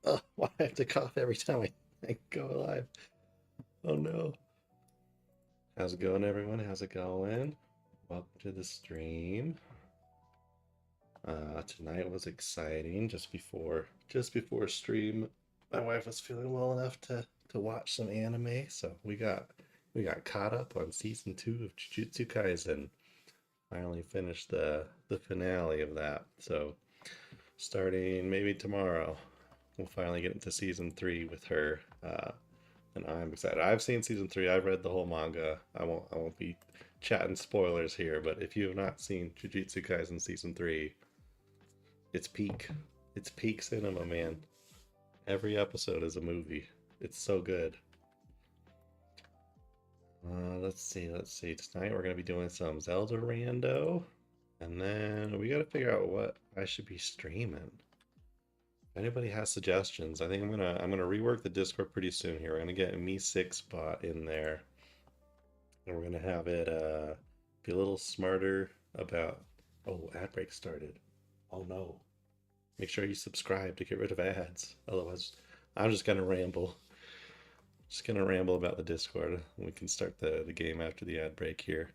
Oh, why I have to cough every time I go live? Oh no. How's it going, everyone? How's it going? Welcome to the stream. Tonight was exciting. Just before stream, my wife was feeling well enough to watch some anime, so we got caught up on season 2 of Jujutsu Kaisen. Finally finished the finale of that. So starting maybe tomorrow, we'll finally get into season 3 with her. And I'm excited. I've seen season 3. I've read the whole manga. I won't be chatting spoilers here, but if you have not seen Jujutsu Kaisen season 3, it's peak. It's peak cinema, man. Every episode is a movie. It's so good. Let's see. Tonight we're gonna be doing some Zelda Rando, and then we gotta figure out what I should be streaming. If anybody has suggestions, I think I'm gonna rework the Discord pretty soon here. We're gonna get a Me 6 bot in there, and we're gonna have it be a little smarter about. Oh, ad break started. Oh no. Make sure you subscribe to get rid of ads. Otherwise, I'm just gonna ramble. Just gonna ramble about the Discord. We can start the game after the ad break here.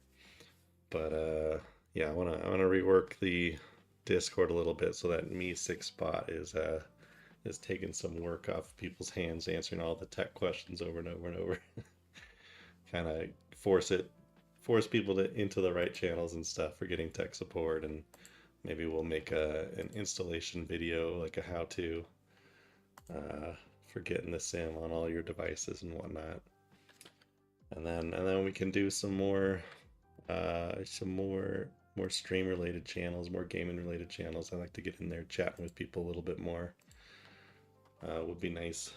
But yeah, I wanna rework the Discord a little bit so that Me 6 bot is taking some work off people's hands, answering all the tech questions over and over and over. Kind of force people into the right channels and stuff for getting tech support, and maybe we'll make an installation video, like a how-to uh, for getting the sim on all your devices and whatnot. And then we can do some more stream related channels, more gaming related channels. I like to get in there chatting with people a little bit more. Would be nice.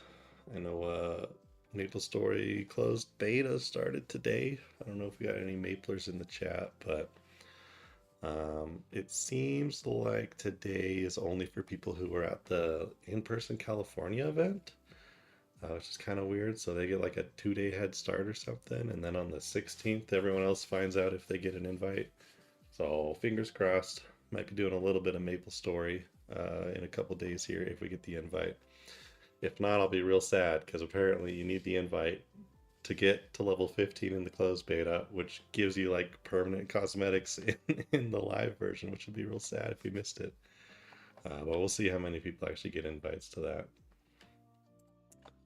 I know Maple Story closed beta started today. I don't know if we got any Maplers in the chat, but it seems like today is only for people who were at the in-person California event, which is kind of weird. So they get like a 2-day head start or something, and then on the 16th, everyone else finds out if they get an invite. So fingers crossed. Might be doing a little bit of Maple Story in a couple days here if we get the invite. If not, I'll be real sad because apparently you need the invite to get to level 15 in the closed beta, which gives you like permanent cosmetics in the live version, which would be real sad if we missed it. But we'll see how many people actually get invites to that.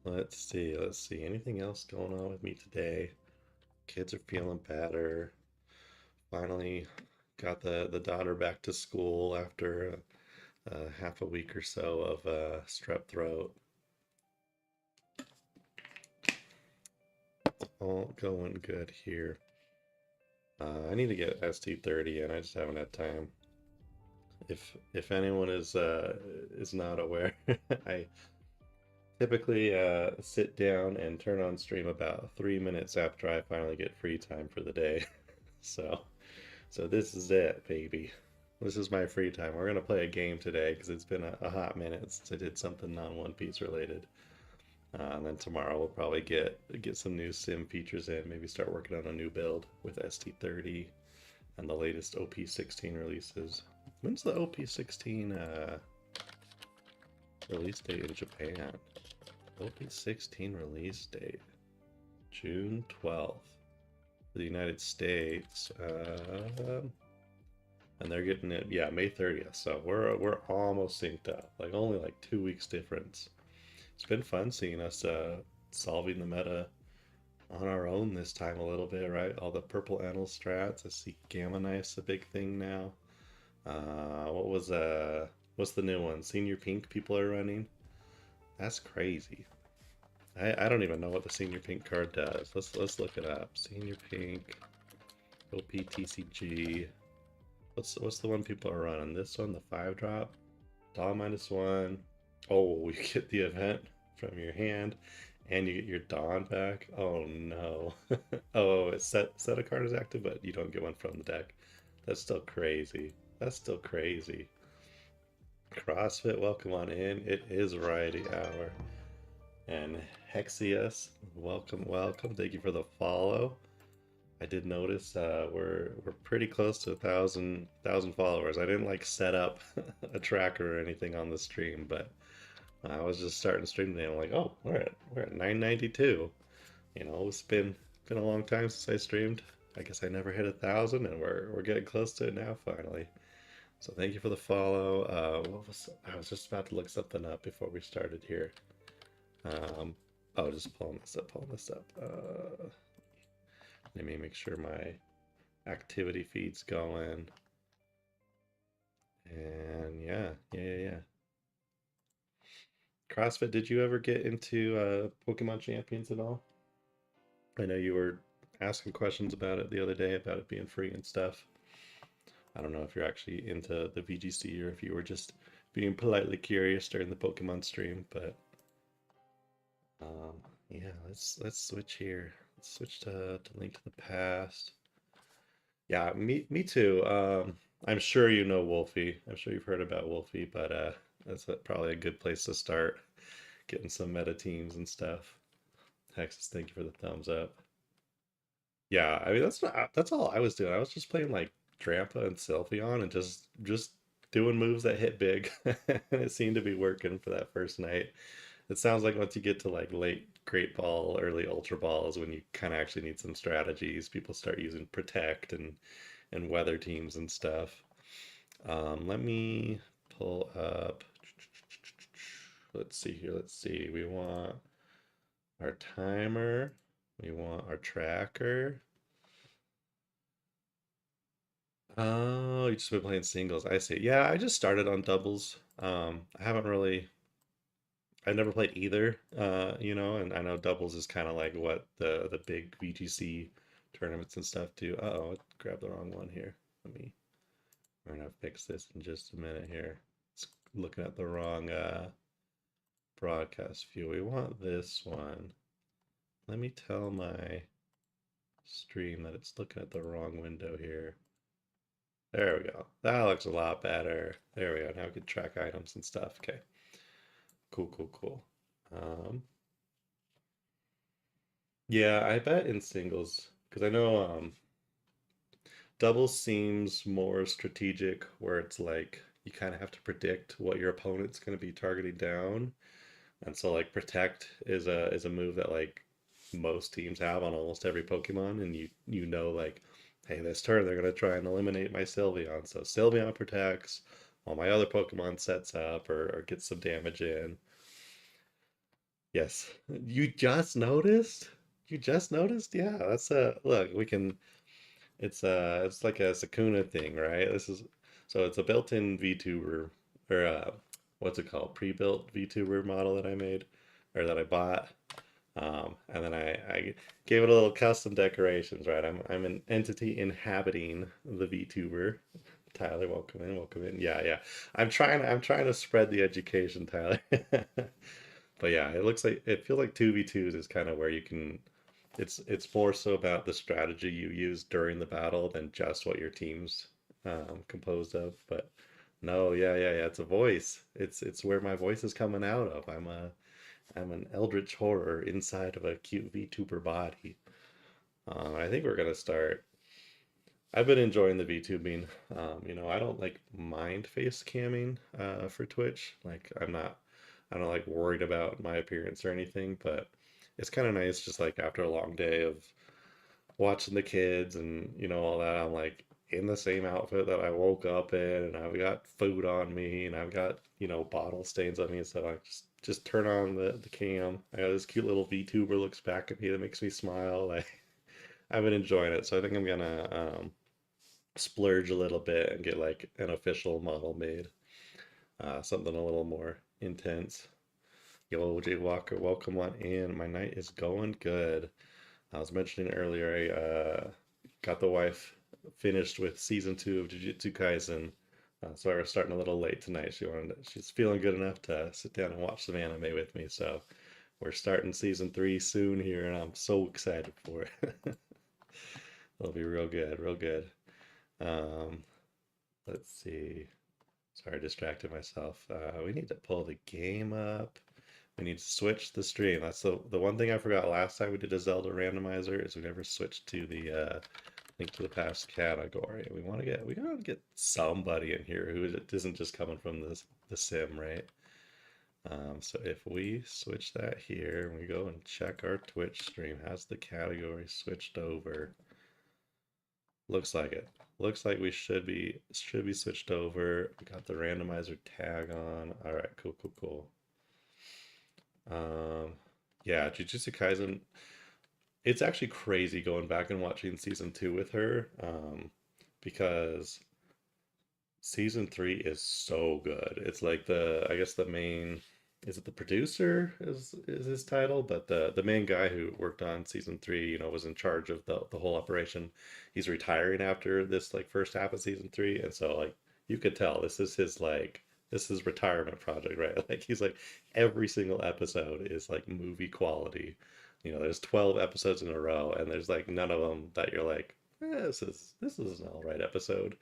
Let's see. Anything else going on with me today? Kids are feeling better. Finally got the daughter back to school after half a week or so of strep throat. All going good here. I need to get ST30 and I just haven't had time. If anyone is not aware, I typically sit down and turn on stream about 3 minutes after I finally get free time for the day. So this is it, baby. This is my free time. We're gonna play a game today because it's been a hot minute since I did something non-One Piece related. And then tomorrow we'll probably get some new sim features in, maybe start working on a new build with ST30 and the latest OP16 releases. When's the OP16 release date in Japan? OP16 release date, June 12th. For the United States, and they're getting it, yeah, May 30th. So we're almost synced up, like only like 2 weeks difference. It's been fun seeing us solving the meta on our own this time a little bit, right? All the purple anal strats. I see Gamma Knife's a big thing now. What's the new one? Senior Pink people are running. That's crazy. I don't even know what the Senior Pink card does. Let's look it up. Senior Pink, OPTCG. What's the one people are running? This one, the 5-drop. Daw -1. Oh, you get the event from your hand, and you get your Dawn back. Oh no. Oh, it's set a card is active, but you don't get one from the deck. That's still crazy. That's still crazy. CrossFit, welcome on in. It is Variety Hour. And Hexius, welcome. Thank you for the follow. I did notice we're pretty close to 1,000 followers. I didn't like set up a tracker or anything on the stream, but I was just starting to stream today. I'm like, oh, we're at 992. You know, it's been a long time since I streamed. I guess I never hit 1,000, and we're getting close to it now finally. So thank you for the follow. I was just about to look something up before we started here. Um, oh, just pulling this up. Let me make sure my activity feed's going. And yeah. CrossFit, did you ever get into Pokemon Champions at all? I know you were asking questions about it the other day about it being free and stuff. I don't know if you're actually into the VGC or if you were just being politely curious during the Pokemon stream, but um, yeah, let's switch here. Let's switch to Link to the Past. Yeah, me too. I'm sure you know Wolfie. I'm sure you've heard about Wolfie, but probably a good place to start getting some meta teams and stuff. Texas, thank you for the thumbs up. Yeah, I mean that's all I was doing. I was just playing like Drampa and Sylveon and just doing moves that hit big. And it seemed to be working for that first night. It sounds like once you get to like late Great Ball, early Ultra Ball is when you kind of actually need some strategies. People start using Protect and weather teams and stuff. Let me pull up. Let's see here. Let's see. We want our timer. We want our tracker. Oh, you just been playing singles. I see. Yeah, I just started on doubles. I haven't really. I never played either. And I know doubles is kind of like what the big VGC tournaments and stuff do. Uh-oh, I grabbed the wrong one here. We're gonna fix this in just a minute here. It's looking at the wrong broadcast view. We want this one. Let me tell my stream that it's looking at the wrong window here. There we go. That looks a lot better. There we go. Now we can track items and stuff. Okay. Cool. Um, yeah, I bet in singles, because I know doubles seems more strategic, where it's like you kind of have to predict what your opponent's going to be targeting down. And so like protect is a move that like most teams have on almost every Pokemon, and you know like, hey, this turn they're gonna try and eliminate my Sylveon. So Sylveon protects while my other Pokemon sets up or gets some damage in. Yes. You just noticed? You just noticed? Yeah, that's a look, we can it's like a Sakuna thing, right? It's a built-in VTuber or what's it called? Pre-built VTuber model that I made or that I bought. And then I gave it a little custom decorations, right? I'm an entity inhabiting the VTuber. Tyler, welcome in. Yeah. I'm trying to spread the education, Tyler. But yeah, it feels like 2v2s is kind of where you can it's more so about the strategy you use during the battle than just what your team's composed of. But no, yeah, it's a voice. It's where my voice is coming out of. I'm an eldritch horror inside of a cute VTuber body. I think we're gonna start. I've been enjoying the VTubing. I don't like mind face camming for Twitch. Like I don't like worried about my appearance or anything, but it's kind of nice just like after a long day of watching the kids and all that. I'm like in the same outfit that I woke up in, and I've got food on me, and I've got bottle stains on me, so I just turn on the cam. I got this cute little VTuber looks back at me that makes me smile. Like I've been enjoying it, so I think I'm gonna splurge a little bit and get like an official model made, something a little more intense. Yo, Jay Walker, welcome on in. My night is going good. I was mentioning earlier, I got the wife finished with season 2 of Jujutsu Kaisen, so I was starting a little late tonight. She's feeling good enough to sit down and watch some anime with me. So we're starting season 3 soon here, and I'm so excited for it. It'll be real good, real good. Um, let's see. Sorry, I distracted myself. We need to pull the game up. We need to switch the stream. That's the one thing I forgot last time we did a Zelda randomizer is we never switched to the Link to the Past category. We gotta get somebody in here who isn't just coming from the sim, right? So if we switch that here and we go and check our Twitch stream, has the category switched over? Looks like it. Looks like we should be switched over. We got the randomizer tag on. All right, cool, cool, cool. Yeah, Jujutsu Kaisen. It's actually crazy going back and watching season 2 with her, because season 3 is so good. It's like the, I guess the main, is it the producer is his title, but the main guy who worked on season 3, you know, was in charge of the whole operation. He's retiring after this like first half of season 3, and so like you could tell this is his like this is retirement project, right? Like he's like every single episode is like movie quality. You know, there's 12 episodes in a row, and there's like none of them that you're like, this is an all right episode.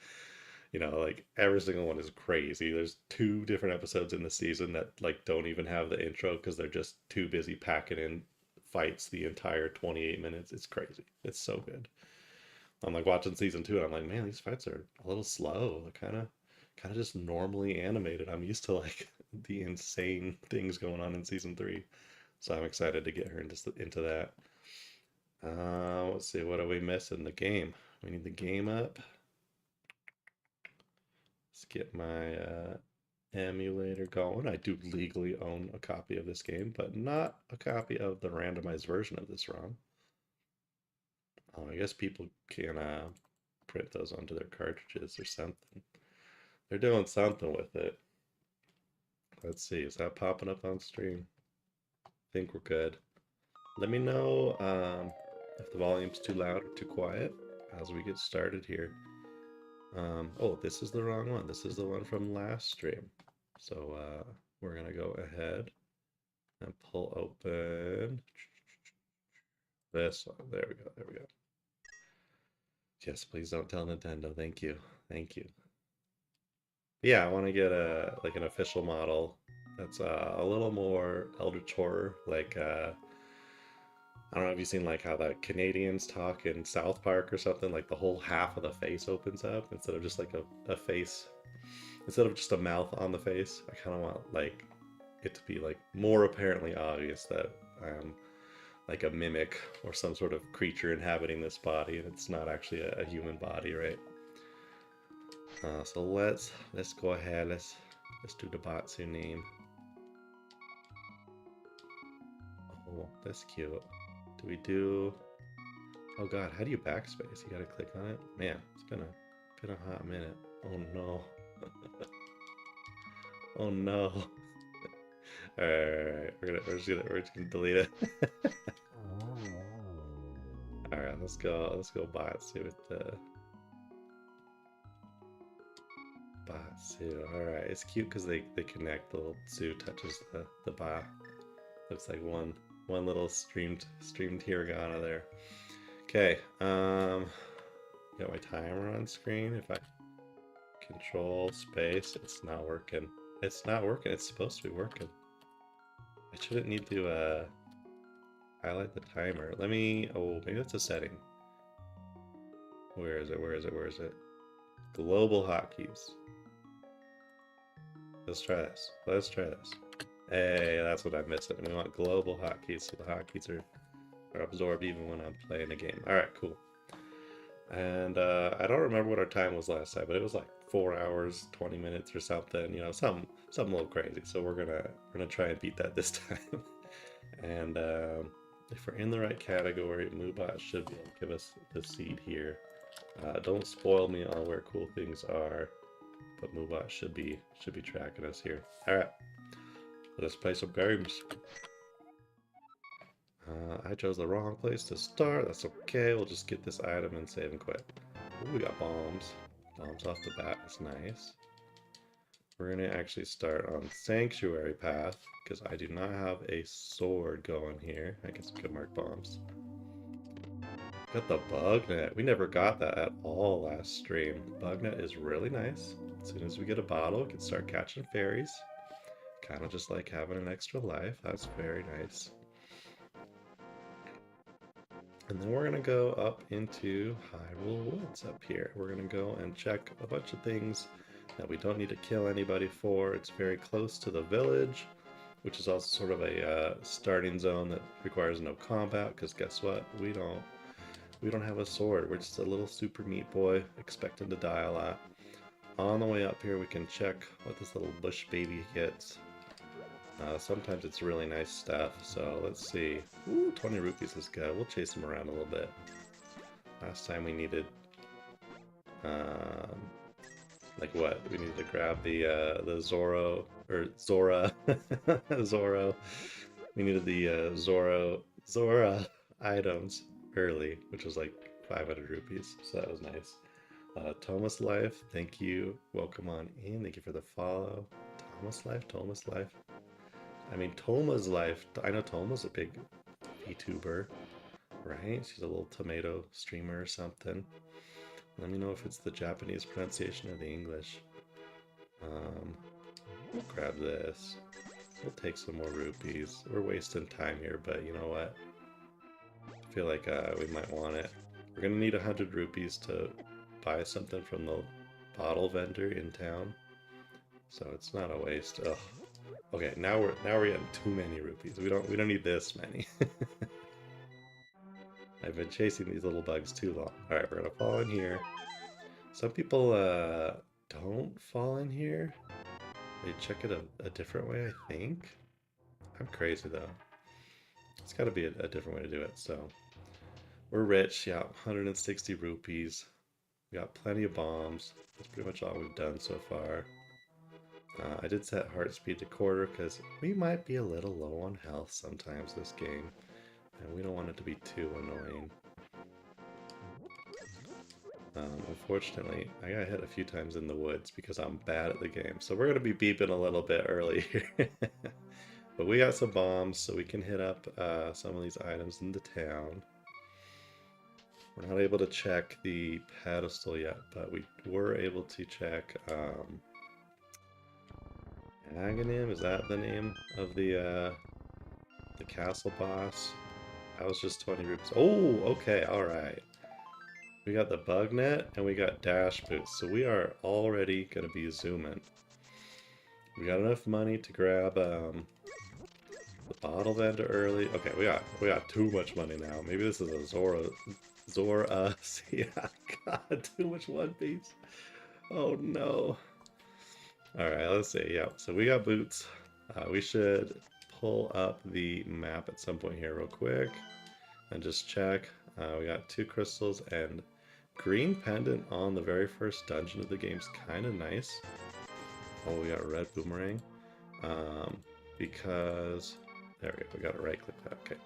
You know, like every single one is crazy. There's 2 different episodes in the season that like don't even have the intro because they're just too busy packing in fights the entire 28 minutes. It's crazy. It's so good. I'm like watching season 2 and I'm like, man, these fights are a little slow. They're kind of just normally animated. I'm used to like the insane things going on in season 3. So I'm excited to get her into that. Let's see, what are we missing? The game. We need the game up. Let's get my emulator going. I do legally own a copy of this game, but not a copy of the randomized version of this ROM. Oh, I guess people can print those onto their cartridges or something. They're doing something with it. Let's see, is that popping up on stream? I think we're good. Let me know if the volume's too loud or too quiet as we get started here. Oh, this is the wrong one. This is the one from last stream. So we're gonna go ahead and pull open this one. There we go. There we go. Yes, please don't tell Nintendo. Thank you. Thank you. Yeah, I want to get a like an official model that's a little more Eldritch horror. Like I don't know if you've seen like how the Canadians talk in South Park or something. Like the whole half of the face opens up instead of just like a face, instead of just a mouth on the face. I kind of want like it to be like more apparently obvious that I'm like a mimic or some sort of creature inhabiting this body, and it's not actually a human body, right? So let's go ahead. Let's do the Batsu name. Oh, that's cute. Do we do? Oh God, how do you backspace? You gotta click on it. Man, it's been a hot minute. Oh no. Oh no. All right, we're just gonna delete it. All right, let's go Batsu with the Batsu. All right, it's cute because they connect. The little Tsu touches the Ba. Looks like one little streamed hiragana there. Okay, got my timer on screen. If I control space, it's not working. It's not working. It's supposed to be working. I shouldn't need to highlight the timer. Let me, oh, maybe that's a setting. Where is it? Where is it? Where is it? Global hotkeys. Let's try this. Let's try this. Hey, that's what I'm missing. We want global hotkeys, so the hotkeys are absorbed even when I'm playing a game. All right, cool. And I don't remember what our time was last time, but it was like 4 hours, 20 minutes or something. You know, something a little crazy. So we're gonna try and beat that this time. And if we're in the right category, Moobot should be able to give us the seed here. Don't spoil me on where cool things are, but Moobot should be tracking us here. All right. Let's play some games. I chose the wrong place to start. That's okay. We'll just get this item and save and quit. Ooh, we got bombs. Bombs off the bat. That's nice. We're going to actually start on Sanctuary Path because I do not have a sword going here. I guess we could mark bombs. Got the bug net. We never got that at all last stream. Bug net is really nice. As soon as we get a bottle, we can start catching fairies. Kind of just like having an extra life. That's very nice. And then we're going to go up into Hyrule Woods up here. We're going to go and check a bunch of things that we don't need to kill anybody for. It's very close to the village. which is also sort of a starting zone that requires no combat, because guess what? We don't have a sword. We're just a little super meat boy expecting to die a lot. On the way up here, we can check what this little bush baby gets. Sometimes it's really nice stuff, so let's see. Ooh, 20 rupees is good. We'll chase him around a little bit. Last time we needed, like what? We needed to grab the Zoro, or Zora, Zoro. We needed the Zora items early, which was like 500 rupees, so that was nice. Thomas Life, thank you. Welcome on in. Thank you for the follow. Thomas Life. I mean, Toma's Life. I know Toma's a big vtuber, right? She's a little tomato streamer or something. Let me know if it's the Japanese pronunciation or the English. We'll grab this. We'll take some more rupees. We're wasting time here, but you know what? I feel like we might want it. We're gonna need 100 rupees to buy something from the bottle vendor in town, so it's not a waste. Ugh. Okay, now we're getting too many rupees. We don't need this many. I've been chasing these little bugs too long. All right, we're gonna fall in here. Some people don't fall in here. They check it a different way, I think. I'm crazy though. It's got to be a different way to do it. So we're rich. Yeah, 160 rupees. We got plenty of bombs. That's pretty much all we've done so far. I did set heart speed to quarter because we might be a little low on health sometimes this game, and we don't want it to be too annoying. Unfortunately, I got hit a few times in the woods because I'm bad at the game, so we're going to be beeping a little bit early here. But we got some bombs, so we can hit up some of these items in the town. We're not able to check the pedestal yet, but we were able to check Aghanim. Is that the name of the castle boss? That was just 20 rupees. Oh, okay, all right. We got the bug net and we got dash boots, so we are already gonna be zooming. We got enough money to grab the bottle vendor early. Okay, we got too much money now. Maybe this is a Zora. Yeah, God, too much One Piece. Oh no. Alright, let's see. Yeah, so we got boots. We should pull up the map at some point here real quick and just check. We got 2 crystals and green pendant on the very first dungeon of the game's kind of nice. Oh, we got red boomerang. Because there we go. We got to right click that. Okay.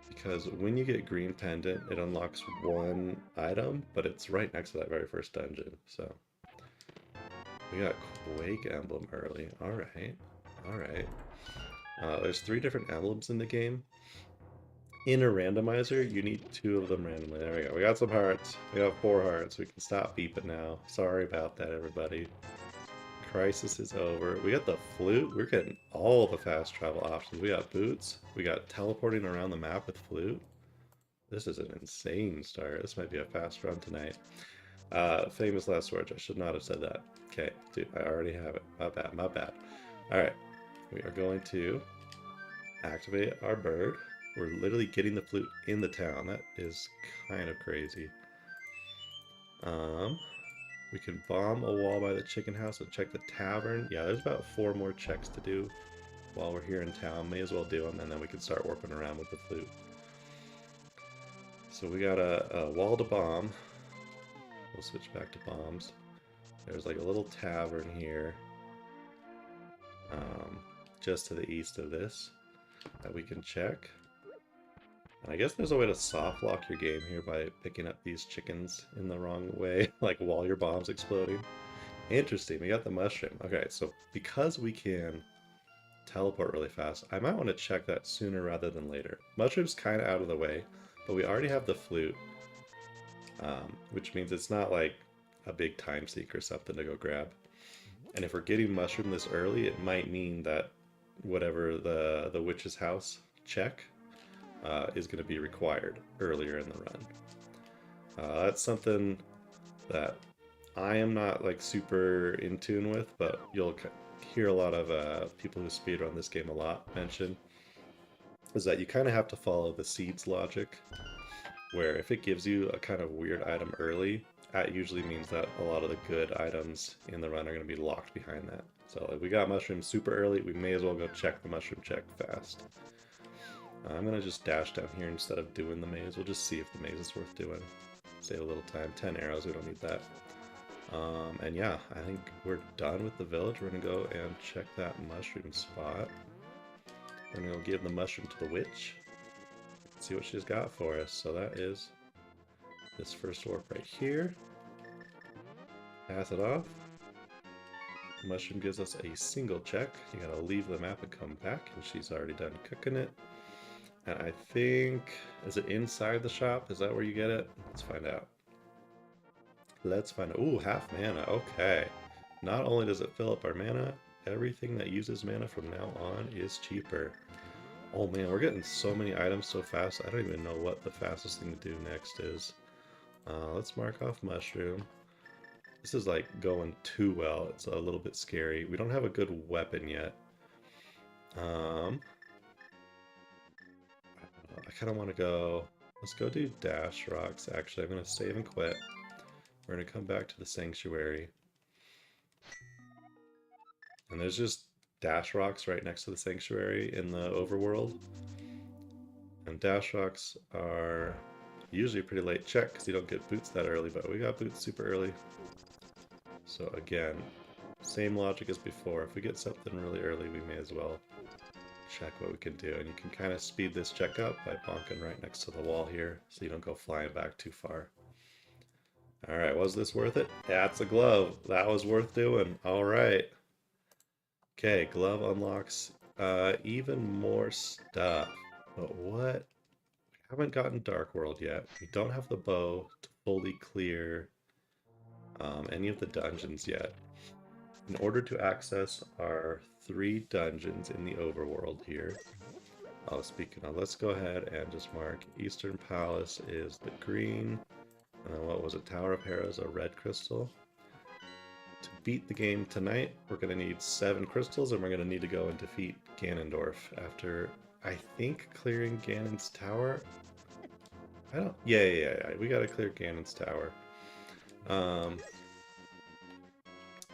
Because when you get green pendant, it unlocks 1 item, but it's right next to that very first dungeon. So we got Quake emblem early. Alright. Alright. There's 3 different emblems in the game. In a randomizer, you need 2 of them randomly. There we go. We got some hearts. We got 4 hearts. We can stop beeping now. Sorry about that, everybody. Crisis is over. We got the flute. We're getting all the fast travel options. We got boots. We got teleporting around the map with flute. This is an insane start. This might be a fast run tonight. Famous last words. I should not have said that. Okay, dude, I already have it. My bad, my bad. Alright, we are going to activate our bird. We're literally getting the flute in the town. That is kind of crazy. We can bomb a wall by the chicken house and check the tavern. Yeah, there's about 4 more checks to do while we're here in town. May as well do them, and then we can start warping around with the flute. So we got a wall to bomb. We'll switch back to bombs. There's like a little tavern here, just to the east of this, that we can check. And I guess there's a way to soft lock your game here by picking up these chickens in the wrong way, like while your bomb's exploding. Interesting, we got the mushroom. Okay, so because we can teleport really fast, I might want to check that sooner rather than later. Mushroom's kind of out of the way, but we already have the flute, which means it's not like a big time sink or something to go grab. And if we're getting mushroom this early, it might mean that whatever the witch's house check is going to be required earlier in the run. That's something that I am not like super in tune with, but hear a lot of people who speedrun this game a lot mention is that you kind of have to follow the seeds logic, where if it gives you a kind of weird item early, that usually means that a lot of the good items in the run are going to be locked behind that. So if we got mushrooms super early, we may as well go check the mushroom check fast. I'm going to just dash down here instead of doing the maze. We'll just see if the maze is worth doing. Save a little time. 10 arrows, we don't need that. And yeah, I think we're done with the village. We're going to go and check that mushroom spot. We're going to go give the mushroom to the witch. See what she's got for us. So that is this first warp right here. Pass it off. Mushroom gives us a single check. You gotta leave the map and come back, and she's already done cooking it. And I think, is it inside the shop? Is that where you get it? Let's find out. Let's find out. Ooh, half mana. Okay. Not only does it fill up our mana, everything that uses mana from now on is cheaper. Oh man, we're getting so many items so fast, I don't even know what the fastest thing to do next is. Let's mark off mushroom. This is like going too well. It's a little bit scary. We don't have a good weapon yet. I kind of want to go... Let's go do dash rocks. Actually, I'm going to save and quit. We're going to come back to the sanctuary. And there's just dash rocks right next to the sanctuary in the overworld. And dash rocks are usually a pretty late check because you don't get boots that early, but we got boots super early. So again, same logic as before. If we get something really early, we may as well check what we can do. And you can kind of speed this check up by bonking right next to the wall here so you don't go flying back too far. Alright, was this worth it? That's a glove. That was worth doing. Alright. Okay, glove unlocks even more stuff. But what? We haven't gotten Dark World yet. We don't have the bow to fully clear any of the dungeons yet. In order to access our 3 dungeons in the overworld here, speaking of, let's go ahead and just mark Eastern Palace is the green, and then what was it, Tower of Hera's a red crystal. To beat the game tonight, we're going to need 7 crystals, and we're going to need to go and defeat Ganondorf after, I think, clearing Ganon's tower. Yeah. We got to clear Ganon's tower.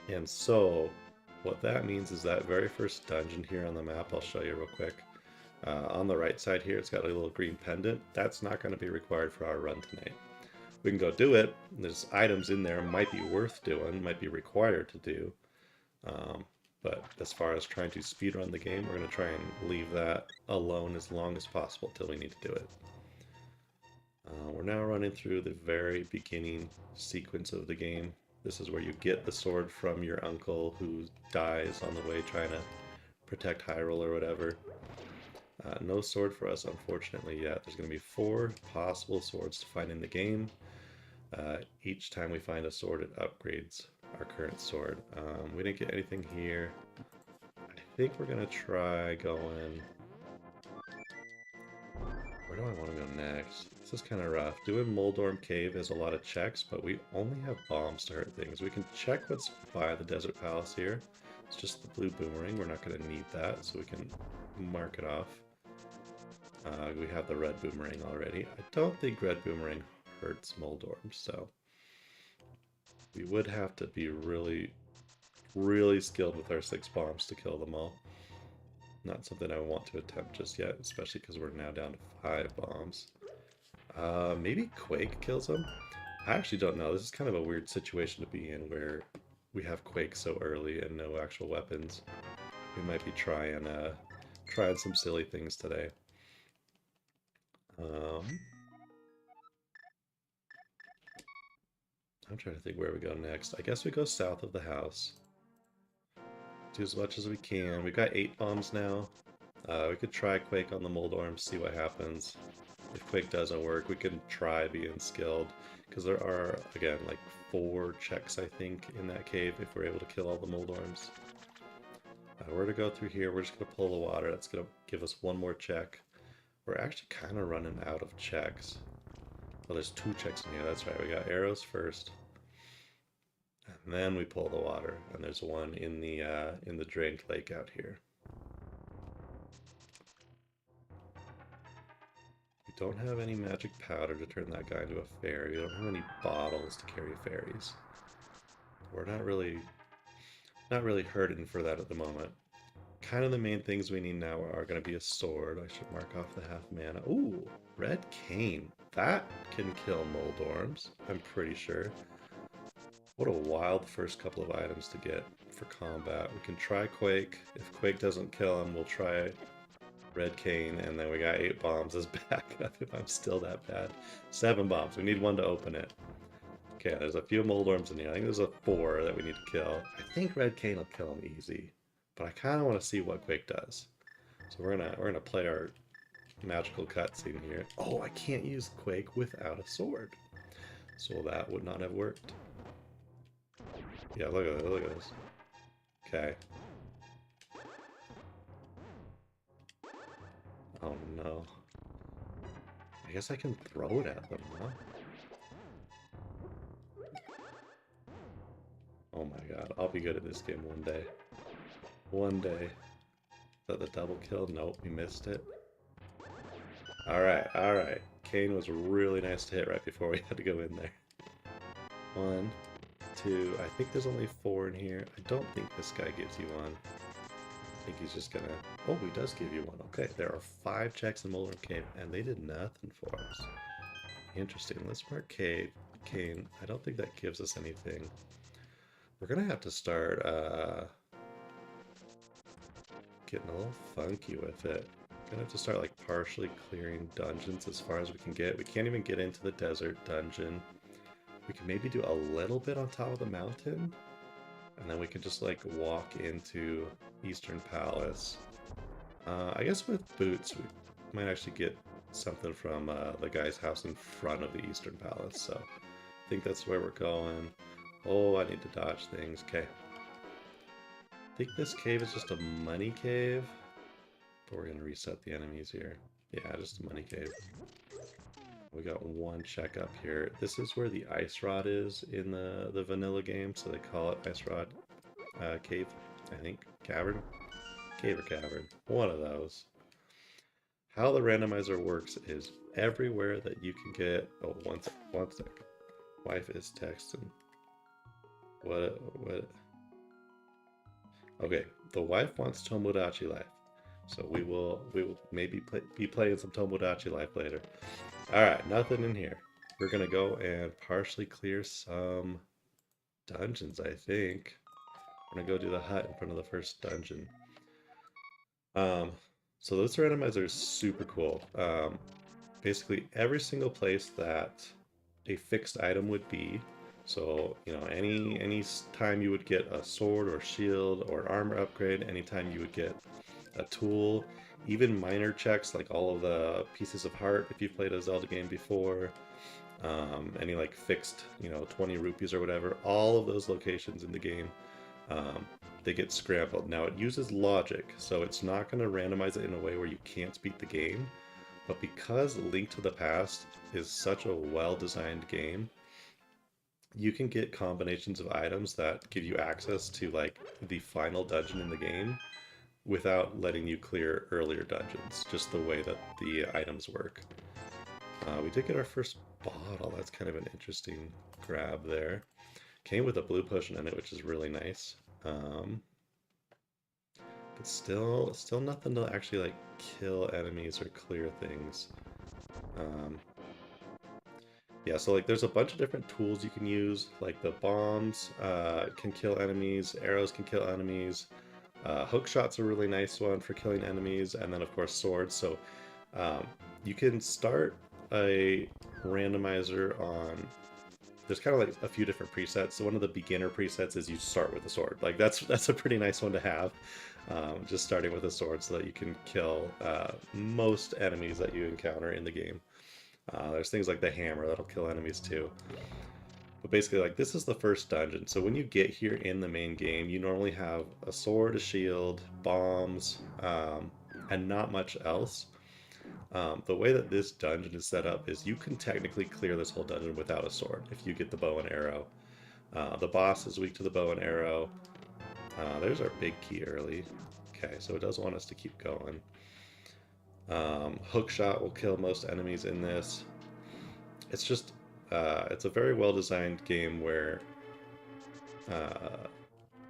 And so, what that means is that very first dungeon here on the map, I'll show you real quick. On the right side here, it's got a little green pendant. That's not going to be required for our run tonight. We can go do it. There's items in there might be worth doing, might be required to do. But as far as trying to speedrun the game, we're going to try and leave that alone as long as possible till we need to do it. We're now running through the very beginning sequence of the game. This is where you get the sword from your uncle who dies on the way trying to protect Hyrule or whatever. No sword for us, unfortunately, yet. There's going to be 4 possible swords to find in the game. Each time we find a sword, it upgrades our current sword. We didn't get anything here. I think we're going to try going... Where do I want to go next? This is kind of rough. Doing Moldorm Cave is a lot of checks, but we only have bombs to hurt things. We can check what's by the Desert Palace here. It's just the blue boomerang. We're not going to need that, so we can mark it off. We have the red boomerang already. I don't think red boomerang hurts Moldorm, so we would have to be really, really skilled with our 6 bombs to kill them all. Not something I want to attempt just yet, especially because we're now down to 5 bombs. Maybe Quake kills them? I actually don't know. This is kind of a weird situation to be in where we have Quake so early and no actual weapons. We might be trying some silly things today. I'm trying to think where we go next. I guess we go south of the house. Do as much as we can. We've got 8 bombs now. We could try Quake on the Moldorm, see what happens. If Quake doesn't work, we can try being skilled. Because there are, again, like 4 checks, I think, in that cave if we're able to kill all the Moldorms. We're to go through here. We're just going to pull the water. That's going to give us 1 more check. We're actually kind of running out of checks. Well, there's 2 checks in here. That's right. We got arrows first. And And then we pull the water, and there's one in the drained lake out here. We don't have any magic powder to turn that guy into a fairy. We don't have any bottles to carry fairies. We're not really hurting for that at the moment. Kind of the main things we need now are going to be a sword. I should mark off the half mana. Ooh, red cane. That can kill Moldorms, I'm pretty sure. What a wild first couple of items to get for combat. We can try Quake. If Quake doesn't kill him, we'll try red cane, and then we got 8 bombs as backup if I'm still that bad. 7 bombs. We need one to open it. Okay, there's a few Moldorms in here. I think there's a 4 that we need to kill. I think red cane will kill him easy, but I kind of want to see what Quake does. So we're gonna play our magical cutscene here. Oh, I can't use Quake without a sword, so that would not have worked. Yeah, look at this. Okay. Oh no. I guess I can throw it at them, huh? Oh my god, I'll be good at this game one day. One day. Is that the double kill? Nope, we missed it. Alright, alright. Cane was really nice to hit right before we had to go in there. 1, 2, I think there's only 4 in here. I don't think this guy gives you one. I think he's just gonna... Oh, he does give you one. Okay, there are 5 checks in Moldorm Cave, and they did nothing for us. Interesting. Let's mark Cave. Cane. I don't think that gives us anything. We're gonna have to start getting a little funky with it. Gonna have to start like partially clearing dungeons as far as we can get. We can't even get into the desert dungeon. We can maybe do a little bit on top of the mountain, and then we can just like walk into Eastern Palace. I guess with boots we might actually get something from the guy's house in front of the Eastern Palace, so I think that's where we're going. Oh, I need to dodge things. Okay. I think this cave is just a money cave. But we're going to reset the enemies here. Yeah, just a money cave. We got 1 check up here. This is where the ice rod is in the vanilla game, so they call it ice rod cave, I think. Cavern? Cave or cavern. One of those. How the randomizer works is everywhere that you can get... Oh, one sec. Wife is texting. What? Okay, the wife wants Tomodachi Life, so we will maybe be playing some Tomodachi Life later. All right, nothing in here. We're gonna go and partially clear some dungeons. I think we're gonna go do the hut in front of the first dungeon. So this randomizer is super cool. Basically, every single place that a fixed item would be. So, you know, any time you would get a sword or shield or armor upgrade, anytime you would get a tool, even minor checks like all of the pieces of heart if you've played a Zelda game before, any like fixed, you know, 20 rupees or whatever, all of those locations in the game, they get scrambled. Now it uses logic, so it's not going to randomize it in a way where you can't beat the game, but because Link to the Past is such a well-designed game, you can get combinations of items that give you access to like the final dungeon in the game without letting you clear earlier dungeons, just the way that the items work. We did get our first bottle. That's kind of an interesting grab there. Came with a blue potion in it, which is really nice. But still nothing to actually like kill enemies or clear things. Yeah, so like there's a bunch of different tools you can use, like the bombs can kill enemies, arrows can kill enemies, hook shot's a really nice one for killing enemies, and then of course swords. So you can start a randomizer on, there's kind of like a few different presets. So one of the beginner presets is you start with a sword. Like that's a pretty nice one to have, just starting with a sword so that you can kill most enemies that you encounter in the game. There's things like the hammer that'll kill enemies too. But basically, like, this is the first dungeon. So when you get here in the main game, you normally have a sword, a shield, bombs, and not much else. The way that this dungeon is set up is you can technically clear this whole dungeon without a sword if you get the bow and arrow. The boss is weak to the bow and arrow. There's our big key early. Okay, so it does want us to keep going. Hook shot will kill most enemies in this. It's just, it's a very well designed game where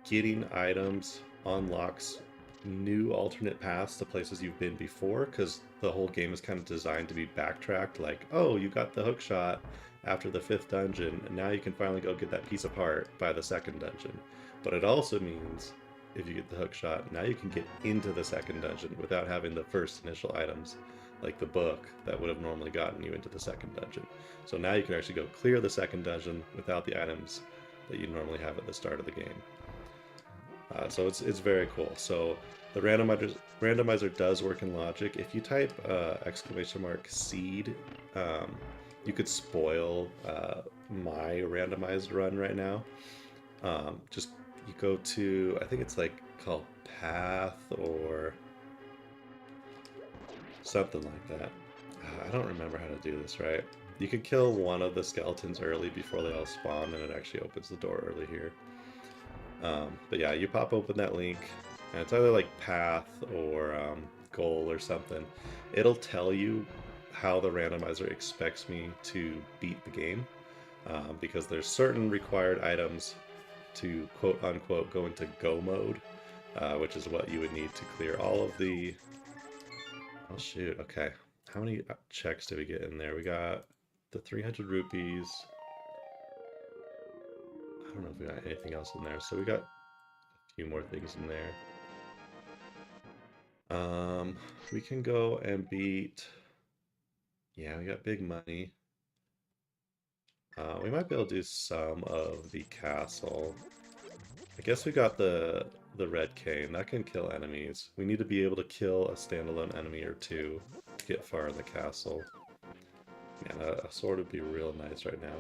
getting items unlocks new alternate paths to places you've been before, because the whole game is kind of designed to be backtracked. Like, oh, you got the hook shot after the 5th dungeon, and now you can finally go get that piece of heart by the 2nd dungeon. But it also means if you get the hook shot, now you can get into the 2nd dungeon without having the first initial items, like the book that would have normally gotten you into the 2nd dungeon. So now you can actually go clear the 2nd dungeon without the items that you normally have at the start of the game. So it's very cool. So the randomizer does work in logic. If you type !seed, you could spoil my randomized run right now. Just you go to, I think it's like called path or something like that. I don't remember how to do this right. You can kill one of the skeletons early before they all spawn, and it actually opens the door early here. But yeah, you pop open that link, and it's either like path or goal or something. It'll tell you how the randomizer expects me to beat the game, because there's certain required items to quote unquote go into go mode, which is what you would need to clear all of the... Oh shoot, okay. How many checks did we get in there? We got the 300 rupees. I don't know if we got anything else in there. So we got a few more things in there. We can go and beat... Yeah, we got big money. We might be able to do some of the castle. I guess we got the red cane. That can kill enemies. We need to be able to kill a standalone enemy or two to get far in the castle. Man, a sword would be real nice right now.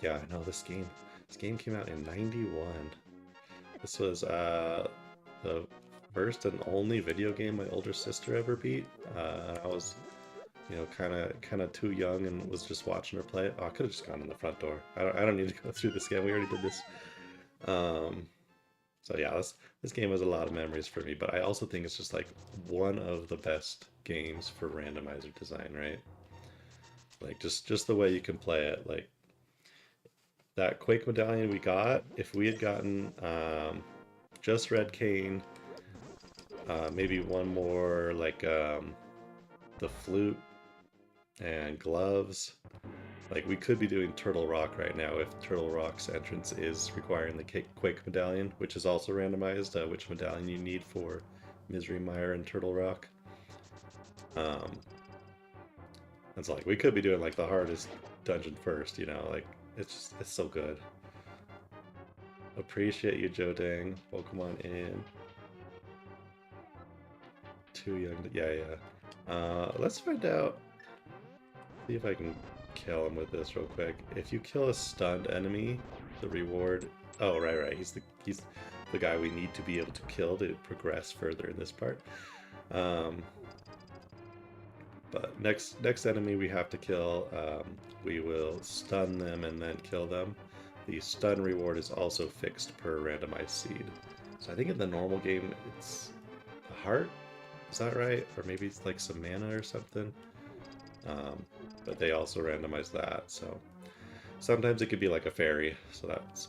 Yeah, I know, this game came out in '91. This was the first and only video game my older sister ever beat. I was, you know, kind of too young and was just watching her play it. Oh, I could have just gone in the front door. I don't need to go through this game. We already did this. So yeah, this game has a lot of memories for me, but I also think it's just like one of the best games for randomizer design, right? Like just the way you can play it. Like that Quake medallion we got, if we had gotten just red cane, maybe one more like the flute and gloves, like we could be doing Turtle Rock right now if Turtle Rock's entrance is requiring the Quake medallion, which is also randomized, which medallion you need for Misery Mire and Turtle Rock. It's like we could be doing like the hardest dungeon first, you know, like it's so good. Appreciate you, Joe Dang. Pokemon in. Too young to... Yeah. Let's find out. See if I can kill him with this real quick. If you kill a stunned enemy, the reward... Oh, right. He's the guy we need to be able to kill to progress further in this part. But next enemy we have to kill, we will stun them and then kill them. The stun reward is also fixed per randomized seed. So I think in the normal game it's a heart, is that right? Or maybe it's like some mana or something. But they also randomize that, so sometimes it could be like a fairy, so that's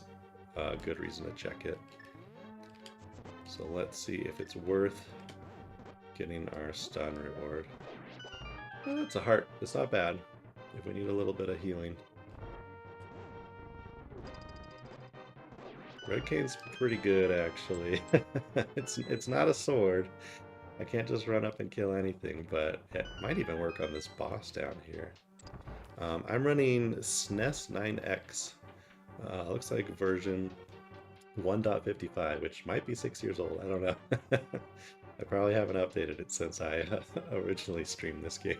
a good reason to check it. So let's see if it's worth getting our stun reward. Oh, that's a heart. It's not bad if we need a little bit of healing. Red Cane's pretty good, actually. It's not a sword. I can't just run up and kill anything, but it might even work on this boss down here. I'm running SNES 9X. Looks like version 1.55, which might be 6 years old. I don't know. I probably haven't updated it since I originally streamed this game.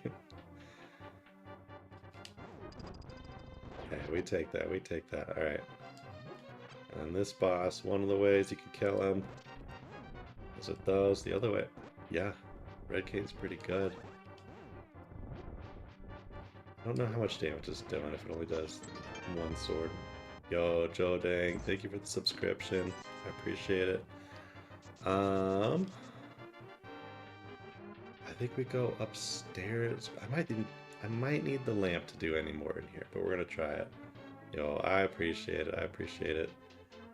Okay, we take that, alright. And this boss, one of the ways you can kill him is with those. The other way, yeah, Red Cane's pretty good. I don't know how much damage it's doing if it only does one sword. Yo, Joe Dang, thank you for the subscription. I appreciate it. I think we go upstairs. I might need the lamp to do any more in here, but we're gonna try it. Yo, I appreciate it. I appreciate it.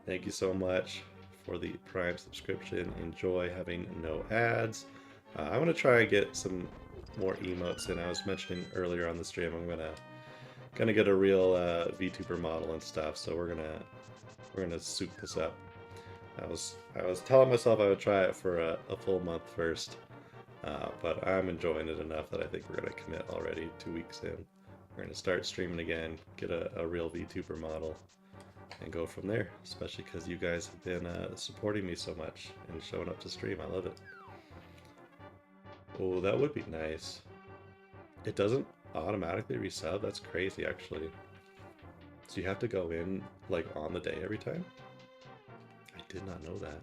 Thank you so much for the Prime subscription. Enjoy having no ads. I want to try and get some more emotes in. I was mentioning earlier on the stream I'm gonna get a real VTuber model and stuff. So we're gonna soup this up. I was telling myself I would try it for a full month first, but I'm enjoying it enough that I think we're gonna commit already 2 weeks in. We're gonna start streaming again, get a real VTuber model, and go from there, especially because you guys have been supporting me so much and showing up to stream. I love it. Oh, that would be nice. It doesn't automatically resub? That's crazy, actually. So you have to go in, like, on the day every time? I did not know that.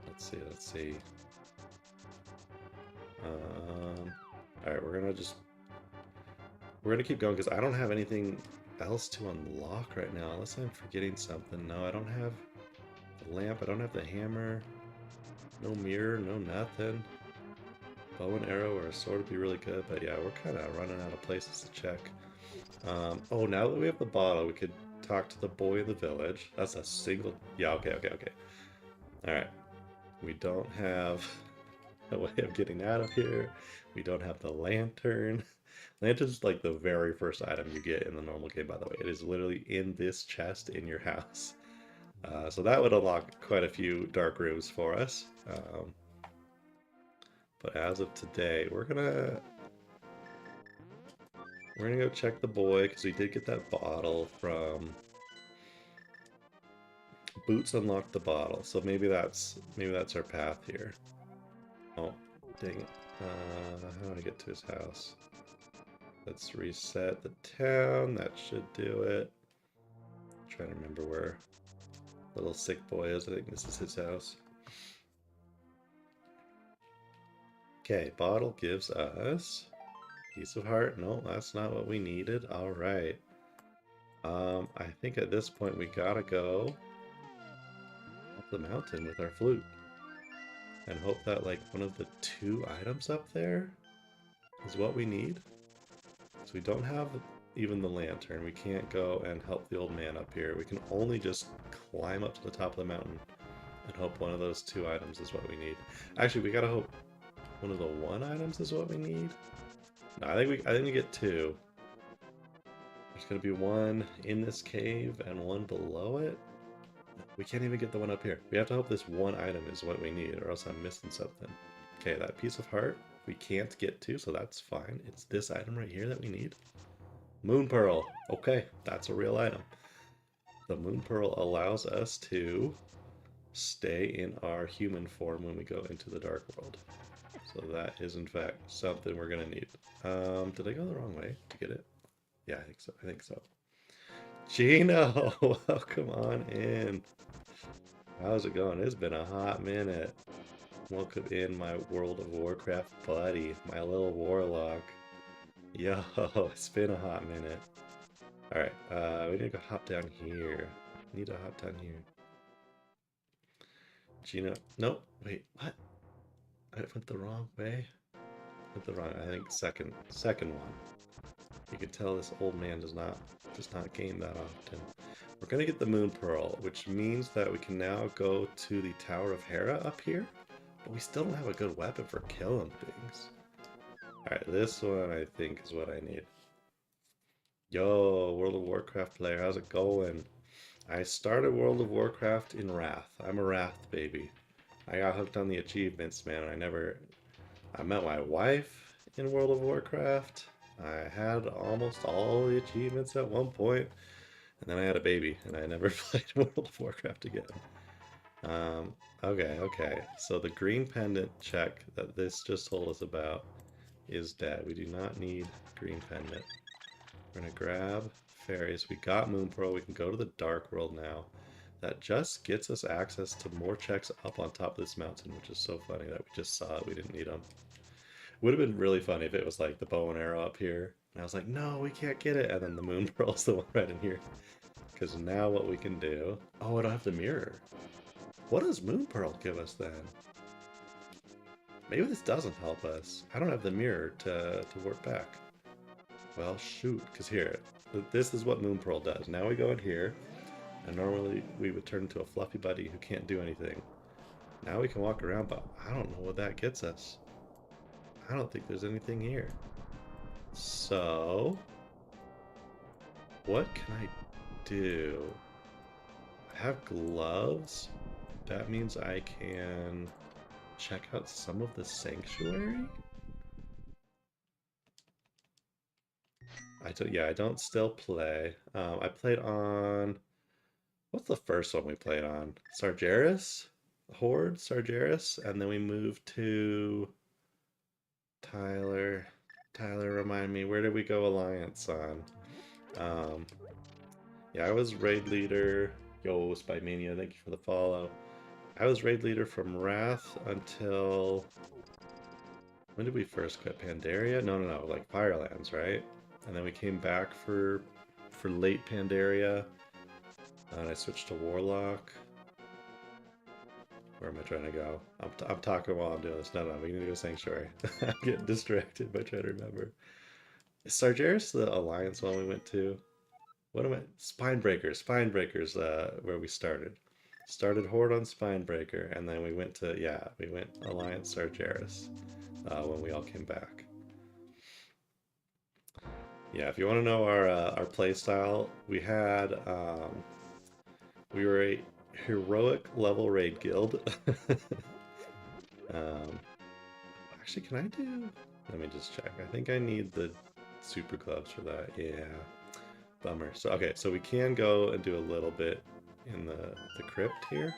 Let's see. Alright, we're gonna keep going because I don't have anything else to unlock right now, unless I'm forgetting something. No, I don't have the lamp, I don't have the hammer, no mirror, no nothing. Bow and arrow or a sword would be really good, but yeah, we're kind of running out of places to check. Oh, now that we have the bottle, we could talk to the boy in the village. That's a single... Yeah, okay. Alright. We don't have a way of getting out of here. We don't have the lantern. Lantern's like the very first item you get in the normal game, by the way. It is literally in this chest in your house. So that would unlock quite a few dark rooms for us. But as of today, we're gonna go check the boy, because we did get that bottle from... Boots unlocked the bottle, so maybe that's our path here. Oh, dang it. How do I get to his house? Let's reset the town. That should do it. I'm trying to remember where little sick boy is. I think this is his house. Okay, bottle gives us piece of heart. No, that's not what we needed. All right. I think at this point we gotta go up the mountain with our flute and hope that like one of the 2 items up there is what we need. So we don't have even the lantern. We can't go and help the old man up here. We can only just climb up to the top of the mountain and hope one of those 2 items is what we need. Actually, we gotta hope one of the 1 items is what we need. No, I think we get 2. There's gonna be 1 in this cave and 1 below it. We can't even get the 1 up here. We have to hope this 1 item is what we need, or else I'm missing something. Okay, that piece of heart we can't get to, so that's fine. It's this item right here that we need. Moon Pearl. Okay, that's a real item. The Moon Pearl allows us to stay in our human form when we go into the Dark World. So that is, in fact, something we're gonna need. Did I go the wrong way to get it? Yeah, I think so. Gino, welcome on in. How's it going? It's been a hot minute. Welcome in, my World of Warcraft buddy, my little warlock. Yo, it's been a hot minute. Alright, we need to go hop down here. Gino, nope, wait, what? I went the wrong way? I think second one. You can tell this old man does not game that often. We're gonna get the Moon Pearl, which means that we can now go to the Tower of Hera up here, but we still don't have a good weapon for killing things. Alright, this one I think is what I need. Yo, World of Warcraft player, how's it going? I started World of Warcraft in Wrath. I'm a Wrath baby. I got hooked on the achievements, man. I met my wife in World of Warcraft. I had almost all the achievements at one point, and then I had a baby, and I never played World of Warcraft again. Okay. So the green pendant check that this just told us about is dead. We do not need green pendant. We're gonna grab fairies. We got Moon Pearl. We can go to the Dark World now. That just gets us access to more checks up on top of this mountain, which is so funny that we just saw it. We didn't need them. Would have been really funny if it was like the bow and arrow up here, And I was like, no, we can't get it. And then the moon pearl's the one right in here. Because now what we can do... Oh, I don't have the mirror. What does moon pearl give us then? Maybe this doesn't help us. I don't have the mirror to warp back. Well, shoot. Because here, this is what moon pearl does. Now we go in here. And normally we would turn into a fluffy buddy who can't do anything. Now we can walk around, but I don't know what that gets us. I don't think there's anything here. So, what can I do? I have gloves. That means I can check out some of the sanctuary? I don't still play. I played on... What's the first one we played on? Sargeras? Horde? Sargeras? And then we moved to... Tyler, remind me, where did we go Alliance on? Yeah, I was raid leader. Yo, Spymania, thank you for the follow. I was raid leader from Wrath until... When did we first quit? Pandaria? No, like Firelands, right? And then we came back for late Pandaria. And I switched to Warlock. Where am I trying to go? I'm talking while I'm doing this. No, we need to go Sanctuary. I'm getting distracted by trying to remember. Is Sargeras the Alliance one we went to? What am I? Spinebreakers, where we started. Started Horde on Spinebreaker, and then we went to, we went Alliance Sargeras when we all came back. Yeah, if you want to know our play style, we had, we were a heroic level raid guild. Actually, can I do... Let me just check. I think I need the super gloves for that. Yeah. Bummer. So, okay, so we can go and do a little bit in the crypt here.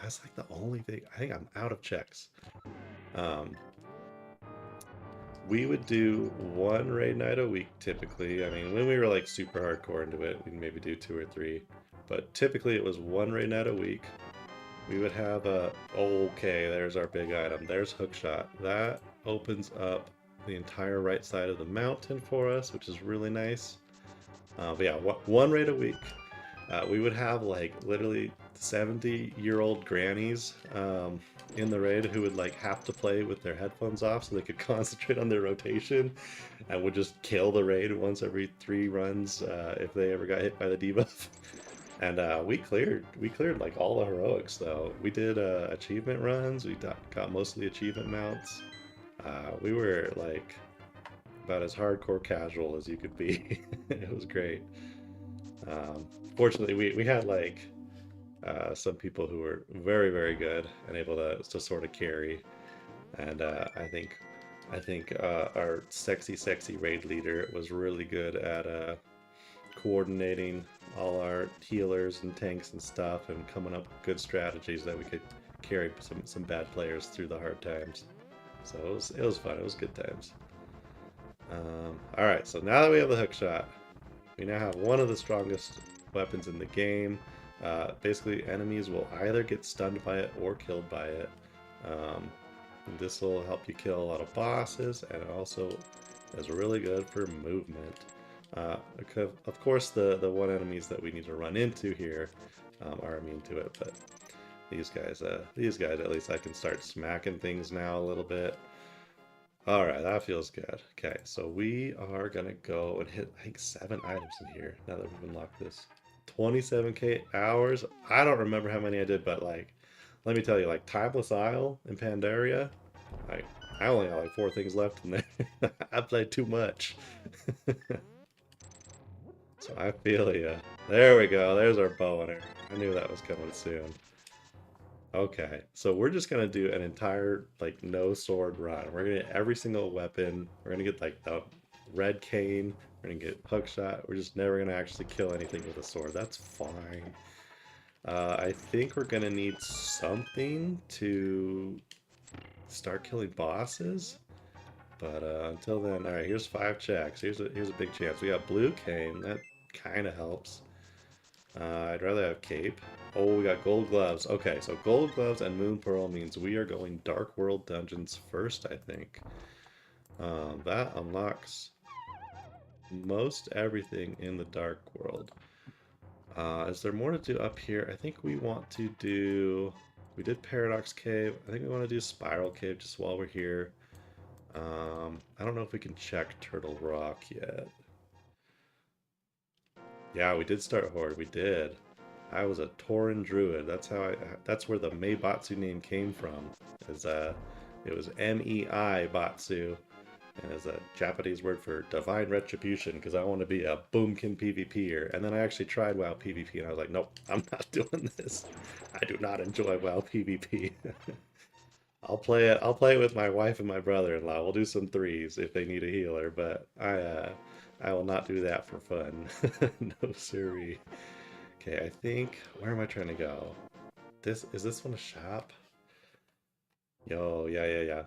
That's like the only thing. I think I'm out of checks. We would do one raid night a week typically. I mean, when we were like super hardcore into it, we'd maybe do 2 or 3. But typically it was one raid night a week. We would have a... Okay, there's our big item. There's Hookshot. That opens up the entire right side of the mountain for us, which is really nice. But yeah, one raid a week. We would have like literally 70-year-old grannies in the raid who would like have to play with their headphones off so they could concentrate on their rotation, and would just kill the raid once every 3 runs if they ever got hit by the debuff. And we cleared like all the heroics though. We did achievement runs. We got most of the achievement mounts. We were like about as hardcore casual as you could be. It was great. Fortunately, we had like some people who were very, very good and able to sort of carry. And I think our sexy raid leader was really good at coordinating all our healers and tanks and stuff, and coming up with good strategies that we could carry some bad players through the hard times. So it was fun. It was good times. All right, so now that we have the hookshot, we now have one of the strongest weapons in the game. Basically, enemies will either get stunned by it or killed by it. This will help you kill a lot of bosses, and it also is really good for movement. Of course, the one enemies that we need to run into here are immune to it, but these guys at least I can start smacking things now a little bit. Alright, that feels good. Okay, so we are gonna go and hit, I think, 7 items in here now that we've unlocked this. 27k hours. I don't remember how many I did, but like, let me tell you, like Timeless Isle in Pandaria, I only got like 4 things left in there. I played too much. So I feel ya. There we go. There's our bow and arrow. I knew that was coming soon. Okay, so we're just gonna do an entire like no sword run. We're gonna get every single weapon. We're gonna get like the red cane. We're gonna get hookshot. We're just never gonna actually kill anything with a sword. That's fine. I think we're gonna need something to start killing bosses. But until then, all right. Here's 5 checks. Here's a big chance. We got blue cane. That kind of helps. I'd rather have cape. Oh, we got gold gloves. Okay, so gold gloves and moon pearl means we are going dark world dungeons first, I think. That unlocks most everything in the Dark World. Is there more to do up here? I think we want to do... We did Paradox Cave. I think we want to do Spiral Cave just while we're here. I don't know if we can check Turtle Rock yet. Yeah, we did start Horde. We did. I was a Tauren Druid. That's where the Meibatsu name came from. It was Mei Batsu, and is a Japanese word for divine retribution, because I want to be a boomkin PvPer. And then I actually tried WoW PvP, and I was like, nope, I'm not doing this. I do not enjoy WoW PvP. I'll play it. I'll play it with my wife and my brother-in-law. We'll do some threes if they need a healer, but I will not do that for fun. No siree. Okay, I think, where am I trying to go? Is this one a shop? Yo, yeah.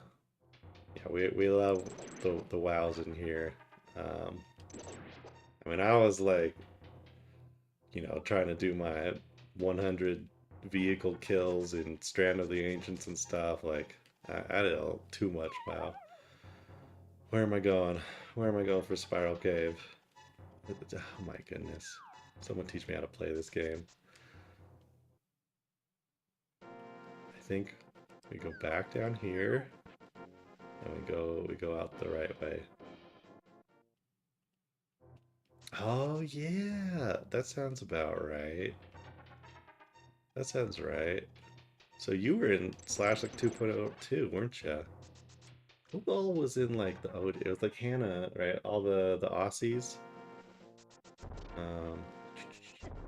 Yeah, we love the wows in here. Um, I mean, I was like, trying to do my 100 vehicle kills in Strand of the Ancients and stuff. Like, I did too much WoW. Where am I going? Where am I going for Spiral Cave? Oh my goodness. Someone teach me how to play this game. I think we go back down here and we go out the right way. Oh yeah, that sounds about right. That sounds right. So you were in Slash like 2.0 too, weren't you? Who all was in like the it was like Hannah, right? All the Aussies. Um,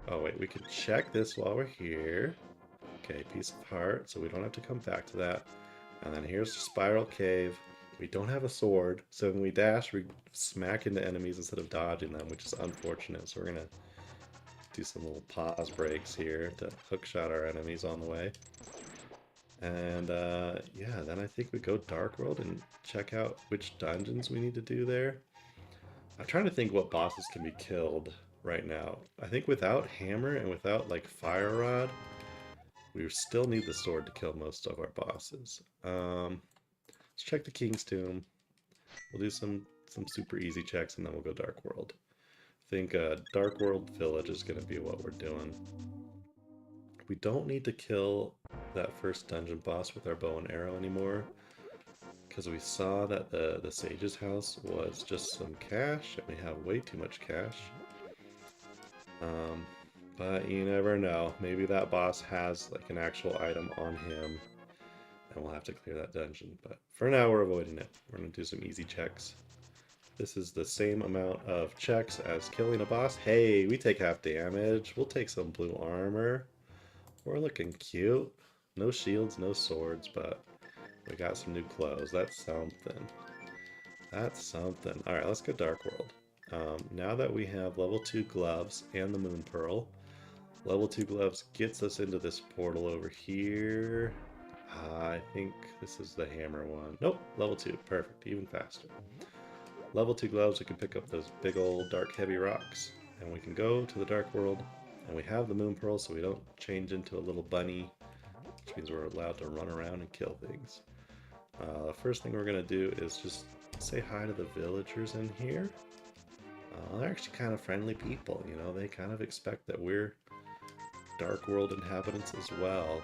oh wait, we can check this while we're here. Okay, piece of heart, so we don't have to come back to that. And then here's the Spiral Cave. We don't have a sword, so when we dash, we smack into enemies instead of dodging them, which is unfortunate. So we're gonna do some little pause breaks here to hookshot our enemies on the way. And yeah, then I think we go Dark World and check out which dungeons we need to do there. I'm trying to think what bosses can be killed right now. I think without Hammer and without like Fire Rod, we still need the sword to kill most of our bosses. Let's check the King's Tomb. We'll do some super easy checks and then we'll go Dark World. I think Dark World Village is going to be what we're doing. We don't need to kill that first dungeon boss with our bow and arrow anymore, because we saw that the Sage's house was just some cash, and we have way too much cash. But you never know. Maybe that boss has like an actual item on him, and we'll have to clear that dungeon. But for now, we're avoiding it. We're going to do some easy checks. This is the same amount of checks as killing a boss. Hey, we take half damage. We'll take some blue armor. We're looking cute. No shields, no swords, but we got some new clothes. That's something. That's something. Alright, let's go Dark World. Now that we have level 2 gloves and the Moon Pearl, level 2 gloves gets us into this portal over here. I think this is the hammer one. Nope, level 2. Perfect. Even faster. Level 2 gloves, we can pick up those big old dark heavy rocks, and we can go to the Dark World. And we have the Moon Pearl, so we don't change into a little bunny, which means we're allowed to run around and kill things. The first thing we're going to do is just say hi to the villagers in here. They're actually kind of friendly people, you know, they kind of expect that we're Dark World inhabitants as well.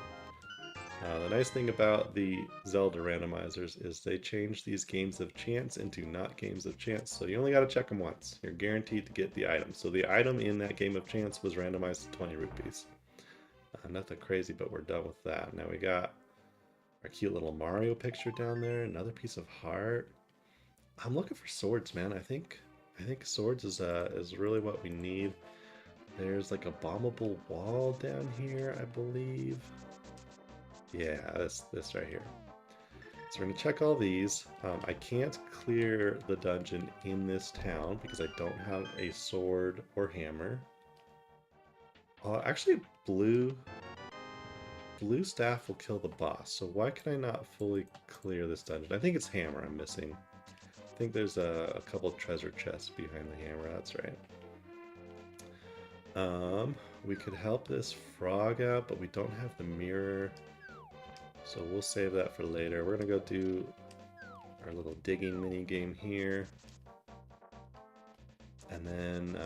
The nice thing about the Zelda randomizers is they change these games of chance into not games of chance, so you only got to check them once. You're guaranteed to get the item. So the item in that game of chance was randomized to 20 rupees. Nothing crazy, but we're done with that. Now we got our cute little Mario picture down there, another piece of heart. I'm looking for swords, man. I think swords is really what we need. There's like a bombable wall down here, I believe. Yeah, this right here. So we're going to check all these. I can't clear the dungeon in this town because I don't have a sword or hammer. Actually, blue staff will kill the boss, so why can I not fully clear this dungeon? I think it's hammer I'm missing. I think there's a couple treasure chests behind the hammer, that's right. We could help this frog out, but we don't have the mirror. So we'll save that for later. We're gonna go do our little digging mini game here. And then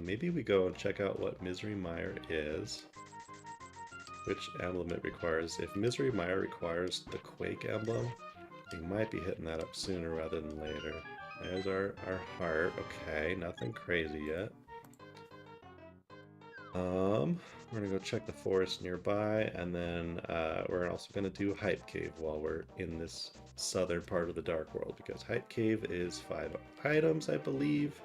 maybe we go and check out what Misery Mire is. Which emblem it requires. If Misery Mire requires the Quake emblem, we might be hitting that up sooner rather than later. There's our heart. Okay, nothing crazy yet. We're gonna go check the forest nearby, and then we're also gonna do Hype Cave while we're in this southern part of the Dark World, because Hype Cave is 5 items, I believe.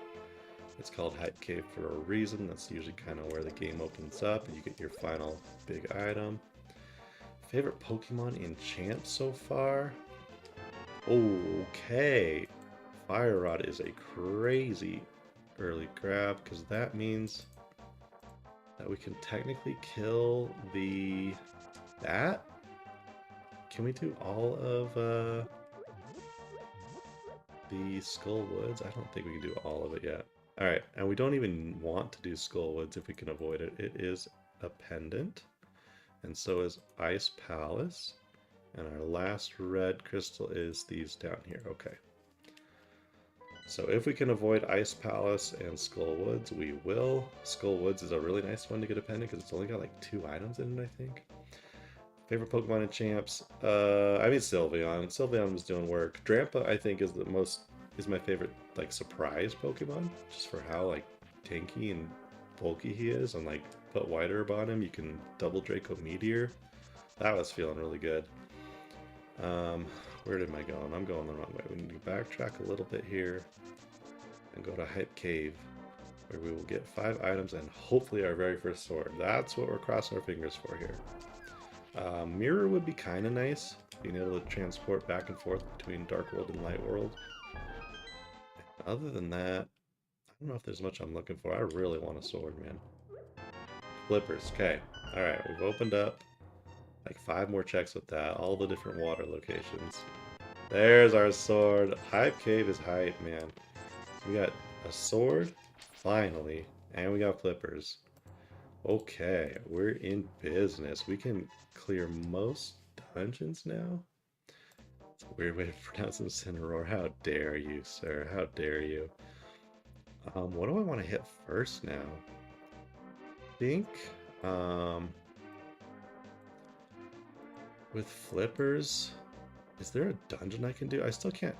It's called Hype Cave for a reason. That's usually kind of where the game opens up, and you get your final big item. Favorite Pokemon in Champ so far? Okay, Fire Rod is a crazy early grab, because that means that we can technically kill that? Can we do all of the Skull Woods? I don't think we can do all of it yet. Alright, and we don't even want to do Skull Woods if we can avoid it. It is a pendant, and so is Ice Palace, and our last red crystal is these down here. Okay. So if we can avoid Ice Palace and Skull Woods, we will. Skull Woods is a really nice one to get a pendant because it's only got like 2 items in it, I think. Favorite Pokemon in Champs? I mean Sylveon. Sylveon was doing work. Drampa, I think, is my favorite like surprise Pokemon, just for how like tanky and bulky he is, and like put White Herb on him, you can double Draco Meteor. That was feeling really good. Where am I going? I'm going the wrong way. We need to backtrack a little bit here and go to Hype Cave, where we will get 5 items and hopefully our very first sword. That's what we're crossing our fingers for here. Mirror would be kind of nice, being able to transport back and forth between Dark World and Light World. Other than that, I don't know if there's much I'm looking for. I really want a sword, man. Flippers, okay. Alright, we've opened up like 5 more checks with that, all the different water locations. There's our sword. Hype Cave is hype, man. We got a sword, finally, and we got flippers. Okay, we're in business. We can clear most dungeons now. It's a weird way to pronounce them, Cineroar. How dare you, sir? How dare you? What do I want to hit first now? I think, with flippers, is there a dungeon I can do? I still can't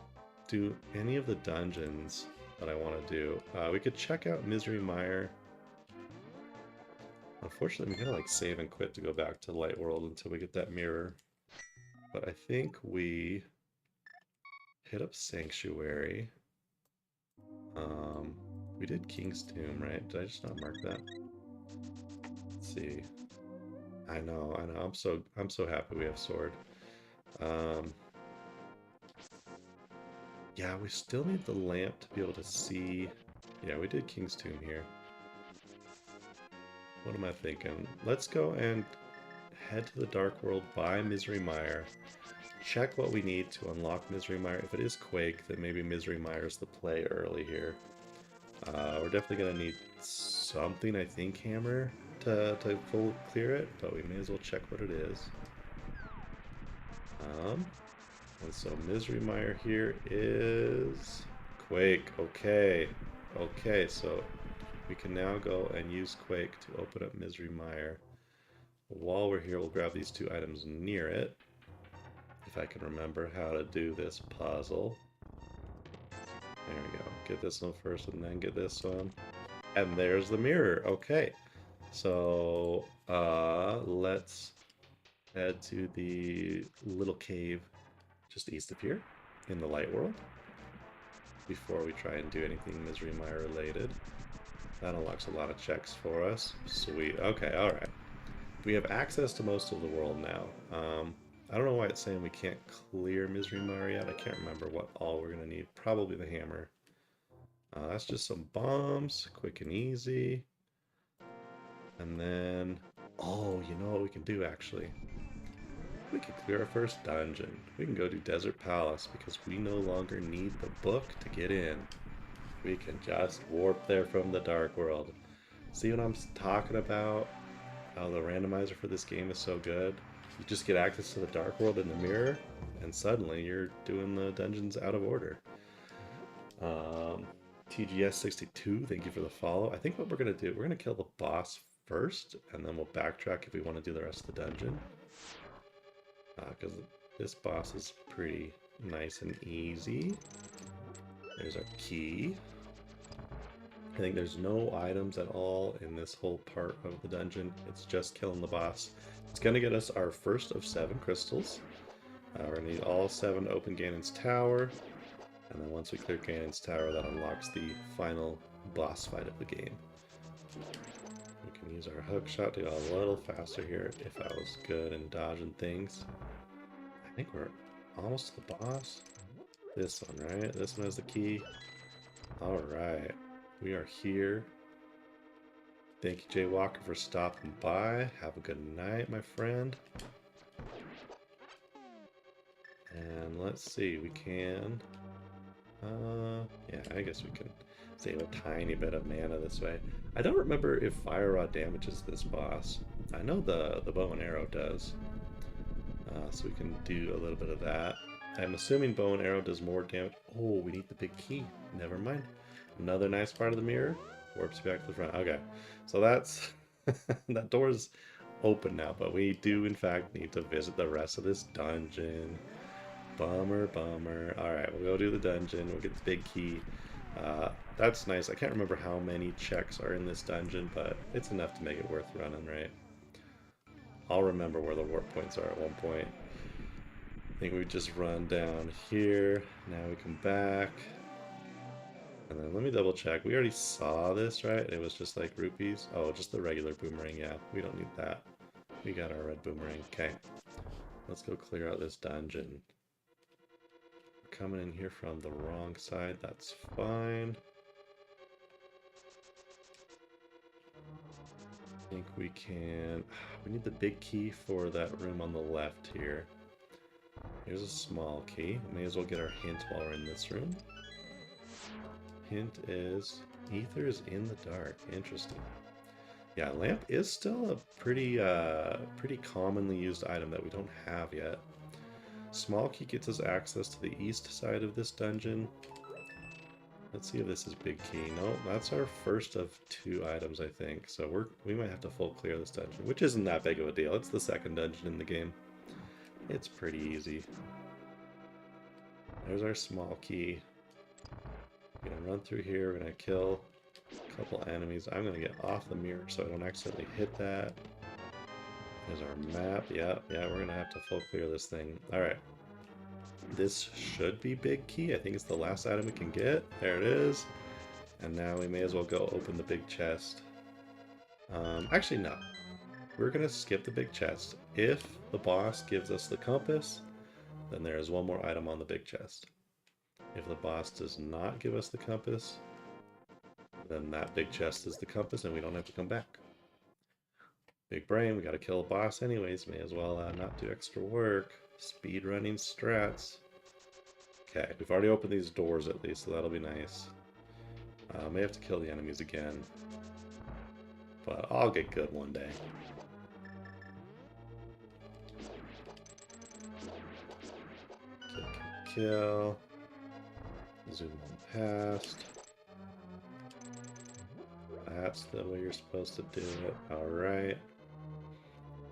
do any of the dungeons that I want to do. We could check out Misery Mire. Unfortunately, we gotta like save and quit to go back to Light World until we get that mirror. But I think we hit up Sanctuary. We did King's Tomb, right? Did I just not mark that? Let's see. I know. I'm so happy we have sword. Yeah, we still need the lamp to be able to see. Yeah, we did King's Tomb here. What am I thinking? Let's go and head to the Dark World, buy Misery Mire, check what we need to unlock Misery Mire. If it is Quake, then maybe Misery Mire is the play early here. We're definitely going to need something, I think, Hammer, to full clear it, but we may as well check what it is. And so Misery Mire here is Quake. Okay. Okay, so we can now go and use Quake to open up Misery Mire. While we're here, we'll grab these 2 items near it, if I can remember how to do this puzzle. There we go. Get this one first and then get this one. And there's the mirror. Okay. So, let's head to the little cave just east of here in the Light World before we try and do anything Misery Mire related. That unlocks a lot of checks for us. Sweet. Okay, alright. We have access to most of the world now. I don't know why it's saying we can't clear Misery Mire yet. I can't remember what all we're going to need. Probably the hammer. That's just some bombs. Quick and easy. And then... oh, you know what we can do, actually? We can clear our first dungeon. We can go to Desert Palace because we no longer need the book to get in. We can just warp there from the Dark World. See what I'm talking about? How the randomizer for this game is so good. You just get access to the Dark World in the mirror, and suddenly you're doing the dungeons out of order. TGS62, thank you for the follow. I think what we're going to do, we're going to kill the boss first, and then we'll backtrack if we want to do the rest of the dungeon. Because this boss is pretty nice and easy. There's our key. I think there's no items at all in this whole part of the dungeon. It's just killing the boss. It's going to get us our first of 7 crystals. We're going to need all 7 to open Ganon's tower. And then once we clear Ganon's tower, that unlocks the final boss fight of the game. We can use our hook shot to go a little faster here if I was good in dodging things. I think we're almost to the boss. This one, right? This one has the key. Alright. We are here. Thank you, Jay Walker, for stopping by. Have a good night, my friend. And let's see, we can... yeah, I guess we can save a tiny bit of mana this way. I don't remember if Fire Rod damages this boss. I know the bow and arrow does. So we can do a little bit of that. I'm assuming bow and arrow does more damage. Oh, we need the big key. Never mind. Another nice part of the mirror. Warps back to the front. Okay, so that's... that door's open now, but we do in fact need to visit the rest of this dungeon. Bummer, bummer. Alright, we'll go do the dungeon. We'll get the big key. That's nice. I can't remember how many checks are in this dungeon, but it's enough to make it worth running, right? I'll remember where the warp points are at one point. I think we just run down here. Now we come back. And then let me double check. We already saw this, right? It was just like rupees. Oh, just the regular boomerang. Yeah, we don't need that. We got our red boomerang. Okay. Let's go clear out this dungeon. We're coming in here from the wrong side. That's fine. I think we can... We need the big key for that room on the left here. Here's a small key. May as well get our hint while we're in this room. Hint is ether is in the dark. Interesting. Yeah, lamp is still a pretty commonly used item that we don't have yet. Small key gets us access to the east side of this dungeon. Let's see if this is big key. No, that's our first of 2 items, I think. So we might have to full clear this dungeon, which isn't that big of a deal. It's the second dungeon in the game. It's pretty easy. There's our small key. We're gonna run through here. We're gonna kill a couple enemies. I'm gonna get off the mirror so I don't accidentally hit that. There's our map. Yeah, we're gonna have to full clear this thing. Alright. This should be big key. I think it's the last item we can get. There it is. And now we may as well go open the big chest. Actually, no. We're gonna skip the big chest. If the boss gives us the compass, then there is one more item on the big chest. If the boss does not give us the compass, then that big chest is the compass and we don't have to come back. Big brain, we gotta kill a boss anyways, may as well not do extra work. Speedrunning strats. Okay, we've already opened these doors at least, so that'll be nice. May have to kill the enemies again. But I'll get good one day. Kill. Zoom on past. That's the way you're supposed to do it. Alright.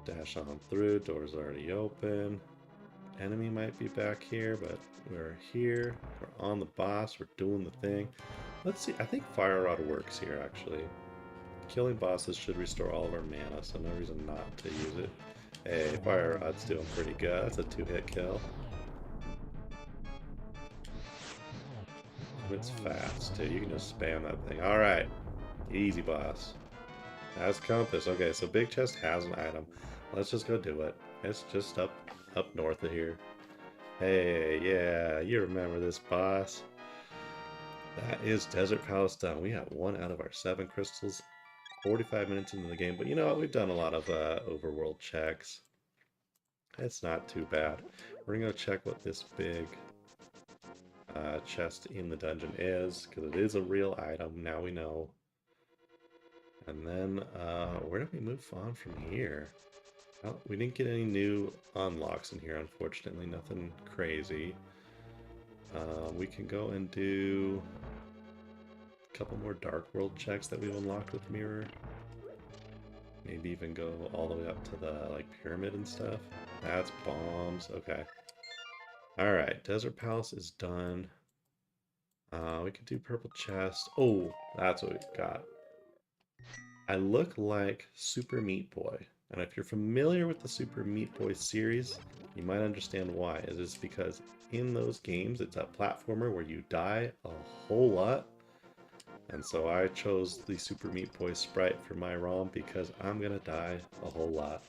Dash on through. Door's already open. Enemy might be back here, but we're here. We're on the boss. We're doing the thing. Let's see. I think Fire Rod works here, actually. Killing bosses should restore all of our mana, so no reason not to use it. Hey, Fire Rod's doing pretty good. That's a 2-hit kill. It's fast too. You can just spam that thing. Alright. Easy boss. Has compass. Okay, so big chest has an item. Let's just go do it. It's just up north of here. Hey, yeah, you remember this boss. That is Desert Palace done. We have 1 out of our 7 crystals. 45 minutes into the game, but you know what? We've done a lot of overworld checks. It's not too bad. We're gonna go check what this big chest in the dungeon is, because it is a real item, now we know. And then, where do we move on from here? Well, we didn't get any new unlocks in here, unfortunately, nothing crazy. We can go and do... A couple more Dark World checks that we've unlocked with Mirror. Maybe even go all the way up to the like pyramid and stuff. That's bombs. Okay. Alright, Desert Palace is done. We could do purple chest. Oh, that's what we got. I look like Super Meat Boy. And if you're familiar with the Super Meat Boy series, you might understand why. It is because in those games, it's a platformer where you die a whole lot. And so I chose the Super Meat Boy sprite for my ROM because I'm gonna die a whole lot.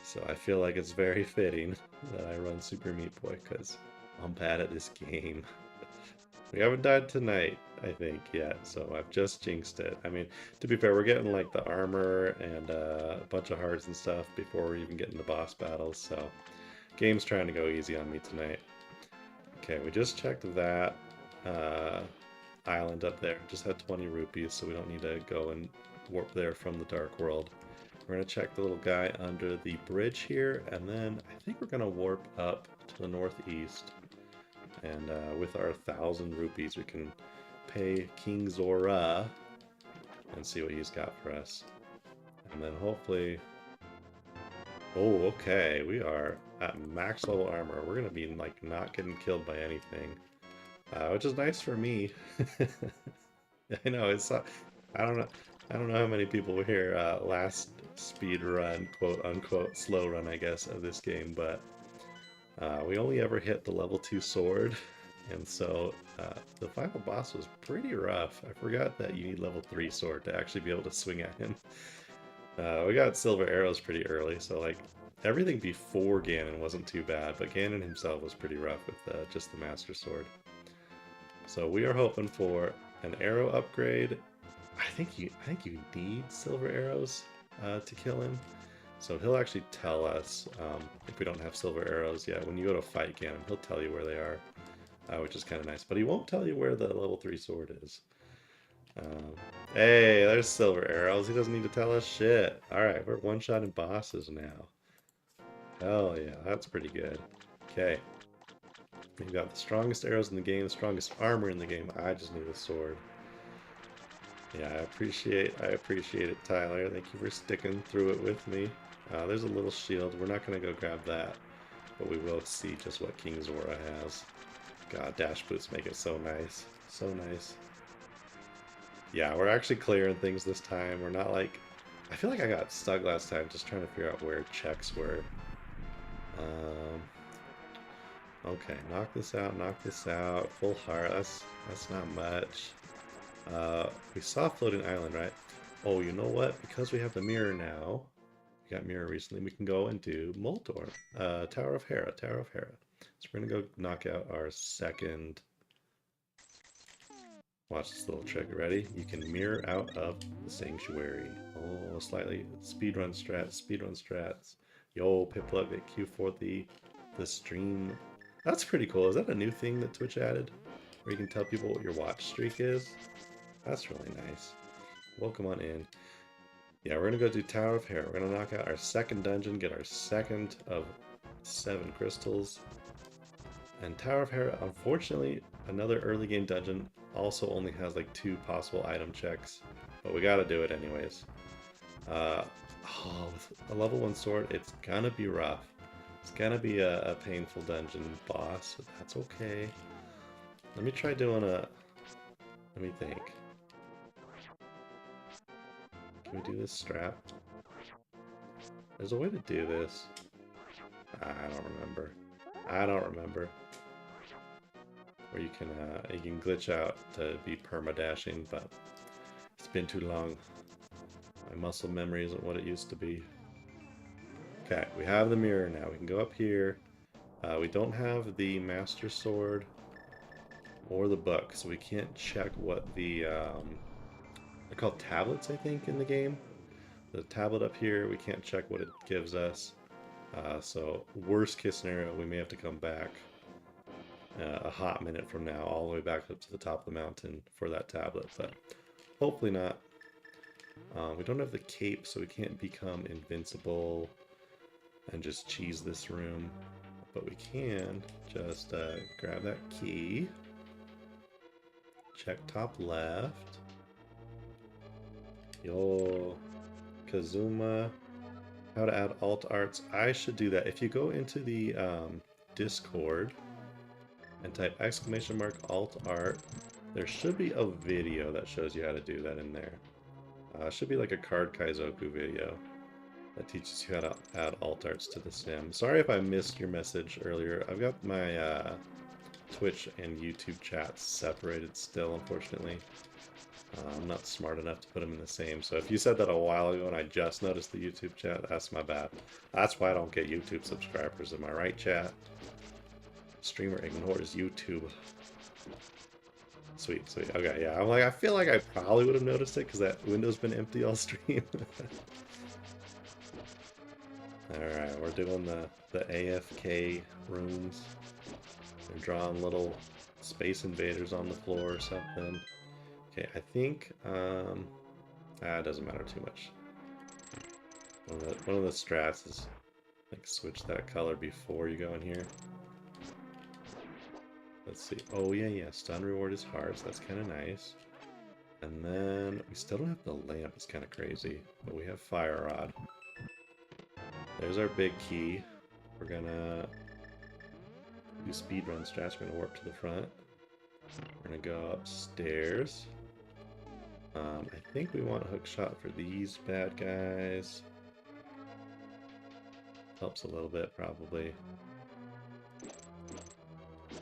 So I feel like it's very fitting that I run Super Meat Boy because I'm bad at this game. We haven't died tonight, I think, yet, so I've just jinxed it. I mean, to be fair, we're getting like the armor and a bunch of hearts and stuff before we even get into boss battles, so game's trying to go easy on me tonight. Okay, we just checked that island up there. Just had 20 rupees, so we don't need to go and warp there from the Dark World. We're going to check the little guy under the bridge here, and then I think we're going to warp up to the northeast. And with our 1,000 rupees, we can pay King Zora and see what he's got for us. And then hopefully... Oh, okay, we are at max level armor. We're going to be like not getting killed by anything, which is nice for me. I know, it's... I don't know how many people were here last speed run, quote unquote, slow run, I guess, of this game, but we only ever hit the level 2 sword, and so the final boss was pretty rough. I forgot that you need level 3 sword to actually be able to swing at him. We got silver arrows pretty early, so like everything before Ganon wasn't too bad, but Ganon himself was pretty rough with just the Master Sword. So we are hoping for an arrow upgrade. I think you need silver arrows to kill him. So he'll actually tell us if we don't have silver arrows yet. When you go to fight Ganon, he'll tell you where they are, which is kind of nice. But he won't tell you where the level 3 sword is. Hey, there's silver arrows. He doesn't need to tell us shit. Alright, we're one-shotting bosses now. Hell yeah, that's pretty good. Okay. We've got the strongest arrows in the game, the strongest armor in the game. I just need a sword. Yeah, I appreciate it, Tyler. Thank you for sticking through it with me. There's a little shield. We're not going to go grab that, but we will see just what King Zora has. God, dash boots make it so nice. So nice. Yeah, we're actually clearing things this time. We're not like... I feel like I got stuck last time just trying to figure out where checks were. Okay, knock this out. Full heart, that's not much. We saw Floating Island, right? Oh, you know what? Because we have the mirror now, we got mirror recently, we can go and do Moldor. Tower of Hera. So we're gonna go knock out our second... Watch this little trick. Ready? You can mirror out of the sanctuary. Oh, slightly speedrun strats. Yo, Pipluck at Q for the stream. That's pretty cool. Is that a new thing that Twitch added? Where you can tell people what your watch streak is? That's really nice. Welcome on in. Yeah, we're gonna go do Tower of Hera. We're gonna knock out our second dungeon, get our second of 7 crystals. And Tower of Hera, unfortunately, another early game dungeon, also only has like 2 possible item checks, but we gotta do it anyways. With a level 1 sword, it's gonna be rough. It's gonna be a painful dungeon boss, but that's okay. Let me try doing let me think. Can we do this strap? There's a way to do this. I don't remember. Where you can glitch out to be perma-dashing, but it's been too long. My muscle memory isn't what it used to be. Okay, we have the mirror now. We can go up here. We don't have the Master Sword or the book, so we can't check what the... they're called tablets, I think, in the game. The tablet up here, we can't check what it gives us. So, worst case scenario, we may have to come back a hot minute from now, all the way back up to the top of the mountain for that tablet, but hopefully not. We don't have the cape, so we can't become invincible and just cheese this room, but we can just grab that key. Check top left. Yo, Kazuma. How to add alt arts. I should do that. If you go into the Discord and type !alt art, there should be a video that shows you how to do that in there. It should be like a Card Kaizoku video that teaches you how to add alt arts to the sim. Sorry if I missed your message earlier. I've got my Twitch and YouTube chats separated still, unfortunately. I'm not smart enough to put them in the same. So if you said that a while ago and I just noticed the YouTube chat, that's my bad. That's why I don't get YouTube subscribers. Am I right, chat? Streamer ignores YouTube. Sweet, sweet. Okay, yeah. I'm like, I feel like I probably would have noticed it because that window's been empty all stream. Alright, we're doing the AFK rooms. We're drawing little space invaders on the floor or something. Okay, I think, it doesn't matter too much. One of the strats is, like, switch that color before you go in here. Let's see. Oh, yeah, stun reward is hearts. That's kind of nice. And then, we still don't have the lamp. It's kind of crazy. But we have fire rod. There's our big key. We're gonna do speedrun strats. We're gonna warp to the front. We're gonna go upstairs. I think we want a hook shot for these bad guys. Helps a little bit, probably.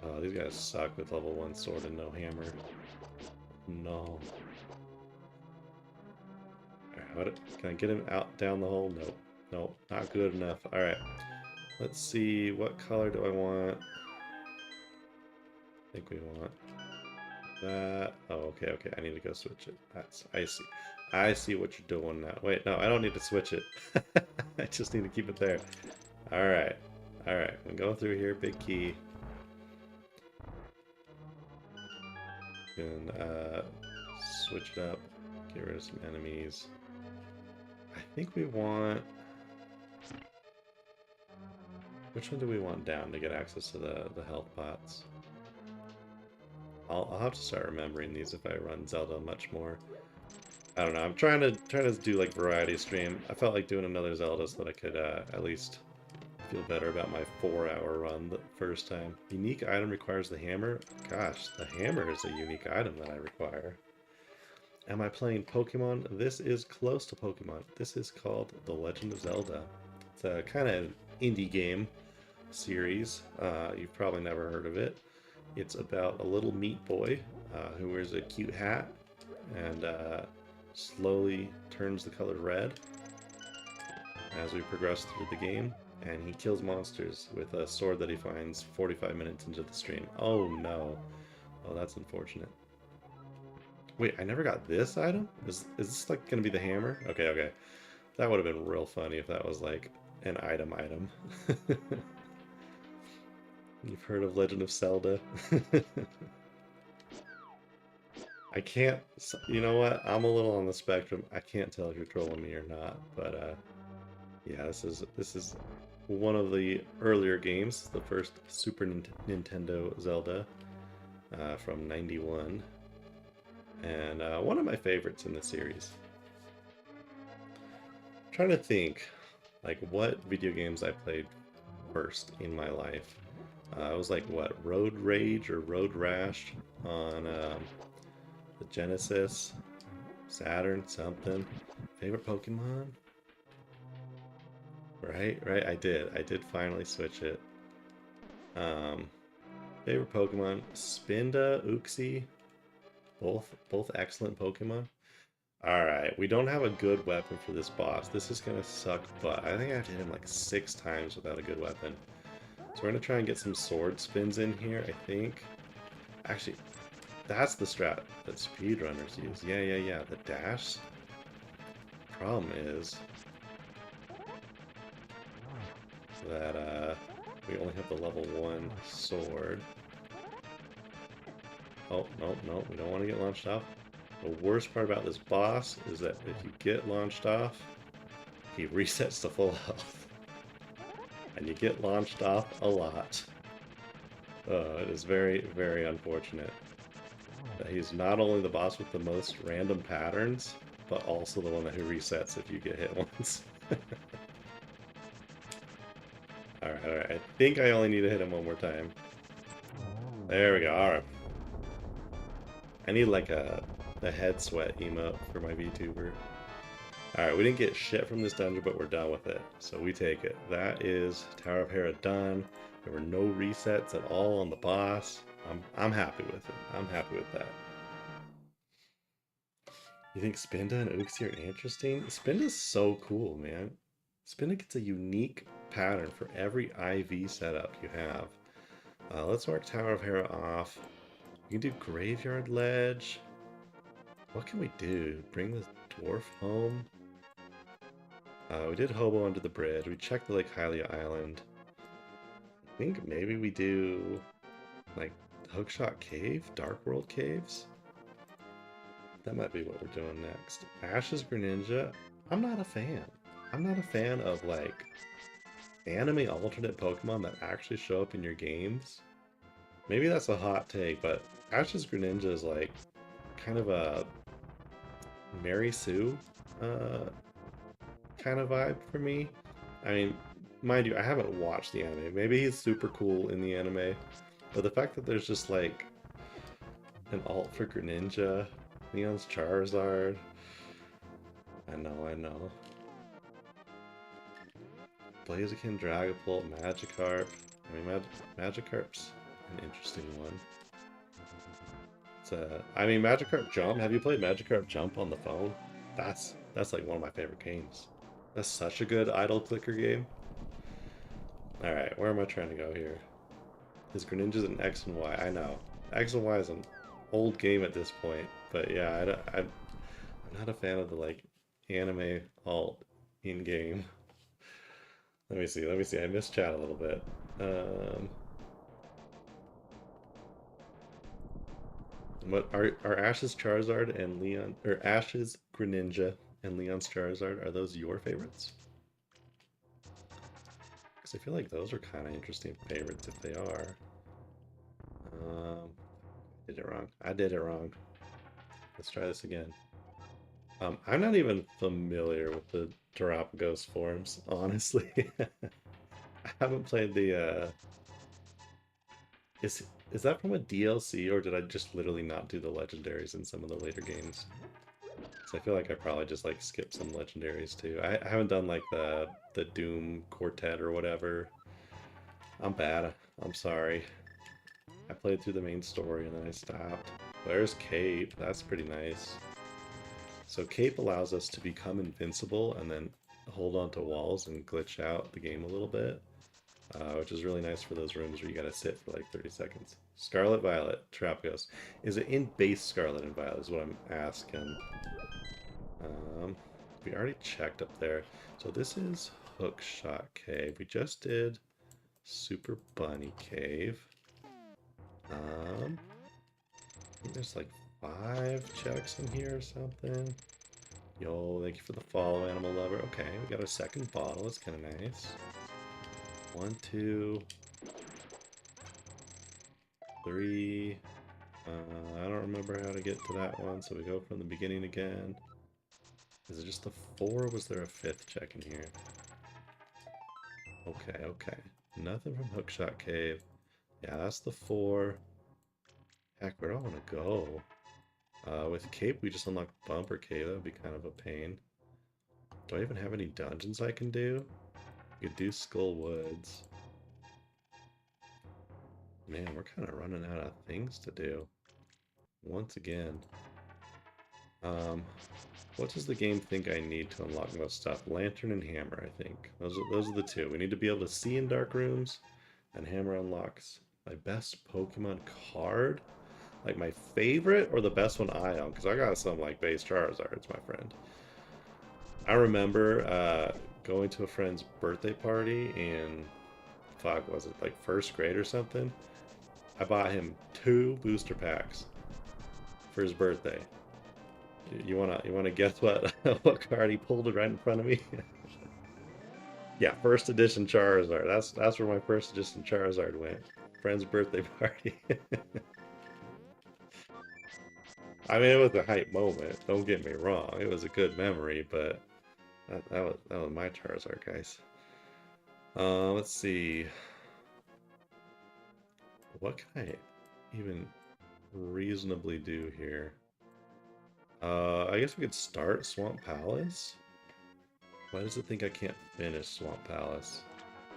Oh, these guys suck with level 1 sword and no hammer. No. Alright, can I get him out down the hole? Nope. Nope, not good enough. Alright. Let's see, what color do I want? I think we want that. Oh, okay, I need to go switch it. I see. I see what you're doing now. Wait, no, I don't need to switch it. I just need to keep it there. Alright. Alright, I'm going through here, big key. And switch it up, get rid of some enemies. I think we want... Which one do we want down to get access to the health pots? I'll have to start remembering these if I run Zelda much more. I don't know, I'm trying to do like variety stream. I felt like doing another Zelda so that I could at least feel better about my 4-hour run the first time. Unique item requires the hammer? Gosh, the hammer is a unique item that I require. Am I playing Pokemon? This is close to Pokemon. This is called The Legend of Zelda. It's a kind of indie game series. You've probably never heard of it. It's about a little meat boy who wears a cute hat and slowly turns the color red as we progress through the game. And he kills monsters with a sword that he finds 45 minutes into the stream. Oh no. Oh, that's unfortunate. Wait, I never got this item? Is this like gonna be the hammer? Okay. That would have been real funny if that was like an item. You've heard of Legend of Zelda? I can't... You know what? I'm a little on the spectrum. I can't tell if you're trolling me or not, but yeah, this is one of the earlier games, the first Super Nintendo Zelda from '91, and one of my favorites in the series. I'm trying to think, like, what video games I played first in my life. It was like, what, Road Rage or Road Rash on the Genesis, Saturn, something. Favorite Pokemon? Right, I did finally switch it. Favorite Pokemon, Spinda, Uxie, both excellent Pokemon. Alright, we don't have a good weapon for this boss. This is gonna suck, but I think I have to hit him like 6 times without a good weapon. So we're gonna try and get some sword spins in here, I think. Actually, that's the strat that speedrunners use. Yeah, the dash. Problem is that we only have the level 1 sword. Oh, no, we don't want to get launched off. The worst part about this boss is that if you get launched off, he resets to full health. And you get launched off a lot. It is very, very unfortunate. that he's not only the boss with the most random patterns, but also the one who resets if you get hit once. Alright. I think I only need to hit him one more time. There we go, alright. I need like a head sweat emote for my VTuber. Alright, we didn't get shit from this dungeon, but we're done with it. So we take it. That is Tower of Hera done. There were no resets at all on the boss. I'm happy with it. I'm happy with that. You think Spinda and Uxie are interesting? Spinda's so cool, man. Spinda gets a unique pattern for every IV setup you have. Let's mark Tower of Hera off. We can do Graveyard Ledge. What can we do? Bring the dwarf home? We did Hobo under the bridge. We checked the Lake Hylia Island. I think maybe we do like Hookshot Cave, Dark World Caves. That might be what we're doing next. Ash's Greninja. I'm not a fan. I'm not a fan of like anime alternate Pokemon that actually show up in your games. Maybe that's a hot take, but Ash's Greninja is like kind of a Mary Sue kind of vibe for me. I mean, mind you, I haven't watched the anime. Maybe he's super cool in the anime, but the fact that there's just like an alt for Greninja, Leon's Charizard. I know. Blaziken, Dragapult, Magikarp. I mean, Magikarp's an interesting one. I mean, Magikarp Jump. Have you played Magikarp Jump on the phone? That's like one of my favorite games. That's such a good idle clicker game. Alright, where am I trying to go here? His Greninja's an X and Y. I know. X and Y is an old game at this point. But yeah, I'm not a fan of the like anime alt in-game. Let me see. I missed chat a little bit. What are Ash's Charizard and Leon, or Ash's Greninja and Leon's Charizard, are those your favorites? Because I feel like those are kind of interesting favorites if they are. Did it wrong. I did it wrong. Let's try this again. I'm not even familiar with the Terapagos forms, honestly. I haven't played the, Is that from a DLC, or did I just literally not do the legendaries in some of the later games? So I feel like I probably just like skipped some legendaries too. I haven't done like the Doom Quartet or whatever. I'm bad. I'm sorry. I played through the main story and then I stopped. There's Cape. That's pretty nice. So Cape allows us to become invincible and then hold on to walls and glitch out the game a little bit. Which is really nice for those rooms where you gotta sit for like 30 seconds. Scarlet Violet, Terapagos. Is it in base Scarlet and Violet is what I'm asking. We already checked up there. So this is Hookshot Cave. We just did Super Bunny Cave. I think there's like 5 checks in here or something. Yo, thank you for the follow, Animal Lover. Okay, we got a second bottle. That's kind of nice. 1, 2, 3. I don't remember how to get to that one, so we go from the beginning again. Is it just the 4, or was there a 5th check in here? Okay. Nothing from Hookshot Cave. Yeah, that's the 4. Heck, where do I want to go? With Cape, we just unlocked Bumper Cave. That would be kind of a pain. Do I even have any dungeons I can do? You could do Skull Woods. Man, we're kind of running out of things to do. Once again. What does the game think I need to unlock most stuff? Lantern and Hammer, I think. Those are the two. We need to be able to see in dark rooms, and Hammer unlocks my best Pokemon card? Like my favorite, or the best one I own? Because I got some like base Charizards, my friend. I remember going to a friend's birthday party in, fuck, was it like 1st grade or something? I bought him 2 booster packs for his birthday. You wanna guess what what card he pulled right in front of me? Yeah, 1st edition Charizard. That's where my 1st edition Charizard went. Friend's birthday party. I mean, it was a hype moment. Don't get me wrong. It was a good memory, but that was my Charizard, guys. Let's see. What can I even reasonably do here? I guess we could start Swamp Palace. Why does it think I can't finish Swamp Palace?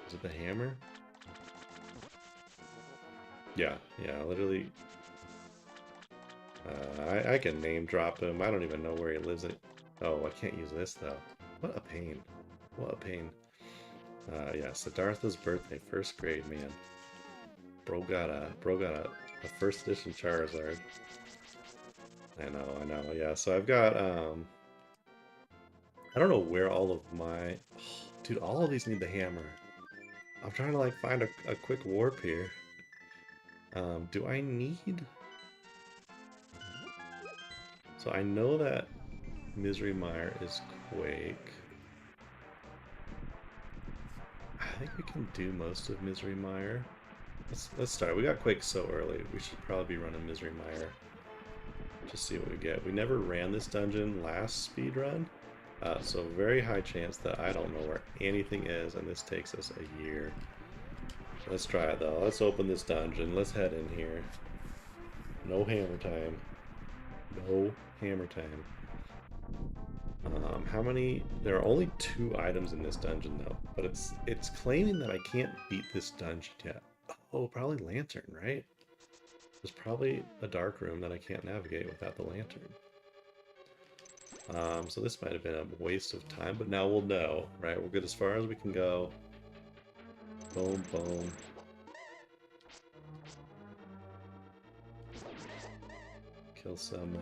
Is it the hammer? Yeah, literally. I can name drop him. I don't even know where he lives. Oh, I can't use this though. What a pain. What a pain. Yeah, Siddhartha's birthday, first grade, man. Bro got a first edition Charizard. I know. Yeah, so I've got I don't know where all of my dude, all of these need the hammer. I'm trying to like find a quick warp here. Do I need? So I know that Misery Mire is Quake. I think we can do most of Misery Mire. Let's start. We got Quake so early. We should probably be running Misery Mire. Just see what we get. We never ran this dungeon last speedrun, so very high chance that I don't know where anything is, and this takes us a year. Let's try it though. Let's open this dungeon. Let's head in here. No hammer time. No hammer time. How many? There are only 2 items in this dungeon though, but it's claiming that I can't beat this dungeon yet. Oh, probably Lantern, right? There's probably a dark room that I can't navigate without the lantern. So this might have been a waste of time, but now we'll know, right? We'll get as far as we can go. Boom, boom. Kill some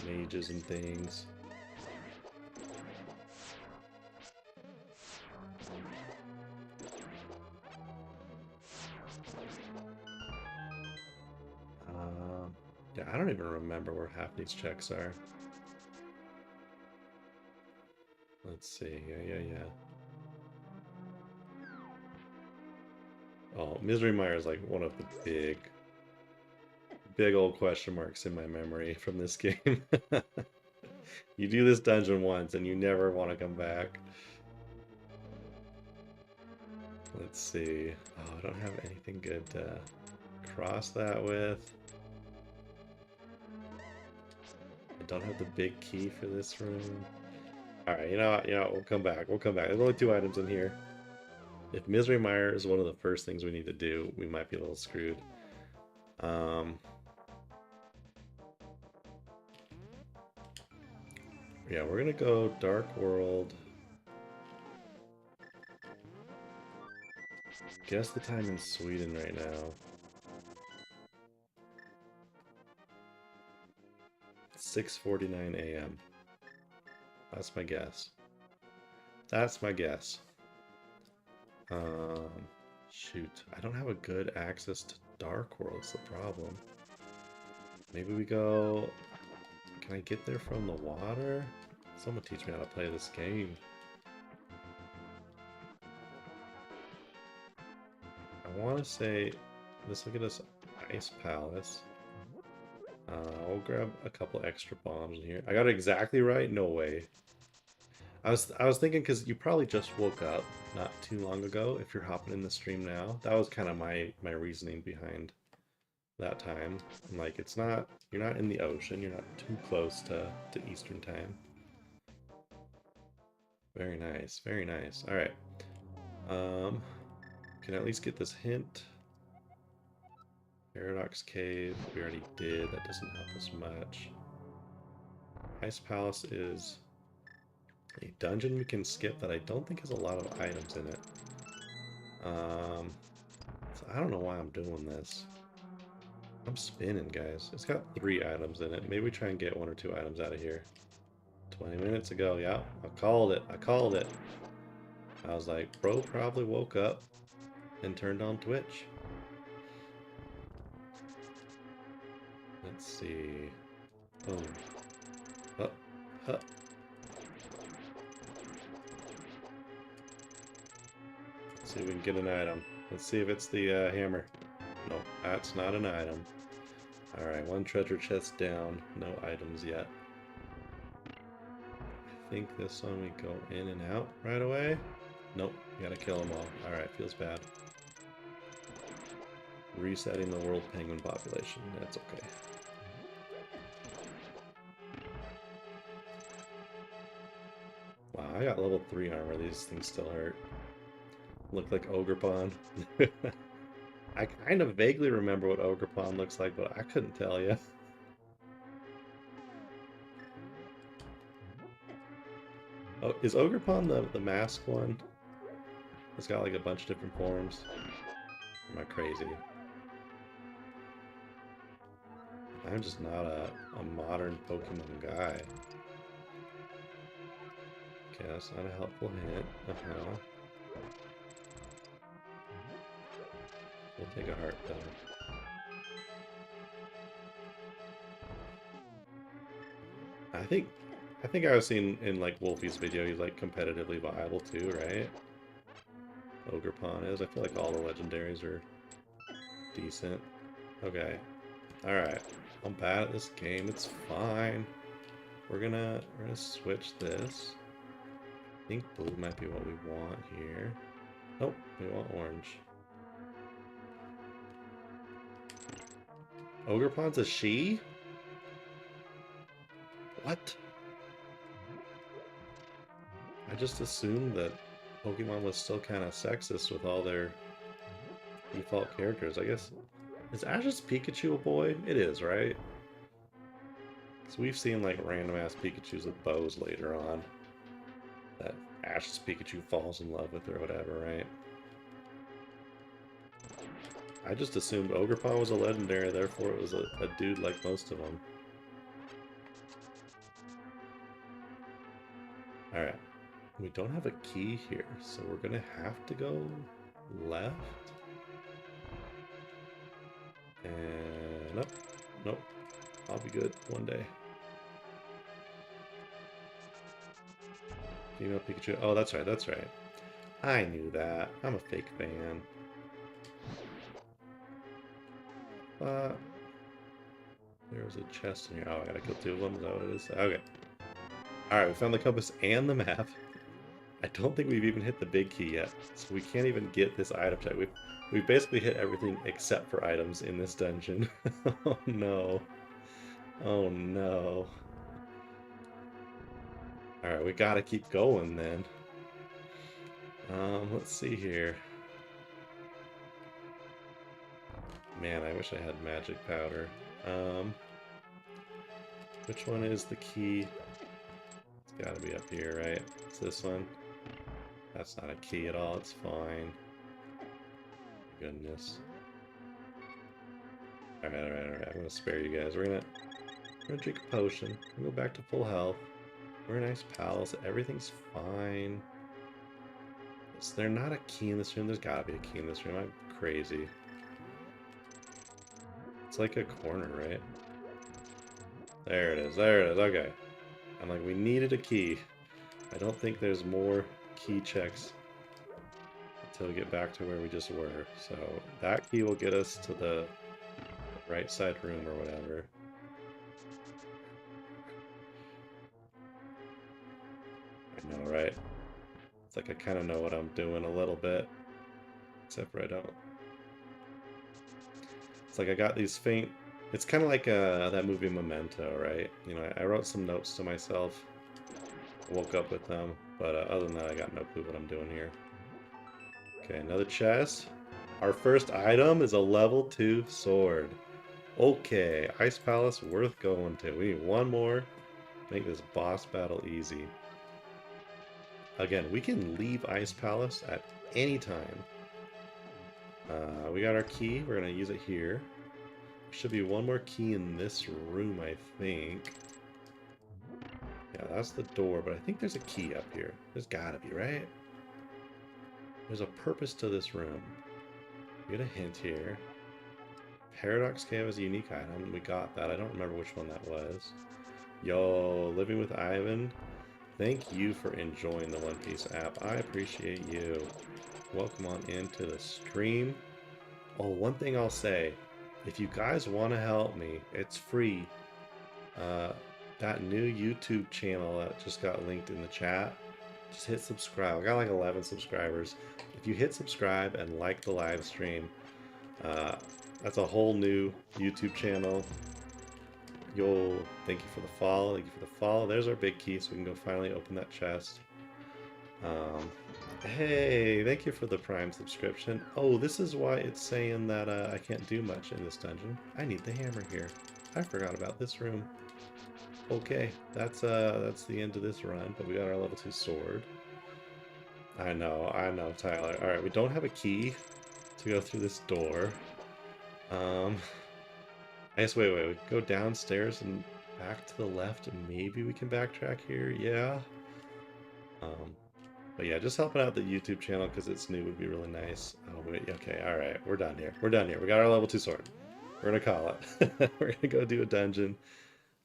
mages and things. Yeah, I don't even remember where half these checks are. Let's see. Yeah. Oh, Misery Mire is like one of the big old question marks in my memory from this game. You do this dungeon once and you never want to come back. Let's see. Oh, I don't have anything good to cross that with. I don't have the big key for this room. Alright, you know what, we'll come back. There's only 2 items in here. If Misery Mire is one of the first things we need to do, we might be a little screwed. Yeah, we're gonna go Dark World. Guess the time in Sweden right now. 6:49 a.m. That's my guess. That's my guess. Shoot. I don't have a good access to Dark World, is the problem. Maybe we go... Can I get there from the water? Someone teach me how to play this game. I want to say... Let's look at this Ice Palace. I'll grab a couple extra bombs in here. I got it exactly right? No way. I was thinking, because you probably just woke up not too long ago if you're hopping in the stream now. That was kind of my reasoning behind that time. I'm like, it's not, you're not in the ocean, you're not too close to Eastern time. Very nice, very nice. Alright. Can at least get this hint. Paradox Cave, we already did, that doesn't help us much. Ice Palace is a dungeon we can skip that I don't think has a lot of items in it. So I don't know why I'm doing this. I'm spinning, guys. It's got 3 items in it. Maybe we try and get 1 or 2 items out of here. 20 minutes ago, yeah. I called it. I was like, bro probably woke up and turned on Twitch. Let's see. Boom. Up. Up. Let's see if we can get an item. Let's see if it's the hammer. No, that's not an item. Alright, one treasure chest down. No items yet. I think this one we go in and out right away. Nope, you gotta kill them all. Alright, feels bad. Resetting the world penguin population. That's okay. Wow, I got level 3 armor. These things still hurt. Look like Ogre Pond. I kind of vaguely remember what Ogre Pond looks like, but I couldn't tell you. Oh, is Ogre Pond the mask one? It's got like a bunch of different forms. Am I crazy? I'm just not a modern Pokemon guy. Okay, that's not a helpful hint. We'll take a heart though. I think I was seeing in like Wolfie's video he's like competitively viable too, right? Ogre Pond is. I feel like all the legendaries are decent. Okay. Alright. I'm bad at this game, it's fine. We're gonna switch this. I think blue might be what we want here. Nope, we want orange. Ogre Pond's a she? What? I just assumed that Pokemon was still kind of sexist with all their default characters. I guess. Is Ash's Pikachu a boy? It is, right? So we've seen like random ass Pikachus with bows later on. That Ash's Pikachu falls in love with or whatever, right? I just assumed Ogre Pond was a legendary, therefore it was a dude like most of them. Alright. We don't have a key here, so we're gonna have to go left. And up. Nope. I'll be good one day. Female Pikachu. Oh, that's right, that's right. I knew that. I'm a fake fan. There was a chest in here. Oh, I gotta kill 2 of them. Is that what it is? Okay. Alright, we found the compass and the map. I don't think we've even hit the big key yet, so we can't even get this item check. We've basically hit everything except for items in this dungeon. Oh no. Oh no. Alright, we gotta keep going then. Let's see here. Man, I wish I had magic powder. Which one is the key? It's gotta be up here, right? It's this one. That's not a key at all, it's fine. Goodness. Alright. I'm gonna spare you guys. We're gonna drink a potion. We'll go back to full health. We're in nice palace. Everything's fine. Is there not a key in this room? There's gotta be a key in this room. I'm crazy. It's like a corner, right? There it is. There it is. Okay. I'm like, we needed a key. I don't think there's more key checks until we get back to where we just were. So that key will get us to the right side room or whatever. I know, right? It's like I kind of know what I'm doing a little bit. Except for I don't. It's like I got these faint... It's kind of like that movie Memento, right? You know, I wrote some notes to myself. Woke up with them. But other than that, I got no clue what I'm doing here. Okay, another chest. Our first item is a level 2 sword. Okay, Ice Palace worth going to. We need one more. Make this boss battle easy. Again, we can leave Ice Palace at any time. We got our key. We're going to use it here. There should be one more key in this room, I think. Yeah, that's the door, but I think there's a key up here. There's gotta be, right? There's a purpose to this room. We get a hint here. Paradox Cave is a unique item. We got that. I don't remember which one that was. Yo, Living with Ivan. Thank you for enjoying the One Piece app. I appreciate you. Welcome on into the stream. Oh, one thing I'll say. if you guys want to help me, it's free. That new YouTube channel that just got linked in the chat, just hit subscribe. I got like 11 subscribers. If you hit subscribe and like the live stream, that's a whole new YouTube channel. Thank you for the follow. Thank you for the follow. There's our big key, so we can go finally open that chest. Hey, thank you for the Prime subscription. Oh, this is why it's saying that I can't do much in this dungeon. I need the hammer here. I forgot about this room. Okay, that's the end of this run, but we got our level 2 sword. I know, Tyler. Alright, we don't have a key to go through this door. I guess, wait, we go downstairs and back to the left, and maybe we can backtrack here, yeah? But yeah, just helping out the YouTube channel because it's new would be really nice. Oh, wait, okay, alright, we're done here. We're done here. We got our level 2 sword. We're gonna call it. We're gonna go do a dungeon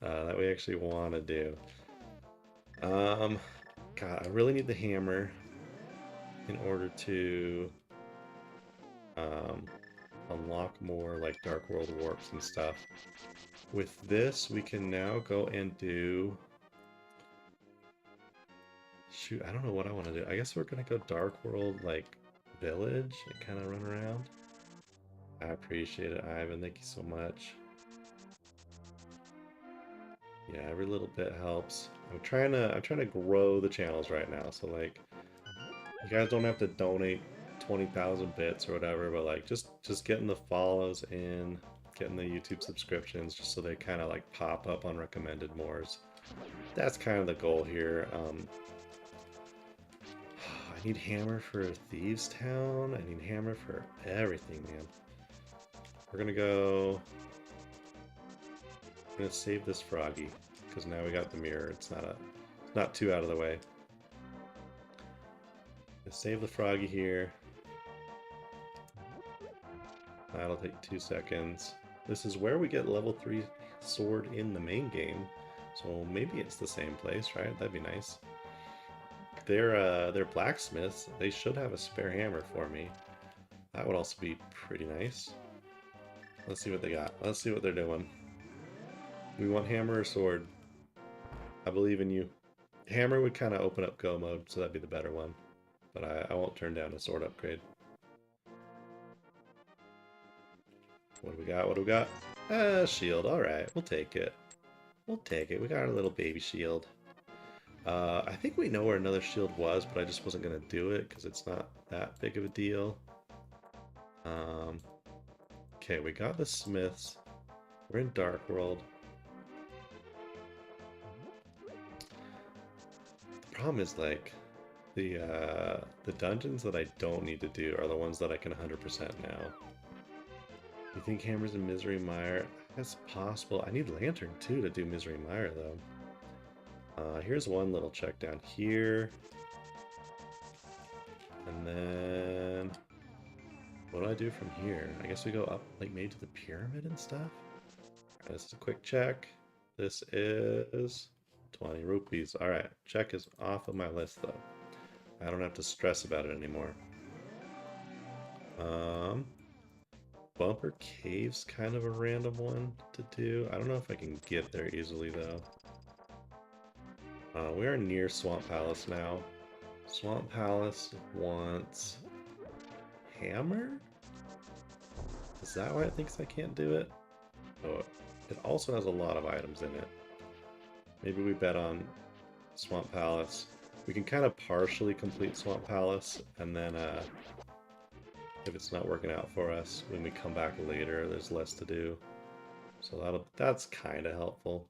that we actually want to do. God, I really need the hammer in order to unlock more like Dark World warps and stuff. With this, we can now go and do... Shoot, I don't know what I want to do. I guess we're gonna go Dark World like village and kind of run around. I appreciate it, Ivan. Thank you so much. Yeah, every little bit helps. I'm trying to grow the channels right now, so like you guys don't have to donate 20,000 bits or whatever, but like just getting the follows in, getting the YouTube subscriptions, just so they kind of like pop up on recommended mores. That's kind of the goal here. I need hammer for Thieves Town. I need hammer for everything, man. We're gonna go. I'm gonna save this froggy because now we got the mirror. It's not too out of the way. Let's save the froggy here. That'll take 2 seconds. This is where we get level 3 sword in the main game, so maybe it's the same place, right? That'd be nice. They're blacksmiths. They should have a spare hammer for me. That would also be pretty nice. Let's see what they got. Let's see what they're doing. We want hammer or sword? I believe in you. Hammer would kind of open up go mode, so that'd be the better one. But I won't turn down a sword upgrade. What do we got? What do we got? Shield. Alright, we'll take it. We'll take it. We got our little baby shield. I think we know where another shield was, but I just wasn't going to do it because it's not that big of a deal. Okay, we got the smiths. We're in Dark World. The problem is, like, the dungeons that I don't need to do are the ones that I can 100% now. You think Hammers in Misery Mire? That's possible. I need Lantern, too, to do Misery Mire, though. Here's one little check down here. And then... what do I do from here? I guess we go up, like, maybe to the pyramid and stuff? Alright, this is a quick check. This is 20 rupees. Alright, check is off of my list, though. I don't have to stress about it anymore. Bumper Cave's kind of a random one to do. I don't know if I can get there easily, though. We are near Swamp Palace now. Swamp Palace wants... hammer? Is that why it thinks I can't do it? Oh, it also has a lot of items in it. Maybe we bet on Swamp Palace. We can kind of partially complete Swamp Palace, and then if it's not working out for us, when we come back later, there's less to do. So that's kind of helpful.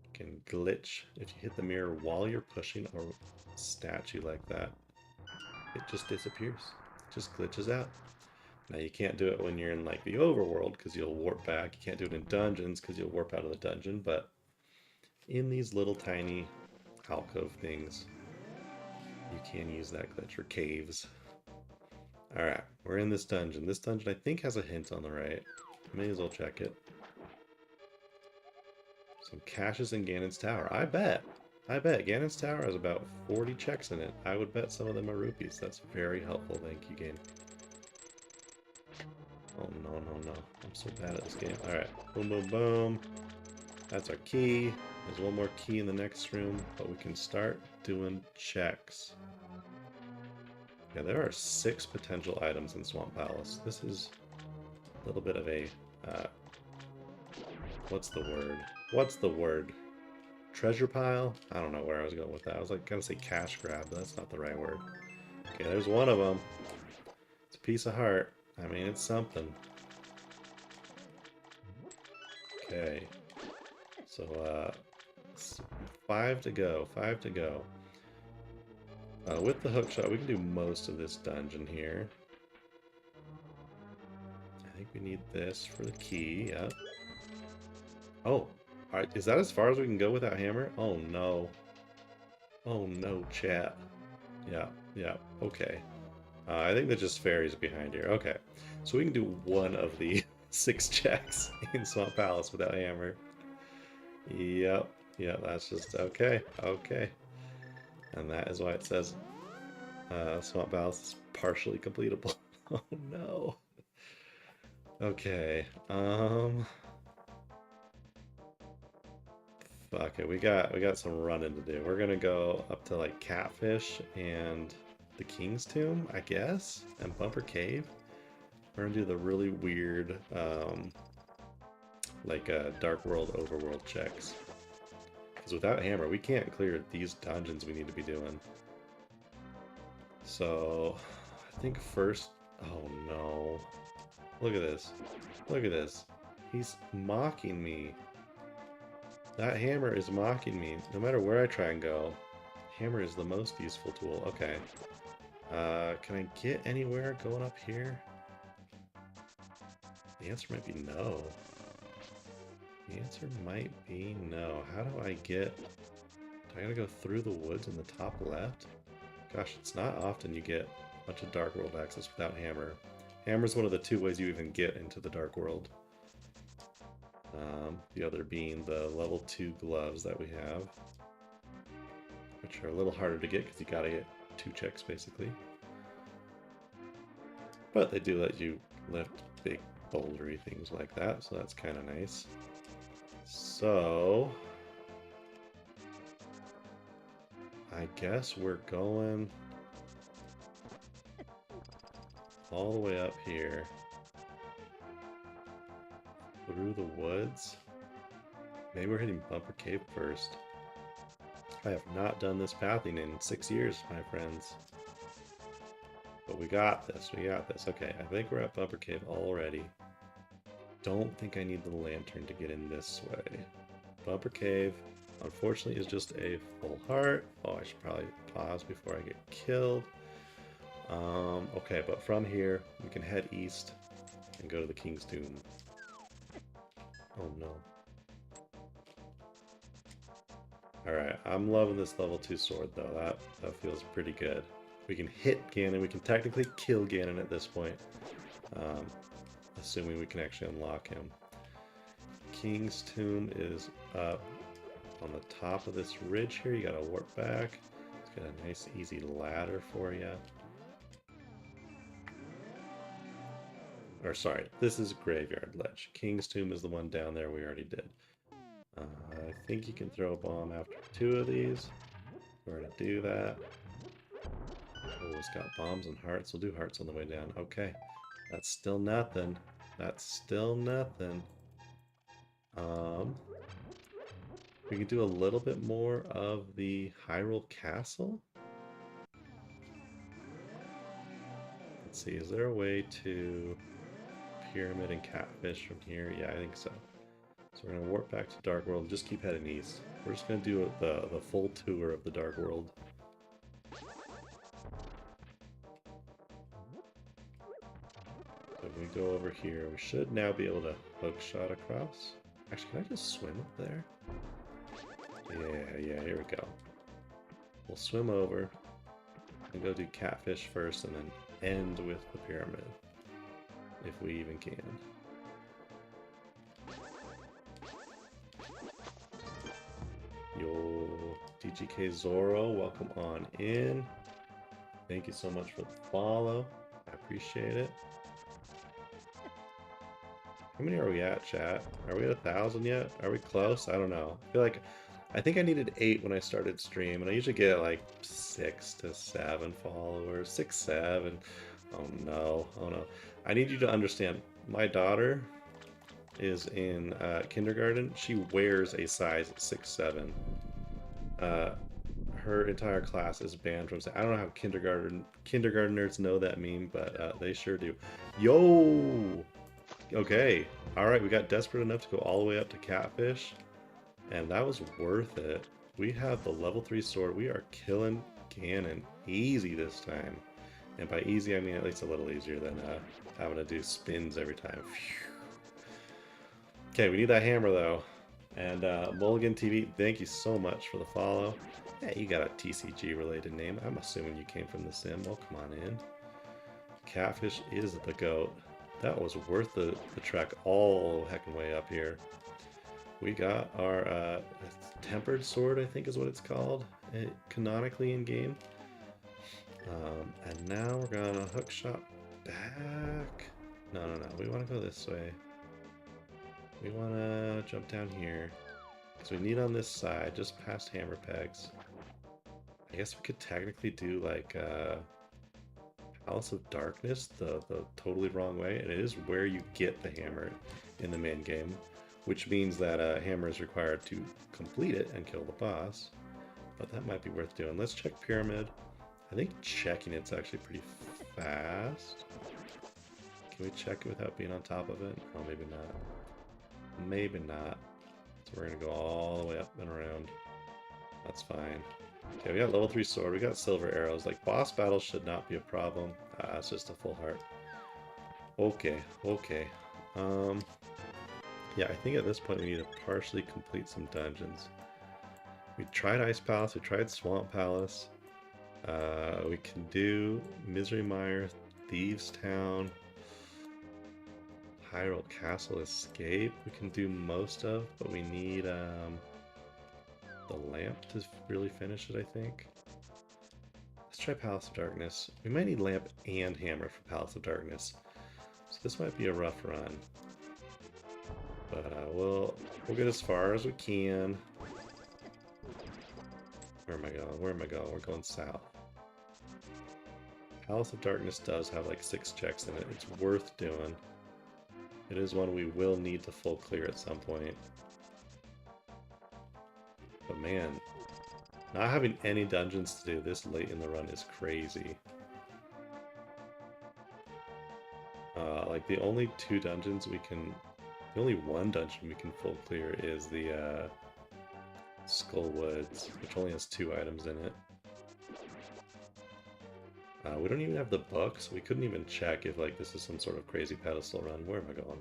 You can glitch if you hit the mirror while you're pushing a statue like that. It just disappears. It just glitches out. Now you can't do it when you're in like the overworld because you'll warp back. You can't do it in dungeons because you'll warp out of the dungeon, but in these little tiny alcove things, you can use that glitch, or caves. Alright, we're in this dungeon. This dungeon I think has a hint on the right. May as well check it. Some caches in Ganon's Tower. I bet Ganon's Tower has about 40 checks in it. I would bet some of them are rupees. That's very helpful. Thank you, game. Oh, no, no, no. I'm so bad at this game. Alright. Boom, boom, boom. That's our key. There's one more key in the next room, but we can start doing checks. Yeah, there are 6 potential items in Swamp Palace. This is a little bit of a... what's the word? What's the word? Treasure pile? I don't know where I was going with that. I was like, gonna say cash grab, but that's not the right word. Okay, there's one of them. It's a piece of heart. I mean, it's something. Okay. So, 5 to go. 5 to go. With the hookshot, we can do most of this dungeon here. I think we need this for the key. Yep. Oh, alright. Is that as far as we can go without hammer? Oh no. Oh no, chat. Yeah, yeah, okay. I think that just fairies behind here. Okay. So we can do one of the 6 checks in Swamp Palace without hammer. Yep. Yeah, that's just okay. Okay. And that is why it says Swamp Palace is partially completable. Oh no. Okay. Fuck it. We got some running to do. We're gonna go up to like Catfish and the King's Tomb, I guess, and Bumper Cave. We're gonna do the really weird, like Dark World Overworld checks. Because without hammer, we can't clear these dungeons we need to be doing. So, I think first... Oh no. Look at this. Look at this. He's mocking me. That hammer is mocking me. No matter where I try and go, hammer is the most useful tool. Okay. Can I get anywhere going up here? The answer might be no. The answer might be no. How do I get... Do I gotta go through the woods in the top left? Gosh, it's not often you get a bunch of Dark World access without hammer. Hammer's one of the 2 ways you even get into the Dark World. The other being the level 2 gloves that we have, which are a little harder to get because you gotta get 2 checks basically. But they do let you lift big bouldery things like that, so that's kind of nice. So I guess we're going all the way up here through the woods. Maybe we're hitting Bumper Cave first. I have not done this pathing in 6 years, my friends. But we got this, we got this. Okay, I think we're at Bumper Cave already. Don't think I need the lantern to get in this way. Bumper Cave, unfortunately, is just a full heart. Oh, I should probably pause before I get killed. Okay, but from here, we can head east and go to the King's Tomb. Oh no. Alright, I'm loving this level 2 sword though. That feels pretty good. We can hit Ganon, we can technically kill Ganon at this point. Assuming we can actually unlock him. King's Tomb is up on the top of this ridge here. You gotta warp back. It's got a nice easy ladder for you. Or sorry, this is Graveyard Ledge. King's Tomb is the one down there we already did. I think you can throw a bomb after 2 of these. We're gonna do that. Oh, it's got bombs and hearts. We'll do hearts on the way down. Okay. That's still nothing. That's still nothing. We can do a little bit more of the Hyrule Castle. Let's see, is there a way to Pyramid and Catfish from here? Yeah, I think so. So we're going to warp back to Dark World and just keep heading east. We're just going to do the full tour of the Dark World. So if we go over here, we should now be able to hook shot across. Actually, can I just swim up there? Yeah, here we go. We'll swim over and go do Catfish first and then end with the pyramid. If we even can. Yo, DGK Zoro, welcome on in. Thank you so much for the follow. I appreciate it. How many are we at, chat? Are we at 1,000 yet? Are we close? I don't know. I think I needed 8 when I started stream, and I usually get like 6 to 7 followers. 6, 7. Oh no, oh no. I need you to understand, my daughter is in kindergarten. She wears a size 6, 7. Her entire class is banned from. I don't know how kindergartners know that meme, but they sure do. Yo. Okay. All right. We got desperate enough to go all the way up to catfish, and that was worth it. We have the level 3 sword. We are killing Ganon easy this time, and by easy I mean at least a little easier than having to do spins every time. Phew. Okay, we need that hammer though. And Mulligan TV, thank you so much for the follow. Yeah, you got a TCG related name. I'm assuming you came from the sim. Well, come on in. Catfish is the goat. That was worth the trek all heckin' way up here. We got our tempered sword, I think is what it's called, canonically in game. And now we're gonna hook shot back. No, we want to go this way. We want to jump down here. Because we need on this side, just past hammer pegs. I guess we could technically do like Palace of Darkness the totally wrong way. And it is where you get the hammer in the main game. Which means that a hammer is required to complete it and kill the boss. But that might be worth doing. Let's check Pyramid. I think checking it's actually pretty fast. Can we check it without being on top of it? Oh, maybe not. Maybe not. So we're gonna go all the way up and around. That's fine. Okay, we got level 3 sword. We got silver arrows. Like, boss battles should not be a problem. It's just a full heart. Okay. Yeah, I think at this point we need to partially complete some dungeons. We tried Ice Palace. We tried Swamp Palace. We can do Misery Mire, Thieves Town, Hyrule Castle Escape we can do most of, but we need the lamp to really finish it, I think. Let's try Palace of Darkness. We might need lamp and hammer for Palace of Darkness, so this might be a rough run. But we'll get as far as we can. Where am I going? We're going south. Palace of Darkness does have like 6 checks in it. It's worth doing. It is one we will need to full clear at some point. But man, not having any dungeons to do this late in the run is crazy. Like the only 2 dungeons we can... The only 1 dungeon we can full clear is the Skull Woods, which only has 2 items in it. We don't even have the book, so we couldn't even check if like this is some sort of crazy pedestal run. Where am I going?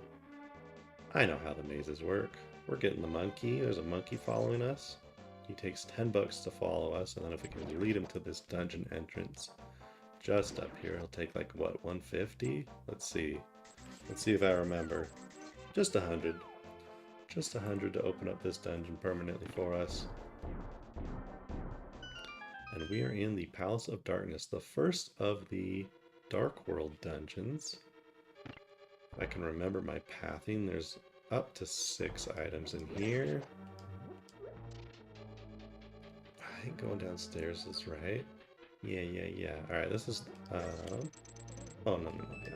I know how the mazes work. We're getting the monkey. There's a monkey following us. He takes 10 bucks to follow us, and then if we can lead him to this dungeon entrance just up here, he'll take like, what, 150? Let's see. Let's see if I remember. Just 100. Just 100 to open up this dungeon permanently for us. And we are in the Palace of Darkness, the first of the Dark World dungeons. If I can remember my pathing, there's up to 6 items in here. I think going downstairs is right. Yeah. Alright, this is... Oh, no. Yeah.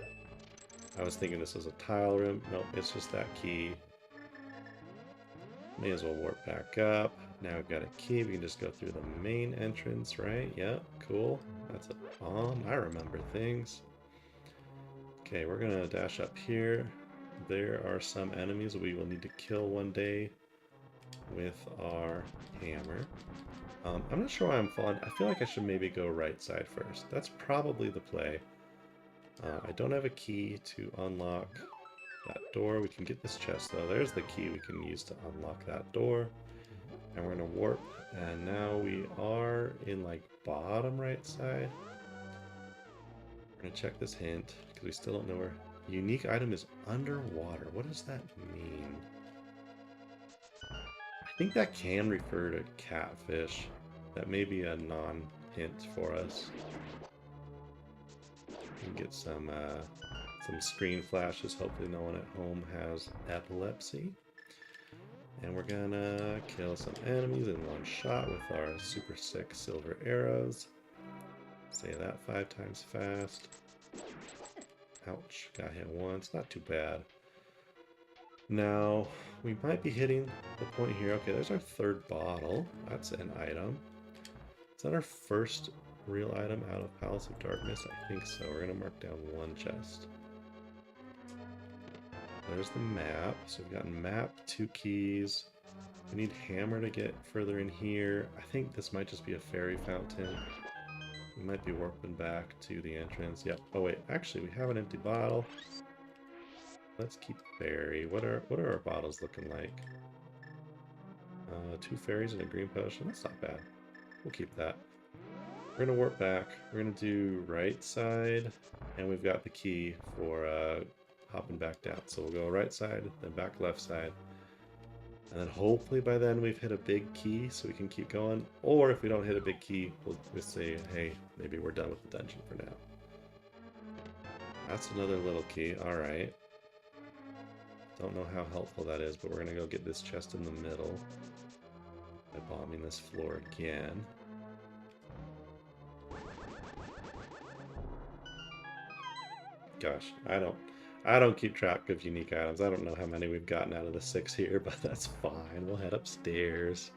I was thinking this was a tile room. Nope, it's just that key. May as well warp back up. Now we've got a key. We can just go through the main entrance, right? Yep, cool. That's a bomb. I remember things. Okay, we're gonna dash up here. There are some enemies we will need to kill one day with our hammer. I'm not sure why I'm falling. I feel like I should maybe go right side first. That's probably the play. I don't have a key to unlock that door. We can get this chest though. There's the key we can use to unlock that door. And we're gonna warp. And now we are in like bottom right side. We're gonna check this hint because we still don't know where. Unique item is underwater. What does that mean? I think that can refer to catfish. That may be a non-hint for us. We can get some some screen flashes. Hopefully no one at home has epilepsy. And we're gonna kill some enemies in one shot with our super sick silver arrows. Say that 5 times fast. Ouch, got hit once, not too bad. Now, we might be hitting the point here. Okay, there's our 3rd bottle. That's an item. Is that our first real item out of Palace of Darkness? I think so. We're gonna mark down 1 chest. There's the map. So we've got map, 2 keys. We need hammer to get further in here. I think this might just be a fairy fountain. We might be warping back to the entrance. Yep. Oh wait, actually we have an empty bottle. Let's keep fairy. What are our bottles looking like? 2 fairies and a green potion. That's not bad. We'll keep that. We're gonna warp back. We're gonna do right side, and we've got the key for hopping back down. So we'll go right side, then back left side. And then hopefully by then we've hit a big key so we can keep going. Or if we don't hit a big key, we'll just say, hey, maybe we're done with the dungeon for now. That's another little key. Alright. Don't know how helpful that is, but we're going to go get this chest in the middle by bombing this floor again. Gosh, I don't keep track of unique items. I don't know how many we've gotten out of the 6 here, but that's fine. We'll head upstairs.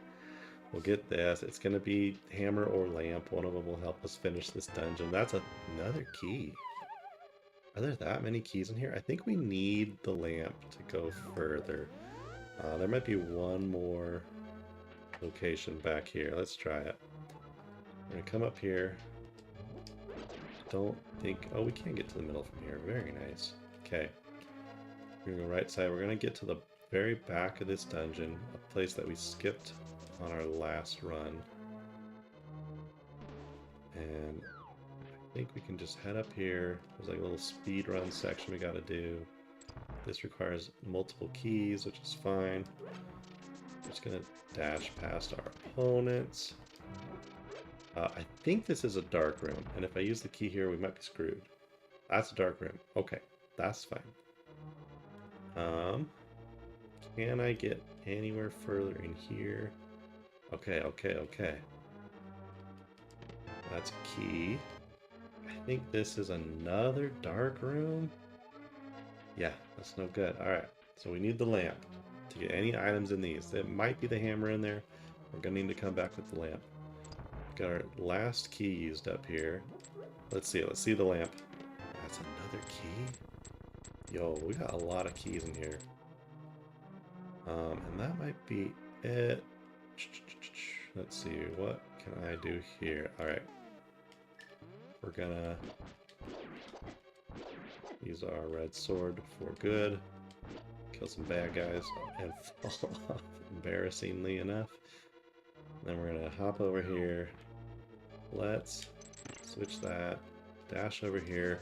We'll get this. It's going to be hammer or lamp. One of them will help us finish this dungeon. That's another key. Are there that many keys in here? I think we need the lamp to go further. There might be one more location back here. Let's try it. We're going to come up here. Don't think... Oh, we can't get to the middle from here. Very nice. Okay. We're going to go right side. We're going to get to the very back of this dungeon, a place that we skipped on our last run. And I think we can just head up here. There's like a little speed run section we got to do. This requires multiple keys, which is fine. We're just going to dash past our opponents. I think this is a dark room, and if I use the key here, we might be screwed. That's a dark room. Okay, that's fine. Can I get anywhere further in here? Okay. That's a key. I think this is another dark room. Yeah, that's no good. Alright, so we need the lamp to get any items in these. There might be the hammer in there. We're going to need to come back with the lamp. Got our last key used up here. Let's see the lamp. That's another key. Yo, we got a lot of keys in here. And that might be it. Let's see, what can I do here? Alright. We're gonna use our red sword for good. Kill some bad guys and fall off, embarrassingly enough. Then we're gonna hop over here. Let's switch that. Dash over here.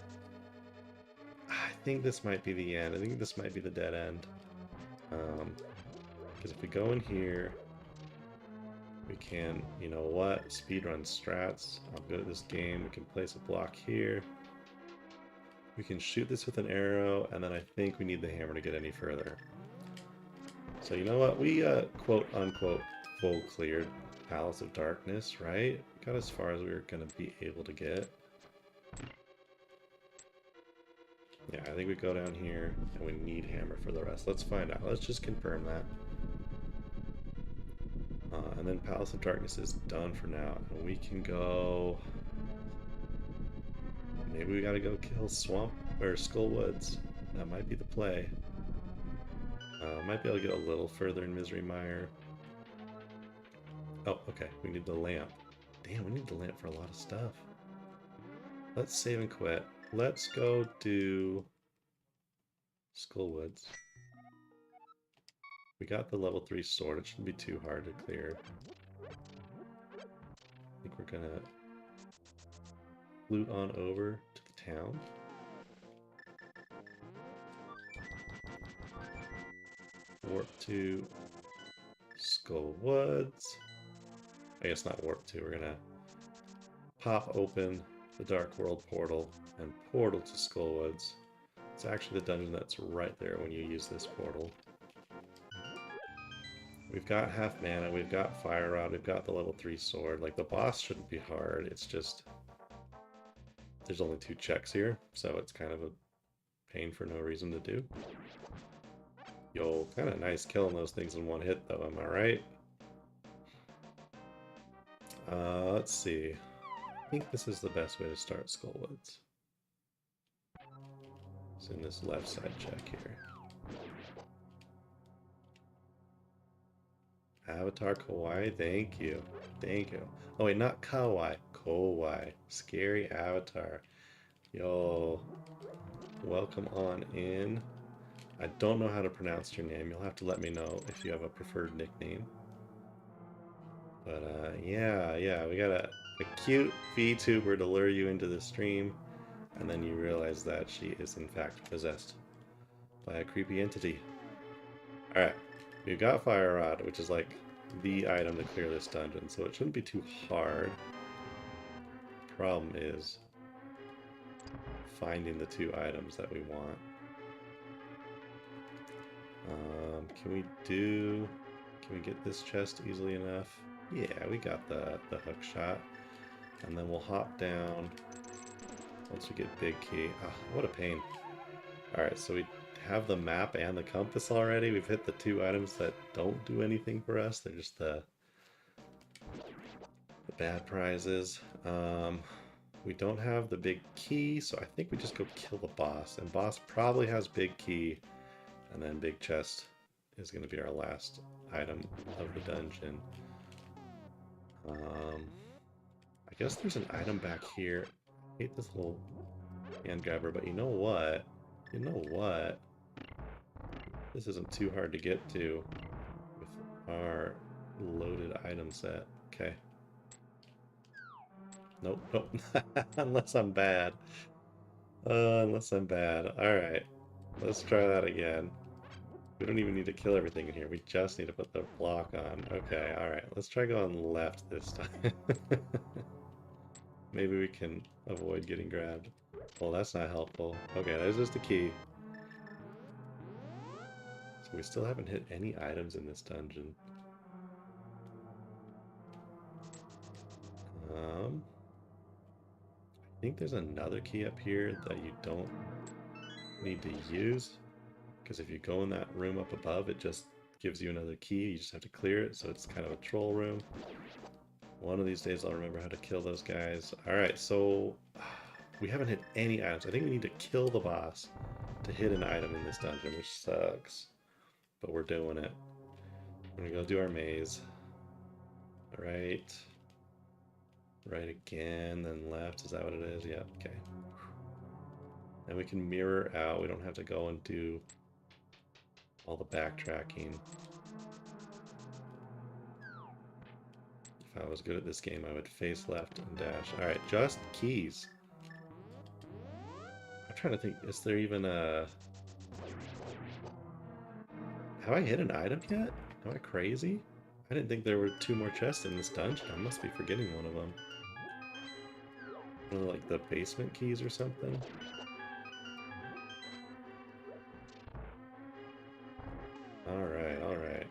I think this might be the end. I think this might be the dead end. Because if we go in here, we can, you know what, speedrun strats. I'm good at this game. We can place a block here. We can shoot this with an arrow, and then I think we need the hammer to get any further. So you know what, we quote-unquote full cleared Palace of Darkness, right? Got as far as we were going to be able to get. Yeah, I think we go down here, and we need hammer for the rest. Let's find out. Let's just confirm that. And then Palace of Darkness is done for now. And we can go... Maybe we gotta go kill Swamp or Skullwoods. That might be the play. Might be able to get a little further in Misery Mire. Oh, okay. We need the lamp. Damn, we need the lamp for a lot of stuff. Let's save and quit. Let's go do Skullwoods. We got the level 3 sword. It shouldn't be too hard to clear. I think we're gonna loot on over to the town. Warp to Skullwoods. I guess not warp to. We're gonna pop open the Dark World portal and portal to Skullwoods. It's actually the dungeon that's right there when you use this portal. We've got half mana, we've got fire rod, we've got the level 3 sword. Like, the boss shouldn't be hard, it's just there's only 2 checks here, so it's kind of a pain for no reason to do. Yo, kind of nice killing those things in one hit though, am I right? Let's see. I think this is the best way to start Skullwoods. It's in this left side check here. Avatar Kawaii, thank you. Thank you. Oh wait, not Kawaii. Kawaii. Scary Avatar. Yo. Welcome on in. I don't know how to pronounce your name. You'll have to let me know if you have a preferred nickname. But yeah, we got a cute VTuber to lure you into the stream, and then you realize that she is in fact possessed by a creepy entity. Alright, we've got Fire Rod, which is like the item to clear this dungeon, so it shouldn't be too hard. Problem is finding the 2 items that we want. Can we get this chest easily enough? Yeah, we got the hook shot. And then we'll hop down once we get big key. Ah, what a pain. Alright, so we have the map and the compass already. We've hit the 2 items that don't do anything for us. They're just the bad prizes. We don't have the big key, so I think we just go kill the boss. And boss probably has big key, and then big chest is going to be our last item of the dungeon. I guess there's an item back here. I hate this little hand grabber, but you know what? You know what? This isn't too hard to get to with our loaded item set. Okay. Nope, nope. Unless I'm bad. Unless I'm bad. Alright. Let's try that again. We don't even need to kill everything in here. We just need to put the block on. Okay, alright. Let's try going left this time. Maybe we can avoid getting grabbed. Well, that's not helpful. Okay, there's just the key. So we still haven't hit any items in this dungeon. I think there's another key up here that you don't need to use. Because if you go in that room up above, it just gives you another key. You just have to clear it, so it's kind of a troll room. One of these days I'll remember how to kill those guys. Alright, so we haven't hit any items. I think we need to kill the boss to hit an item in this dungeon, which sucks. But we're doing it. We're gonna go do our maze. Alright. Right again, then left. Is that what it is? Yeah, okay. And we can mirror out. We don't have to go and do all the backtracking. If I was good at this game, I would face left and dash. Alright, just keys. I'm trying to think, is there even a... Have I hit an item yet? Am I crazy? I didn't think there were 2 more chests in this dungeon. I must be forgetting one of them. One of, like, the basement keys or something? Alright, alright.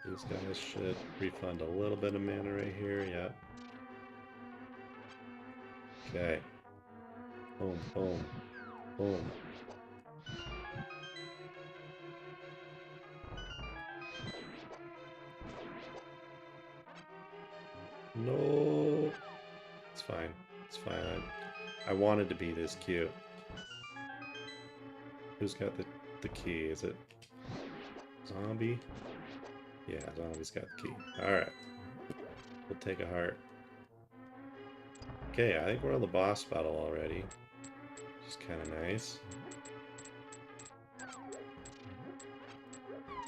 These guys should refund a little bit of mana right here, yep. Okay. Boom, boom, boom. No! It's fine. It's fine. I wanted to be this cute. Who's got the key? Is it Zombie? Yeah, Zombie's got the key. Alright. We'll take a heart. Okay, I think we're on the boss battle already. Which is kind of nice.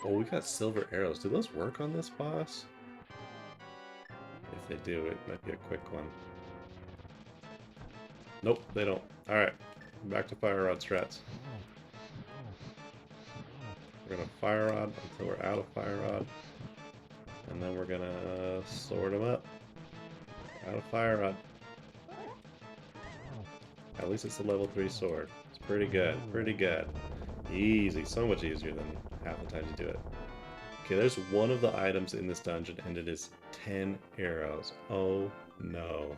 Oh, we got silver arrows. Do those work on this boss? If they do, it might be a quick one. Nope, they don't. Alright, back to Fire Rod strats. We're gonna Fire Rod until we're out of Fire Rod. And then we're gonna sword them up. Out of Fire Rod. At least it's a level 3 sword. It's pretty good, pretty good. Easy, so much easier than half the time you do it. Okay, there's one of the items in this dungeon, and it is 10 arrows. Oh no.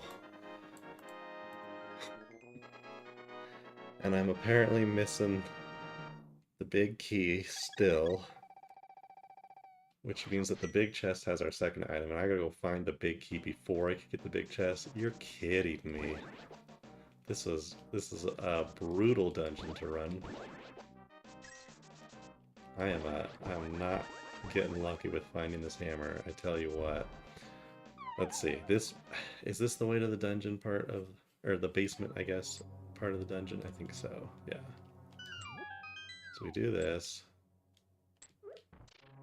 And I'm apparently missing the big key still, which means that the big chest has our second item, and I gotta go find the big key before I can get the big chest. You're kidding me. This is a brutal dungeon to run. I'm not getting lucky with finding this hammer, I tell you what. Let's see. Is this the way to the dungeon part of, or the basement, I guess, part of the dungeon? I think so. Yeah. So we do this.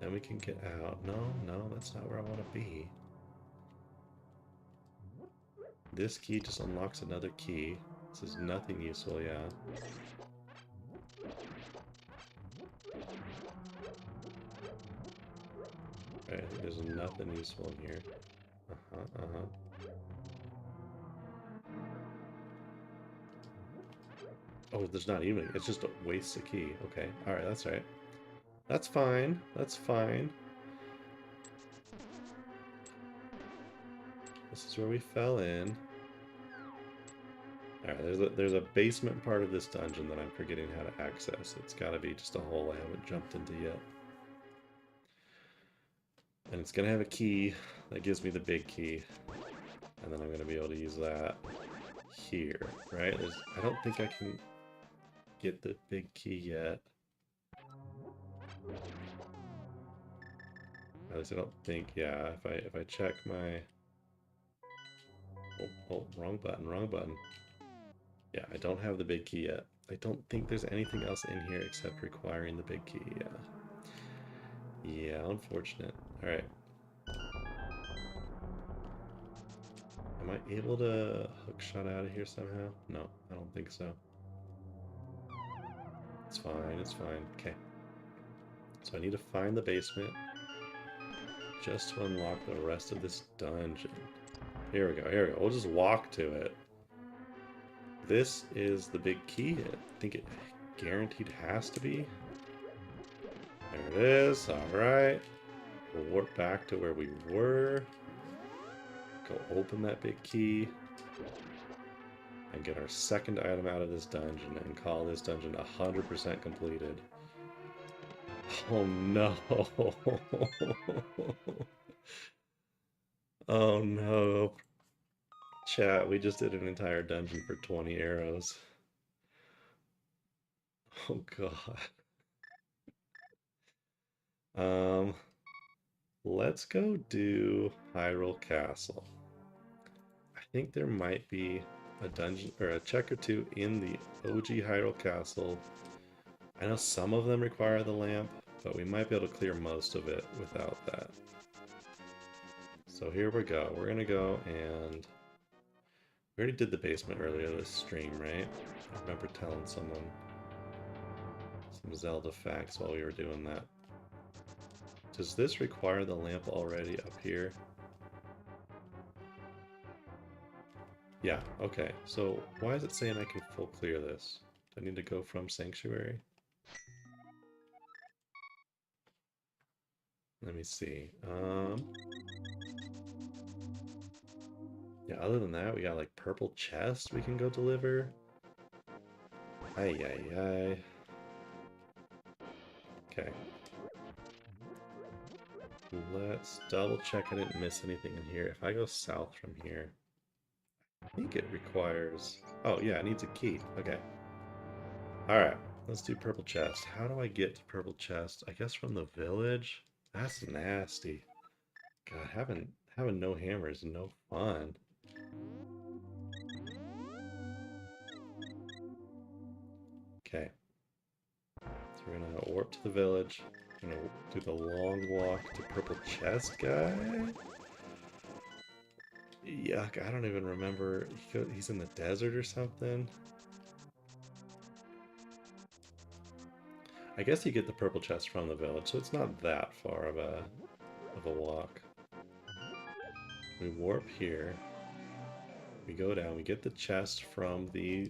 Then we can get out. No, that's not where I want to be. This key just unlocks another key. This is nothing useful, yeah. Right, I think there's nothing useful in here. Oh, there's not even. It's just a waste of key. Okay, alright, that's right. That's fine. That's fine. This is where we fell in. Alright, there's a basement part of this dungeon that I'm forgetting how to access. It's gotta be just a hole I haven't jumped into yet. And it's gonna have a key that gives me the big key. And then I'm gonna be able to use that here, right? I don't think I can get the big key yet. At least I don't think, yeah, if I check my... Oh, wrong button. Yeah, I don't have the big key yet. I don't think there's anything else in here except requiring the big key, yeah. Yeah, unfortunate. Alright. Am I able to hook shot out of here somehow? No, I don't think so. It's fine, it's fine. Okay. So I need to find the basement just to unlock the rest of this dungeon. Here we go. We'll just walk to it. This is the big key. I think it guaranteed has to be. There it is. Alright. We'll warp back to where we were. Go open that big key. And get our second item out of this dungeon and call this dungeon 100% completed. Oh no. Oh no. Chat, we just did an entire dungeon for 20 arrows. Oh god. Let's go do Hyrule Castle. I think there might be a dungeon or a check or two in the OG Hyrule Castle. I know some of them require the lamp, but we might be able to clear most of it without that. So here we go. We're gonna go and... We already did the basement earlier this stream, right? I remember telling someone some Zelda facts while we were doing that. Does this require the lamp already up here? Yeah, okay. So why is it saying I can full clear this? Do I need to go from Sanctuary? Let me see. Yeah, other than that, we got like purple chest we can go deliver. Ay. Okay. Let's double check I didn't miss anything in here. If I go south from here, I think it requires... Oh, yeah, it needs a key. Okay. Alright, let's do purple chest. How do I get to purple chest? I guess from the village? That's nasty. God, having no hammer is no fun. Okay. So we're gonna warp to the village. We're gonna do the long walk to purple chest guy. Yuck, I don't even remember. He's in the desert or something. I guess you get the purple chest from the village, so it's not that far of a walk. We warp here. We go down, we get the chest from the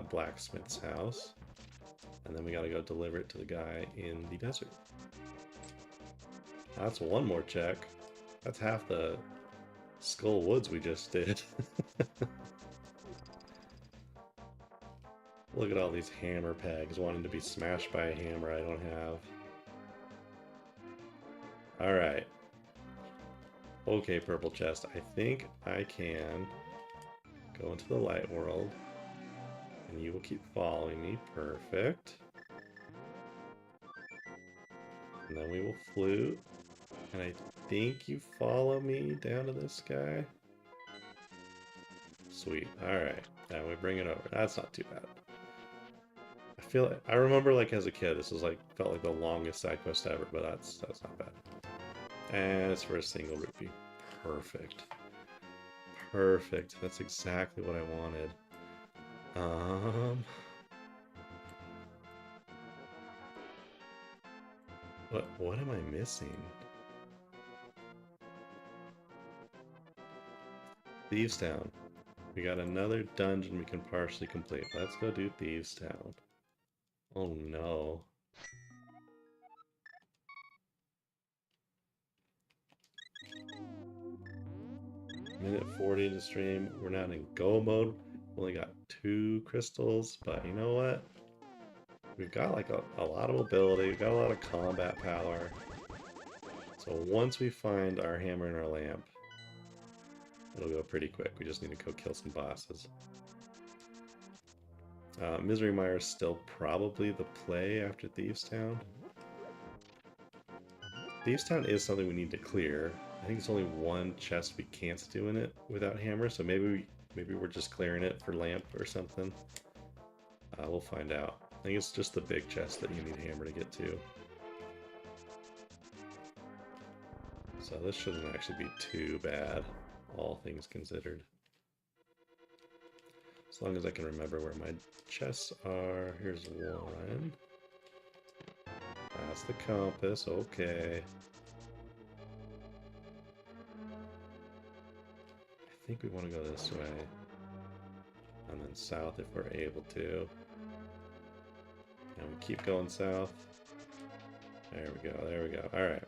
blacksmith's house. And then we gotta go deliver it to the guy in the desert. That's one more check. That's half the Skull Woods we just did. Look at all these hammer pegs wanting to be smashed by a hammer I don't have. Alright. Okay, purple chest. I think I can go into the light world. And you will keep following me. Perfect. And then we will flute. And I think you follow me down to this guy. Sweet. Alright. Now we bring it over. That's not too bad. I remember like as a kid, this was like felt like the longest side quest ever, but that's not bad. And it's for a single rupee. Perfect. Perfect. That's exactly what I wanted. What am I missing? Thieves Town. We got another dungeon we can partially complete. Let's go do Thieves Town. Oh no. Minute 40 into stream. We're not in go mode. We only got 2 crystals, but you know what? We've got like a lot of mobility. We've got a lot of combat power. So once we find our hammer and our lamp, it'll go pretty quick. We just need to go kill some bosses. Misery Mire is still probably the play after Thieves Town. Thieves Town is something we need to clear. I think it's only one chest we can't do in it without hammer, so maybe we're just clearing it for lamp or something. We'll find out. I think it's just the big chest that you need hammer to get to. So this shouldn't actually be too bad, all things considered. As long as I can remember where my chests are. Here's one. That's the compass, okay. I think we want to go this way. And then south if we're able to. And we keep going south. There we go, there we go. Alright.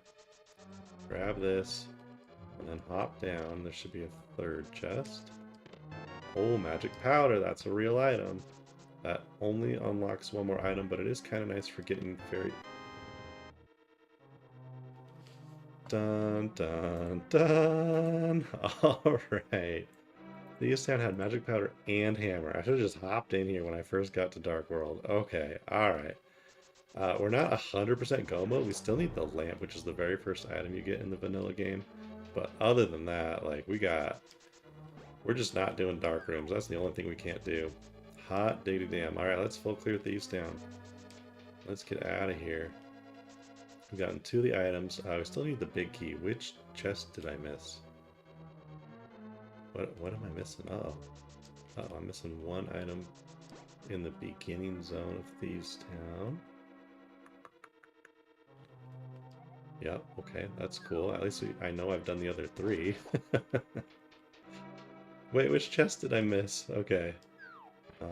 Grab this. And then hop down. There should be a third chest. Oh, magic powder, that's a real item. That only unlocks one more item, but it is kind of nice for getting very... Dun, dun, dun! Alright. Thieves Town had magic powder and hammer. I should have just hopped in here when I first got to Dark World. Okay, alright. We're not 100% go mode. We still need the lamp, which is the very first item you get in the vanilla game. But other than that, like, we're just not doing dark rooms. That's the only thing we can't do. Hot diggity damn. Alright, let's full clear Thieves Town. Let's get out of here. We've gotten 2 of the items. We still need the big key. Which chest did I miss? What am I missing? Oh, I'm missing one item in the beginning zone of Thieves Town. Yep, okay, that's cool. At least I know I've done the other 3. Wait, which chest did I miss? Okay.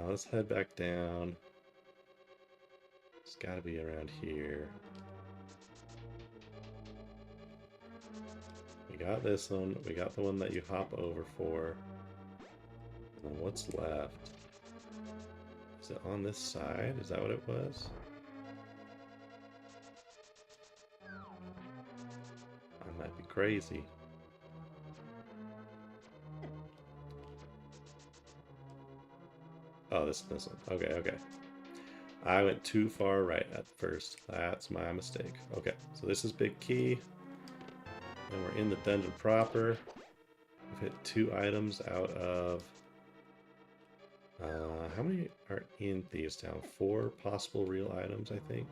Let's head back down. It's gotta be around here. We got this one. We got the one that you hop over for. And then what's left? Is it on this side? Is that what it was? I might be crazy. Oh, this one. Okay, okay. I went too far right at first. That's my mistake. Okay, so this is big key. And we're in the dungeon proper. We've hit 2 items out of... how many are in Thieves Town? 4 possible real items, I think.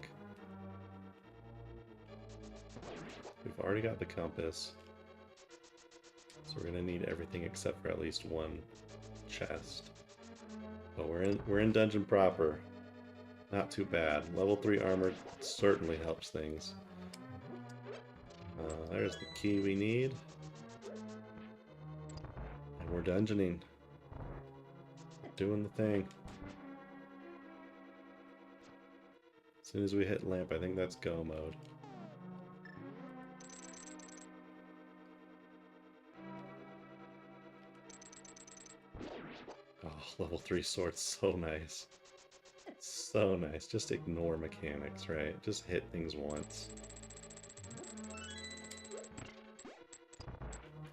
We've already got the compass. So we're gonna need everything except for at least 1 chest. But we're in dungeon proper. Not too bad. Level 3 armor certainly helps things. There's the key we need. And we're dungeoning. Doing the thing. soon as we hit lamp, I think that's go mode. Oh, level 3 sword's so nice. So nice. Just ignore mechanics, right? Just hit things once.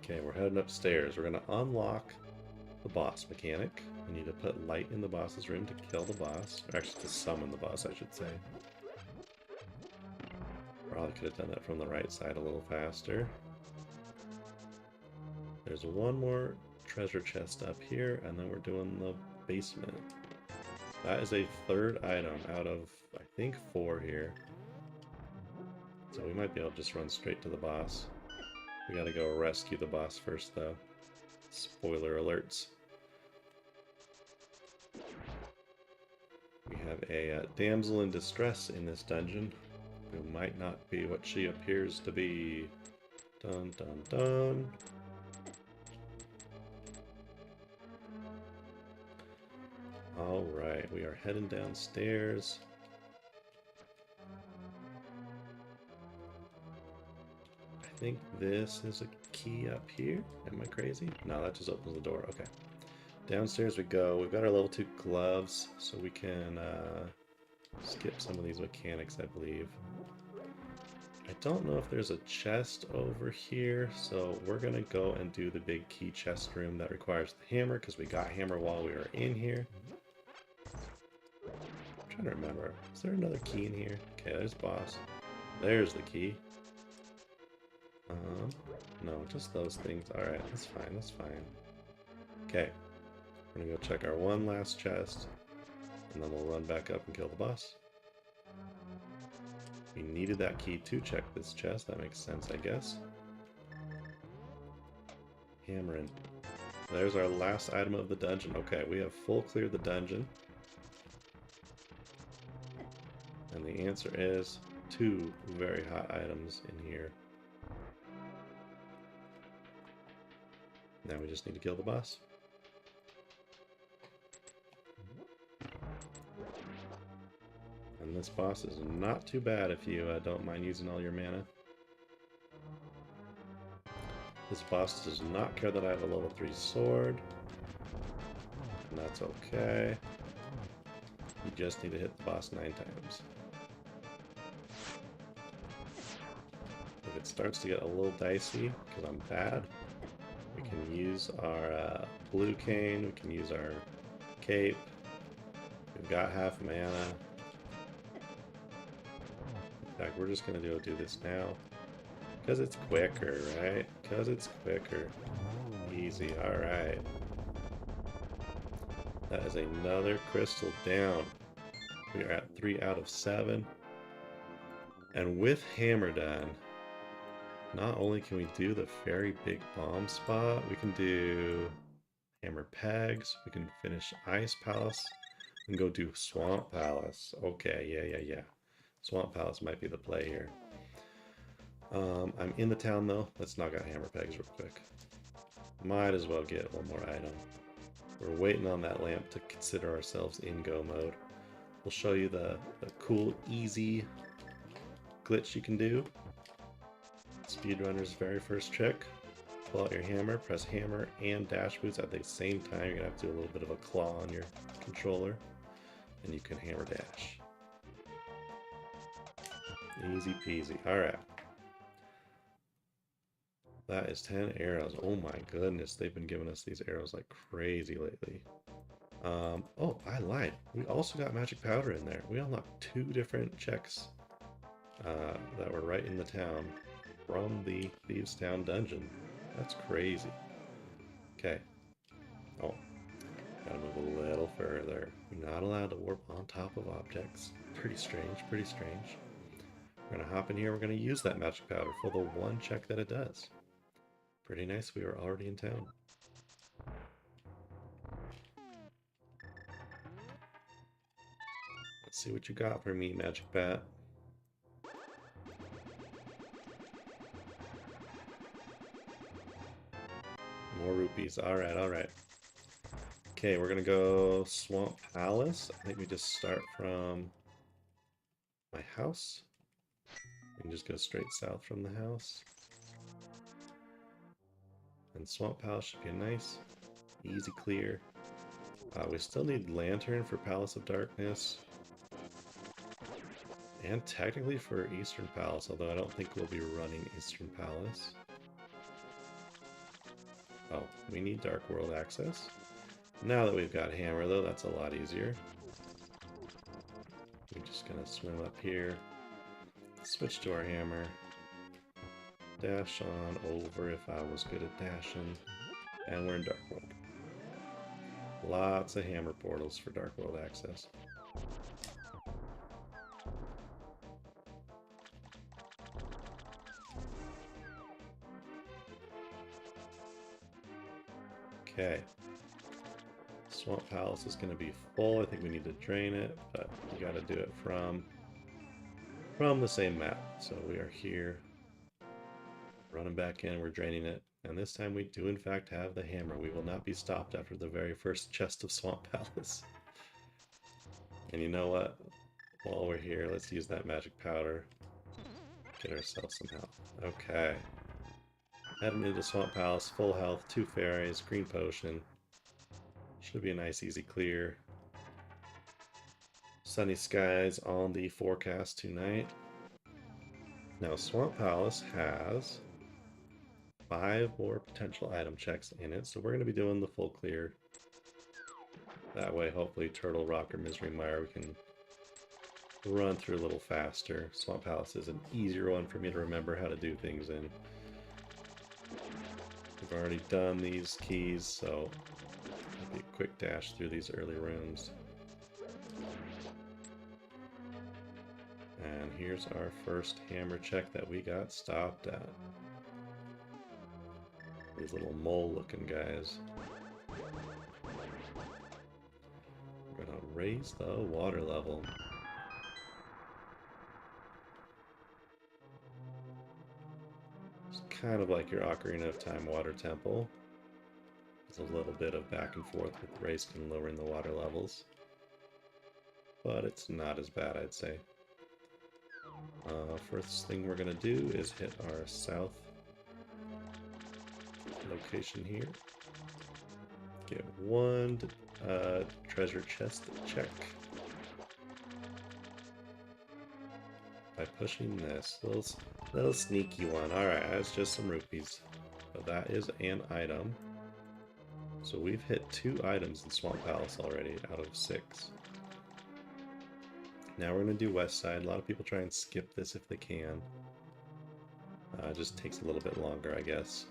Okay, we're heading upstairs. We're going to unlock the boss mechanic. We need to put light in the boss's room to kill the boss. Or actually to summon the boss, I should say. Probably could have done that from the right side a little faster. There's one more treasure chest up here, and then we're doing the basement. That is a third item out of, I think, 4 here. So we might be able to just run straight to the boss. We gotta go rescue the boss first, though. Spoiler alerts. We have a damsel in distress in this dungeon, who might not be what she appears to be. Dun dun dun. Alright, we are heading downstairs. I think this is a key up here. Am I crazy? No, that just opens the door. Okay. Downstairs we go. We've got our level 2 gloves, so we can skip some of these mechanics, I believe. I don't know if there's a chest over here, so we're going to go and do the big key chest room that requires the hammer, because we got hammer while we were in here. I'm trying to remember. Is there another key in here? Okay, there's boss. There's the key. No, just those things. Alright, that's fine, that's fine. Okay. We're gonna go check our one last chest, and then we'll run back up and kill the boss. We needed that key to check this chest. That makes sense, I guess. Hammering. There's our last item of the dungeon. Okay, we have full cleared the dungeon. And the answer is 2 very hot items in here. Now we just need to kill the boss. And this boss is not too bad if you don't mind using all your mana. This boss does not care that I have a level 3 sword. And that's okay. You just need to hit the boss 9 times. If it starts to get a little dicey, because I'm bad, we can use our blue cane, we can use our cape. We've got half mana. In fact, we're just going to do this now. Because it's quicker, right? Because it's quicker. Easy, alright. That is another crystal down. We are at 3 out of 7. And with hammer done, not only can we do the very big bomb spot, we can do hammer pegs, we can finish Ice Palace, and go do Swamp Palace. Okay, yeah. Swamp Palace might be the play here. I'm in the town though. Let's knock out hammer pegs real quick. Might as well get one more item. We're waiting on that lamp to consider ourselves in go mode. We'll show you the cool, easy glitch you can do. Speedrunner's very first trick. Pull out your hammer, press hammer and dash boots at the same time. You're gonna have to do a little bit of a claw on your controller, and you can hammer dash. Easy peasy. Alright. That is 10 arrows. Oh my goodness, they've been giving us these arrows like crazy lately. Oh, I lied. We also got magic powder in there. We unlocked 2 different checks that were right in the town from the Thieves' Town dungeon. That's crazy. Okay. Oh, gotta move a little further. You're not allowed to warp on top of objects. Pretty strange, pretty strange. We're gonna hop in here. We're gonna use that magic powder for the one check that it does. Pretty nice. We are already in town. Let's see what you got for me, Magic Bat. More rupees. Alright, alright. Okay, we're gonna go Swamp Palace. I think we just start from my house. We can just go straight south from the house. And Swamp Palace should be a nice, easy clear. We still need Lantern for Palace of Darkness. And technically for Eastern Palace, although I don't think we'll be running Eastern Palace. Oh, we need Dark World access. Now that we've got Hammer, though, that's a lot easier. We're just gonna swim up here, switch to our Hammer, dash on over if I was good at dashing, and we're in Dark World. Lots of Hammer portals for Dark World access. Okay. Swamp Palace is going to be full. I think we need to drain it, but we got to do it from the same map. So we are here, running back in, we're draining it, and this time we do in fact have the Hammer. We will not be stopped after the very first chest of Swamp Palace. And you know what? While we're here, let's use that magic powder. Get ourselves some health. Okay. Heading into Swamp Palace, full health, 2 fairies, green potion. Should be a nice easy clear. Sunny skies on the forecast tonight. Now Swamp Palace has 5 more potential item checks in it, so we're going to be doing the full clear. That way hopefully Turtle Rock or Misery Mire we can run through a little faster. Swamp Palace is an easier one for me to remember how to do things in. We've already done these keys, so it'll be a quick dash through these early rooms. And here's our first Hammer check that we got stopped at. These little mole looking guys. We're gonna raise the water level. It's kind of like your Ocarina of Time water temple. There's a little bit of back and forth with raising and lowering the water levels. But it's not as bad, I'd say. First thing we're going to do is hit our south location here. Get 1 treasure chest check by pushing this. Little sneaky one. Alright, that's just some rupees. But that is an item. So we've hit 2 items in Swamp Palace already out of 6. Now we're going to do West Side. A lot of people try and skip this if they can. It just takes a little bit longer, I guess.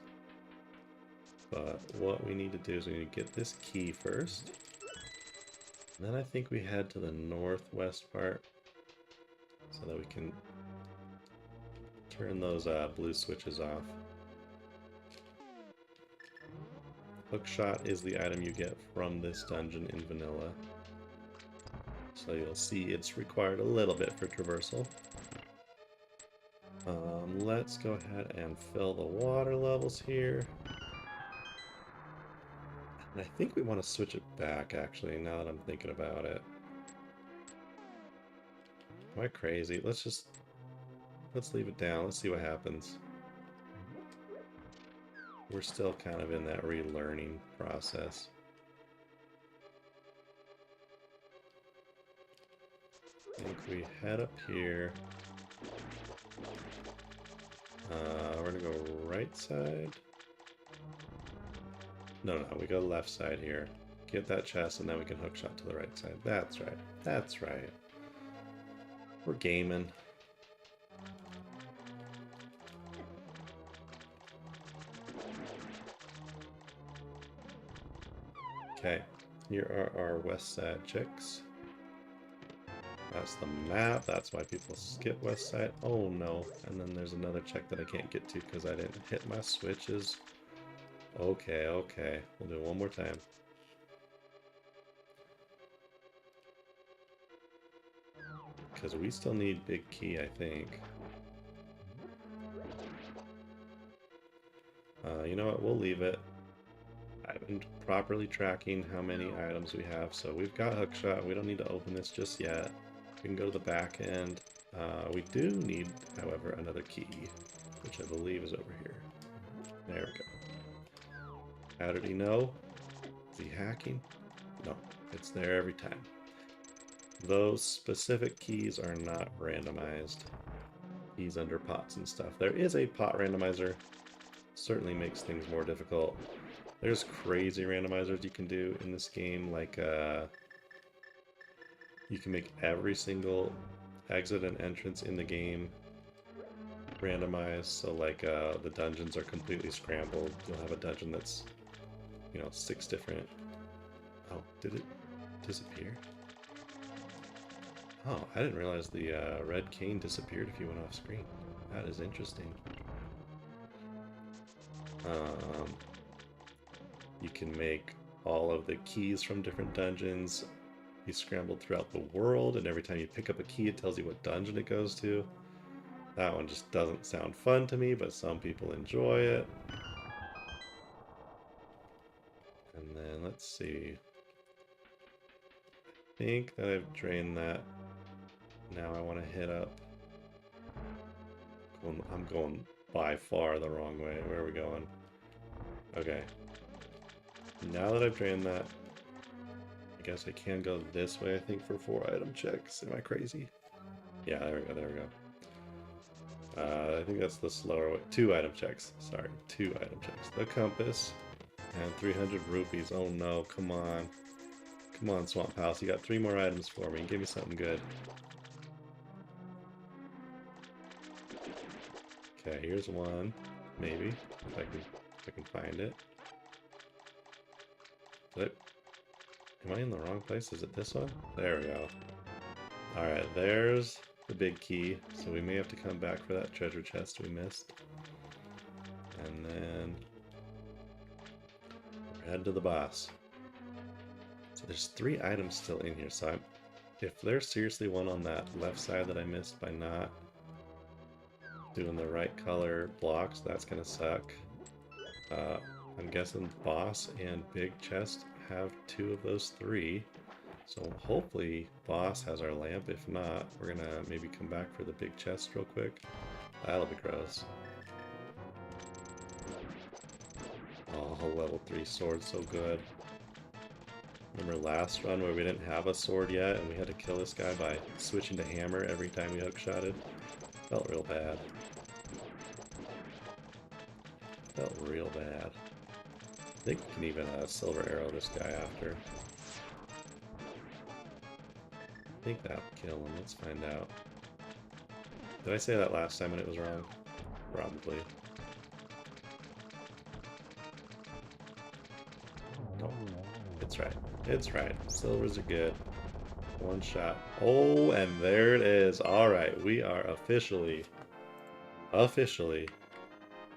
But what we need to do is we need to get this key first. And then I think we head to the northwest part so that we can turn those blue switches off. Hookshot is the item you get from this dungeon in vanilla. So you'll see it's required a little bit for traversal. Let's go ahead and fill the water levels here. And I think we want to switch it back, actually, now that I'm thinking about it. Am I crazy? Let's leave it down. Let's see what happens. We're still kind of in that relearning process. I think we head up here. We're gonna go right side. No, we go left side here. Get that chest and then we can hookshot to the right side. That's right. That's right. We're gaming. Okay, here are our west side checks. That's the map, that's why people skip west side. Oh no, and then there's another check that I can't get to because I didn't hit my switches. Okay, we'll do it one more time. Because we still need big key, I think. You know what, we'll leave it. I've been properly tracking how many items we have, so we've got hookshot. We don't need to open this just yet. We can go to the back end We do need, however, another key, which I believe is over here. There we go. How did he know? Is he hacking? No, it's there every time. Those specific keys are not randomized. Keys under pots and stuff. There is a pot randomizer. Certainly makes things more difficult. There's crazy randomizers you can do in this game, like you can make every single exit and entrance in the game randomized, so like the dungeons are completely scrambled. You'll have a dungeon that's, you know, 6 different... Oh, did it disappear? Oh, I didn't realize the red cane disappeared if you went off screen. That is interesting. You can make all of the keys from different dungeons be scrambled throughout the world, and every time you pick up a key it tells you what dungeon it goes to. That one just doesn't sound fun to me, but some people enjoy it. And then let's see. I think that I've drained that. Now I want to hit up. I'm going by far the wrong way. Where are we going? Okay. Now that I've drained that, I guess I can go this way, I think, for 4 item checks. Am I crazy? Yeah, there we go, there we go. I think that's the slower way. 2 item checks. Sorry, 2 item checks. The compass and 300 rupees. Oh no, come on. Come on, Swamp House. You got 3 more items for me. Give me something good. Okay, here's one. Maybe. If I can find it. Am I in the wrong place? Is it this one? There we go. Alright, there's the big key. So we may have to come back for that treasure chest we missed. And then we're headed to the boss. So there's 3 items still in here. So if there's seriously one on that left side that I missed by not doing the right color blocks, that's gonna suck. I'm guessing boss and big chest have 2 of those 3. So hopefully boss has our lamp. If not, we're gonna maybe come back for the big chest real quick. That'll be gross. Oh, level 3 sword, so good. Remember last run where we didn't have a sword yet and we had to kill this guy by switching to hammer every time we hookshotted? Felt real bad. Felt real bad. I think we can even silver arrow this guy after. I think that'll kill him. Let's find out. Did I say that last time and it was wrong? Probably. No, it's right. It's right. Silvers are good. 1 shot. Oh, and there it is. Alright, we are officially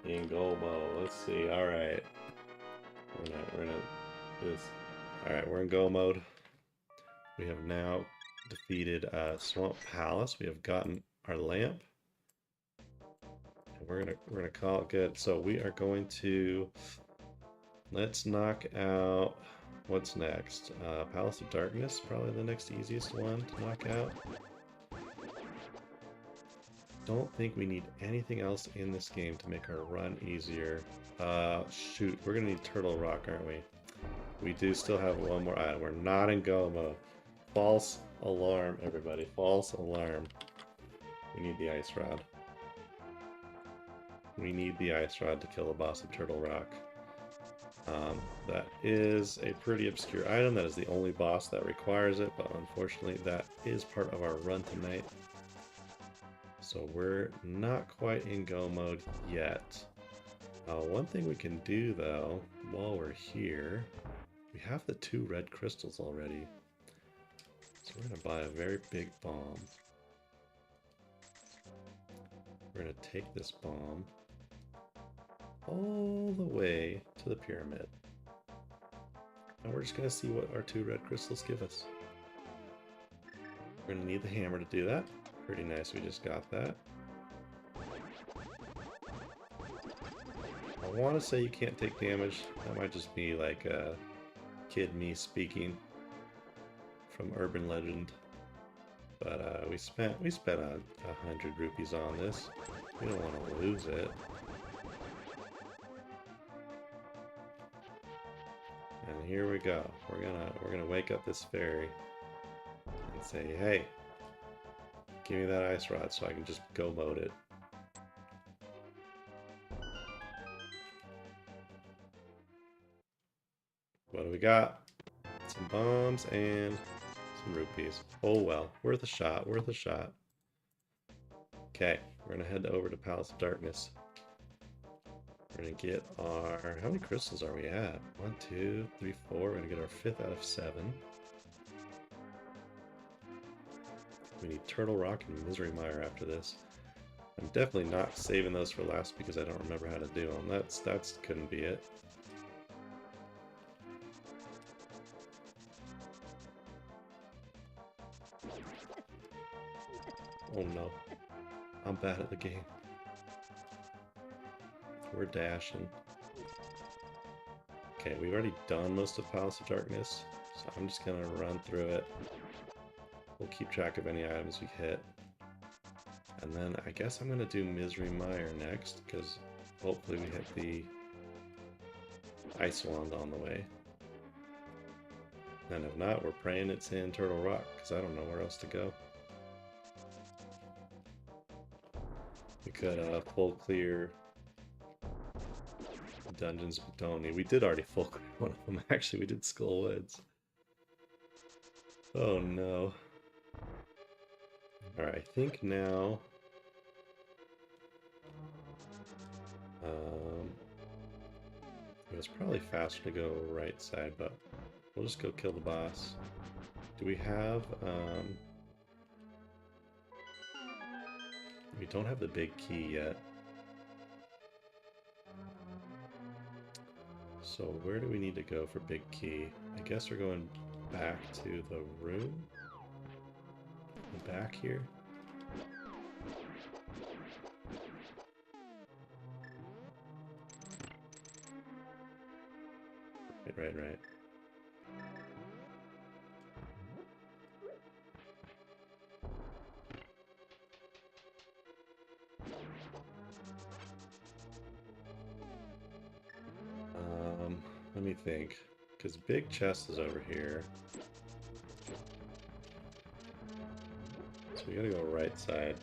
in goal mode. Let's see. Alright. We're gonna do this. Alright, we're in go mode. We have now defeated Swamp Palace. We have gotten our lamp. And we're gonna call it good. So we are going to, let's knock out, what's next? Palace of Darkness, probably the next easiest one to knock out. Don't think we need anything else in this game to make our run easier. Shoot, we're gonna need Turtle Rock, aren't we? We do still have 1 more item. We're not in go mode. False alarm, everybody. False alarm. We need the ice rod. We need the ice rod to kill the boss of Turtle Rock. That is a pretty obscure item. That is the only boss that requires it, but unfortunately that is part of our run tonight. So we're not quite in go mode yet. One thing we can do though, while we're here, we have the 2 red crystals already. So we're gonna buy a very big bomb. We're gonna take this bomb all the way to the pyramid. And we're just gonna see what our 2 red crystals give us. We're gonna need the hammer to do that. Pretty nice, we just got that. I want to say you can't take damage. That might just be like kid me speaking from urban legend. But we spent 100 rupees on this. We don't want to lose it. And here we go. We're gonna wake up this fairy and say, hey, give me that ice rod so I can just go mode it. What do we got? Some bombs and some rupees. Oh well, worth a shot, worth a shot. Okay, we're gonna head over to Palace of Darkness. We're gonna get our... How many crystals are we at? 1, 2, 3, 4. We're gonna get our 5th out of 7. We need Turtle Rock and Misery Mire after this. I'm definitely not saving those for last because I don't remember how to do them. That's couldn't be it. Oh no. I'm bad at the game. We're dashing. Okay, we've already done most of Palace of Darkness, so I'm just gonna run through it. We'll keep track of any items we hit. And then I guess I'm gonna do Misery Mire next, because hopefully we hit the Ice Wand on the way. And if not, we're praying it's in Turtle Rock, because I don't know where else to go. We could full clear dungeons we don't need. We did already full clear one of them, actually. We did Skull Woods. Oh no. Alright, I think now... it was probably faster to go right side, but we'll just go kill the boss. Do we have... we don't have the big key yet. So where do we need to go for big key? I guess we're going back to the room. Back here. Right. Let me think, because big chest is over here. So we gotta go right side.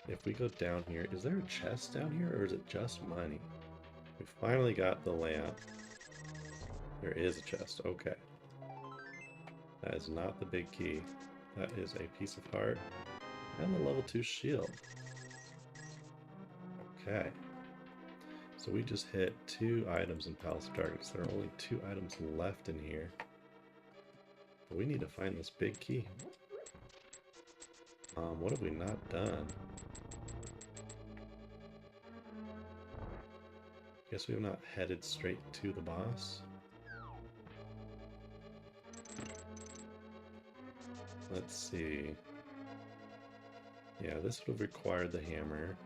If we go down here, is there a chest down here, or is it just money? We finally got the lamp. There is a chest, okay. That is not the big key. That is a piece of heart and the level 2 shield. Okay. So we just hit 2 items in Palace of Darkness. There are only 2 items left in here. But we need to find this big key. What have we not done? Guess we have not headed straight to the boss. Let's see. Yeah, this would have required the hammer.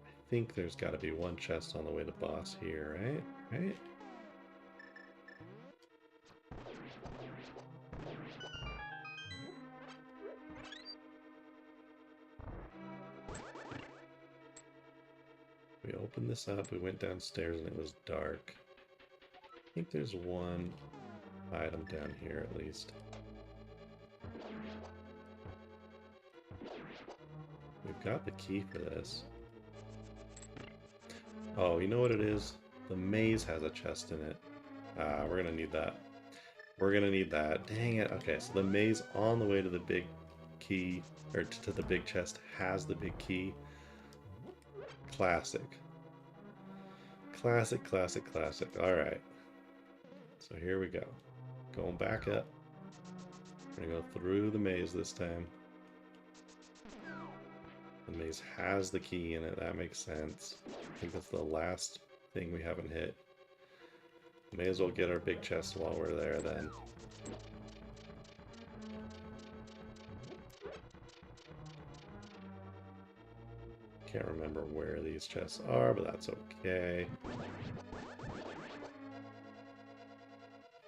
I think there's got to be one chest on the way to boss here, right? Right? We opened this up, we went downstairs and it was dark. I think there's one item down here at least. We've got the key for this. Oh, you know what it is? The maze has a chest in it. We're gonna need that. We're gonna need that. Dang it. Okay, so the maze on the way to the big key, or to the big chest, has the big key. Classic. Classic. Alright. So here we go. Going back up. We're gonna go through the maze this time. The maze has the key in it, that makes sense. I think that's the last thing we haven't hit. May as well get our big chest while we're there then. Can't remember where these chests are, but that's okay.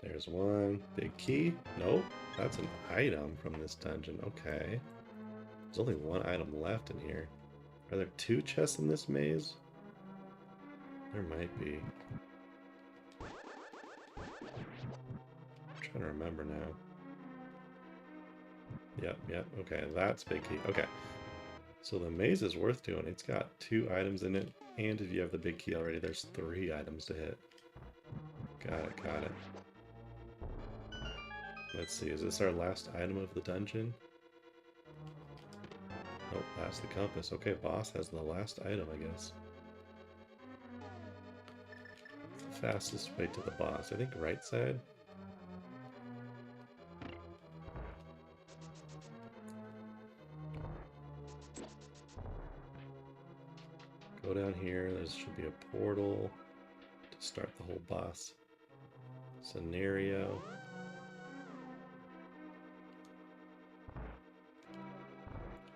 There's one. Big key? Nope. That's an item from this dungeon. Okay. There's only one item left in here. Are there 2 chests in this maze? There might be. I'm trying to remember now. Yep, okay, that's big key. Okay. So the maze is worth doing. It's got 2 items in it, and if you have the big key already, there's 3 items to hit. Got it. Let's see, is this our last item of the dungeon? Nope, that's the compass. Okay, boss has the last item, I guess. It's the fastest way to the boss. I think right side? Go down here, there should be a portal to start the whole boss scenario.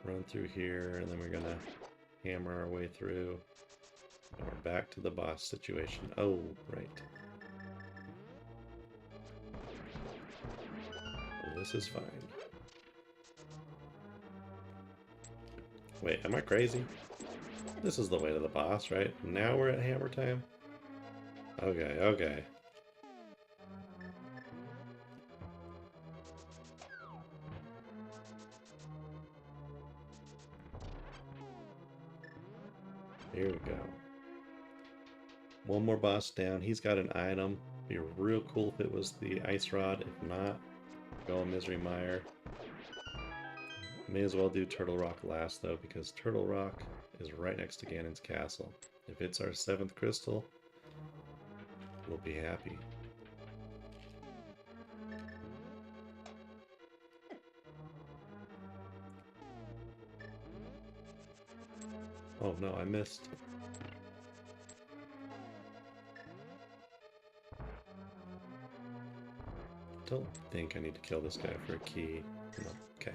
Run through here, and then we're gonna hammer our way through. And we're back to the boss situation. Oh, right. Well, this is fine. Wait, am I crazy? This is the way to the boss, right? Now we're at hammer time? Okay. Here we go. One more boss down. He's got an item. Be real cool if it was the ice rod. If not, go Misery Mire. May as well do Turtle Rock last though, because Turtle Rock is right next to Ganon's castle. If it's our 7th crystal, we'll be happy. Oh no, I missed. Don't think I need to kill this guy for a key. No, okay.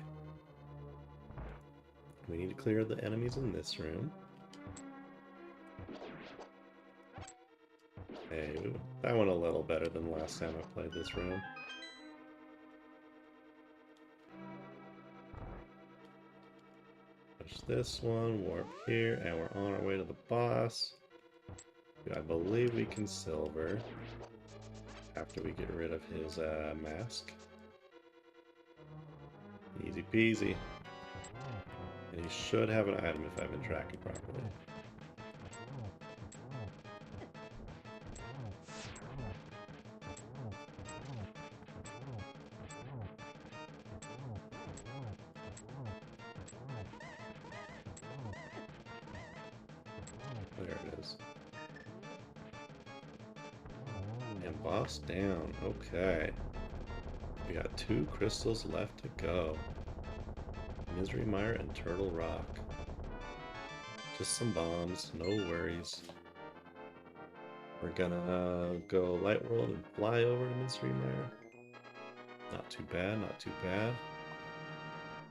We need to clear the enemies in this room. Hey, that went a little better than last time I played this room. Push this one, warp here, and we're on our way to the boss. I believe we can silver after we get rid of his mask. Easy peasy. And he should have an item if I've been tracking properly. There it is. And boss down. Okay. We got 2 crystals left to go. Misery Mire and Turtle Rock. Just some bombs, no worries. We're gonna go Light World and fly over to Misery Mire. Not too bad, not too bad.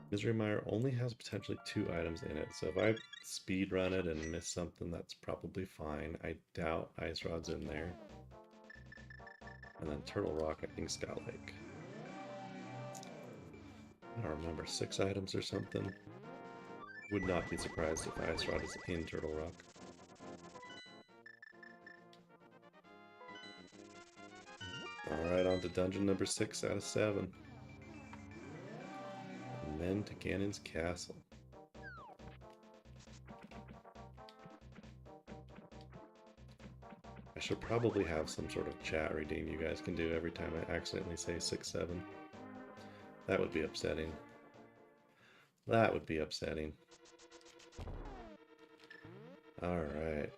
Misery Mire only has potentially 2 items in it, so if I speedrun it and miss something, that's probably fine. I doubt Ice Rod's in there. And then Turtle Rock, I think's got like, I don't remember, 6 items or something. Would not be surprised if Ice Rod is in Turtle Rock. Alright, on to dungeon number 6 out of 7. And then to Ganon's castle. I should probably have some sort of chat redeem you guys can do every time I accidentally say 6-7. That would be upsetting. That would be upsetting. Alright.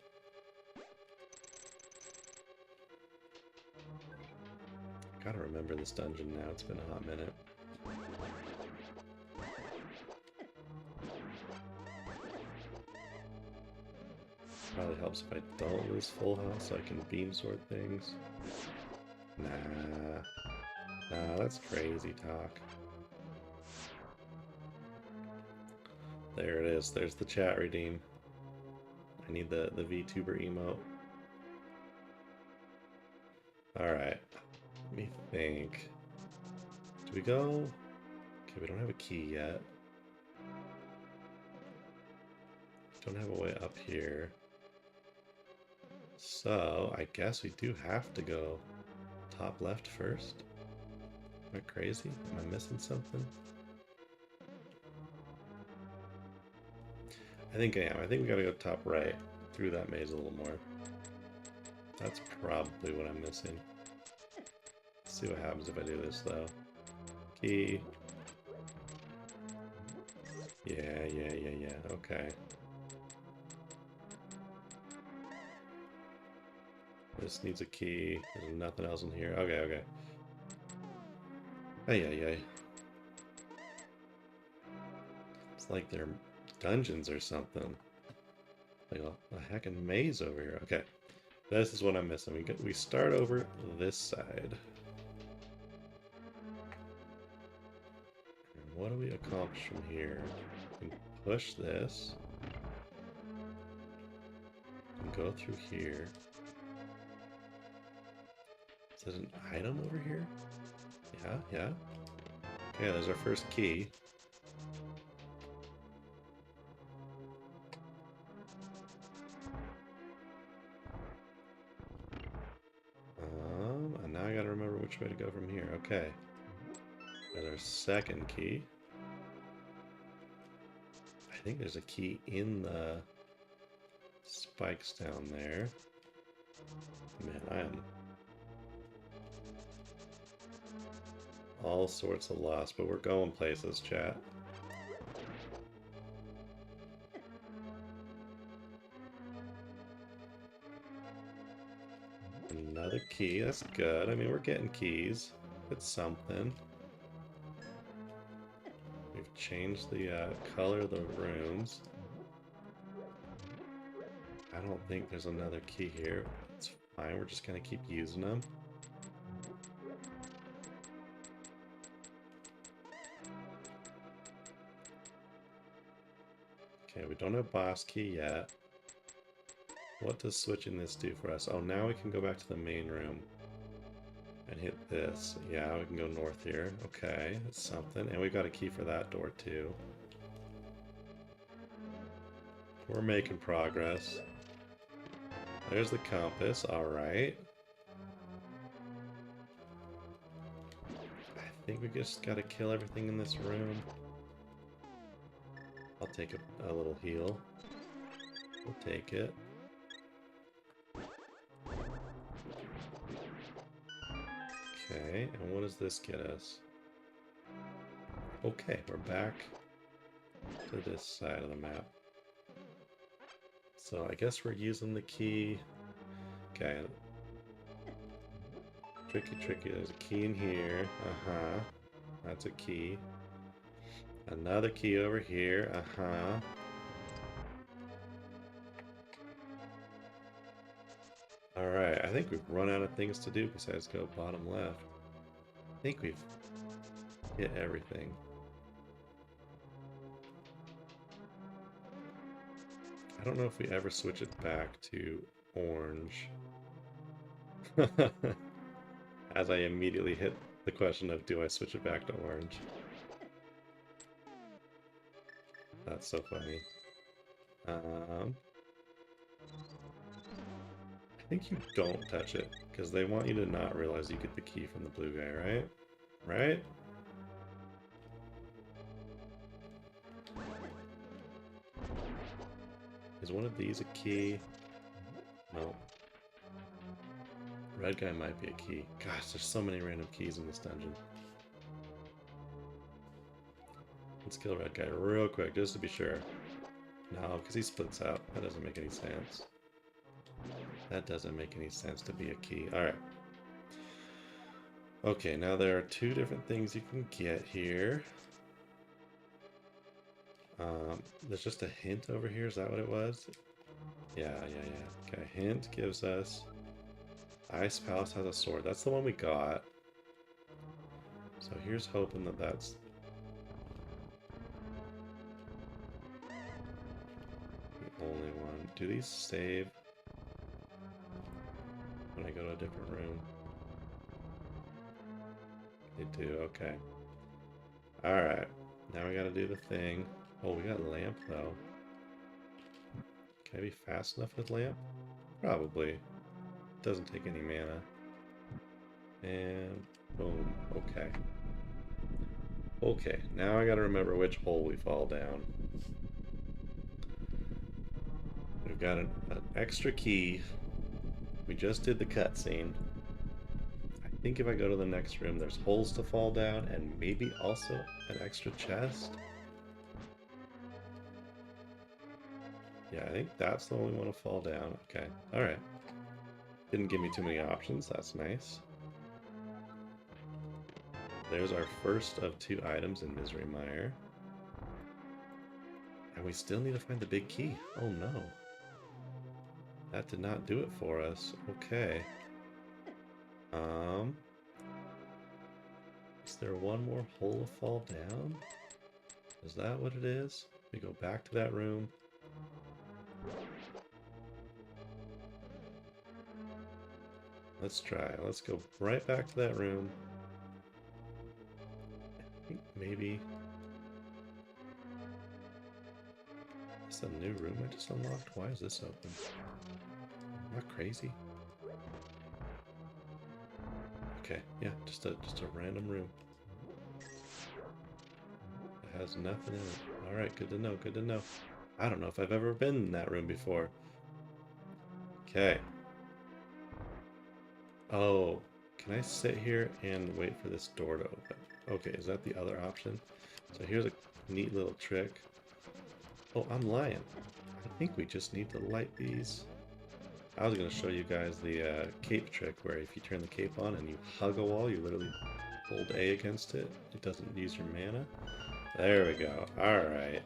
Gotta remember this dungeon now, it's been a hot minute. Probably helps if I don't lose full health so I can beam sword things. Nah, that's crazy talk. There it is, there's the chat redeem. I need the VTuber emote. Alright. Let me think. Do we go? Okay, we don't have a key yet. Don't have a way up here. So, I guess we do have to go top left first. Am I crazy? Am I missing something? I think I am. I think we gotta go top right through that maze a little more. That's probably what I'm missing. Let's see what happens if I do this though. Key. Yeah. Okay. This needs a key. There's nothing else in here. Okay. Ay. It's like they're dungeons or something. Like a heckin' maze over here. Okay. This is what I'm missing. We start over this side. And what do we accomplish from here? We can push this. And go through here. Is that an item over here? Yeah. Okay, there's our first key. And now I gotta remember which way to go from here. Okay. There's our second key. I think there's a key in the spikes down there. Man, I am all sorts of lost, but we're going places, chat. Another key, that's good. I mean, we're getting keys. It's something. We've changed the color of the rooms. I don't think there's another key here. It's fine, we're just gonna keep using them. Okay, we don't have boss key yet. What does switching this do for us? Oh, now we can go back to the main room and hit this. Yeah, we can go north here. Okay, that's something. And we got a key for that door too. We're making progress. There's the compass. All right. I think we just got to kill everything in this room. I'll take a little heal. We'll take it. Okay, and what does this get us? Okay, we're back to this side of the map. So I guess we're using the key. Okay. Tricky. There's a key in here. That's a key. Another key over here. Alright, I think we've run out of things to do besides go bottom left. I think we've hit everything. I don't know if we ever switch it back to orange. As I immediately hit the question of, do I switch it back to orange? That's so funny. I think you don't touch it, because they want you to not realize you get the key from the blue guy, right? Right? Is one of these a key? No. Red guy might be a key. Gosh, there's so many random keys in this dungeon. Let's kill Red guy real quick, just to be sure. No, because he splits out. That doesn't make any sense. That doesn't make any sense to be a key. Alright. Okay, now there are two different things you can get here. There's just a hint over here. Is that what it was? Yeah. Okay, hint gives us... Ice Palace has a sword. That's the one we got. So here's hoping that that's... the only one. do these save when I go to a different room? They do, okay. Alright, now we gotta do the thing. Oh, we got a lamp though. Can I be fast enough with lamp? Probably. Doesn't take any mana. And boom, okay. Okay, now I gotta remember which hole we fall down. We've got an extra key. We just did the cutscene. I think if I go to the next room, there's holes to fall down and maybe also an extra chest. Yeah, I think that's the only one to fall down. Okay, alright. Didn't give me too many options, that's nice. There's our first of 2 items in Misery Mire. And we still need to find the big key. Oh no. That did not do it for us. Okay. Is there one more hole to fall down? Is that what it is? We go back to that room. Let's try. Let's go right back to that room. I think maybe... Is this a new room I just unlocked? Why is this open? Am I crazy? Okay, yeah, just a random room. It has nothing in it. Alright, good to know, good to know. I don't know if I've ever been in that room before. Okay. Oh, can I sit here and wait for this door to open? Okay, is that the other option? So here's a neat little trick. Oh, I'm lying. I think we just need to light these. I was going to show you guys the cape trick, where if you turn the cape on and you hug a wall, you literally hold A against it. It doesn't use your mana. There we go. Alright.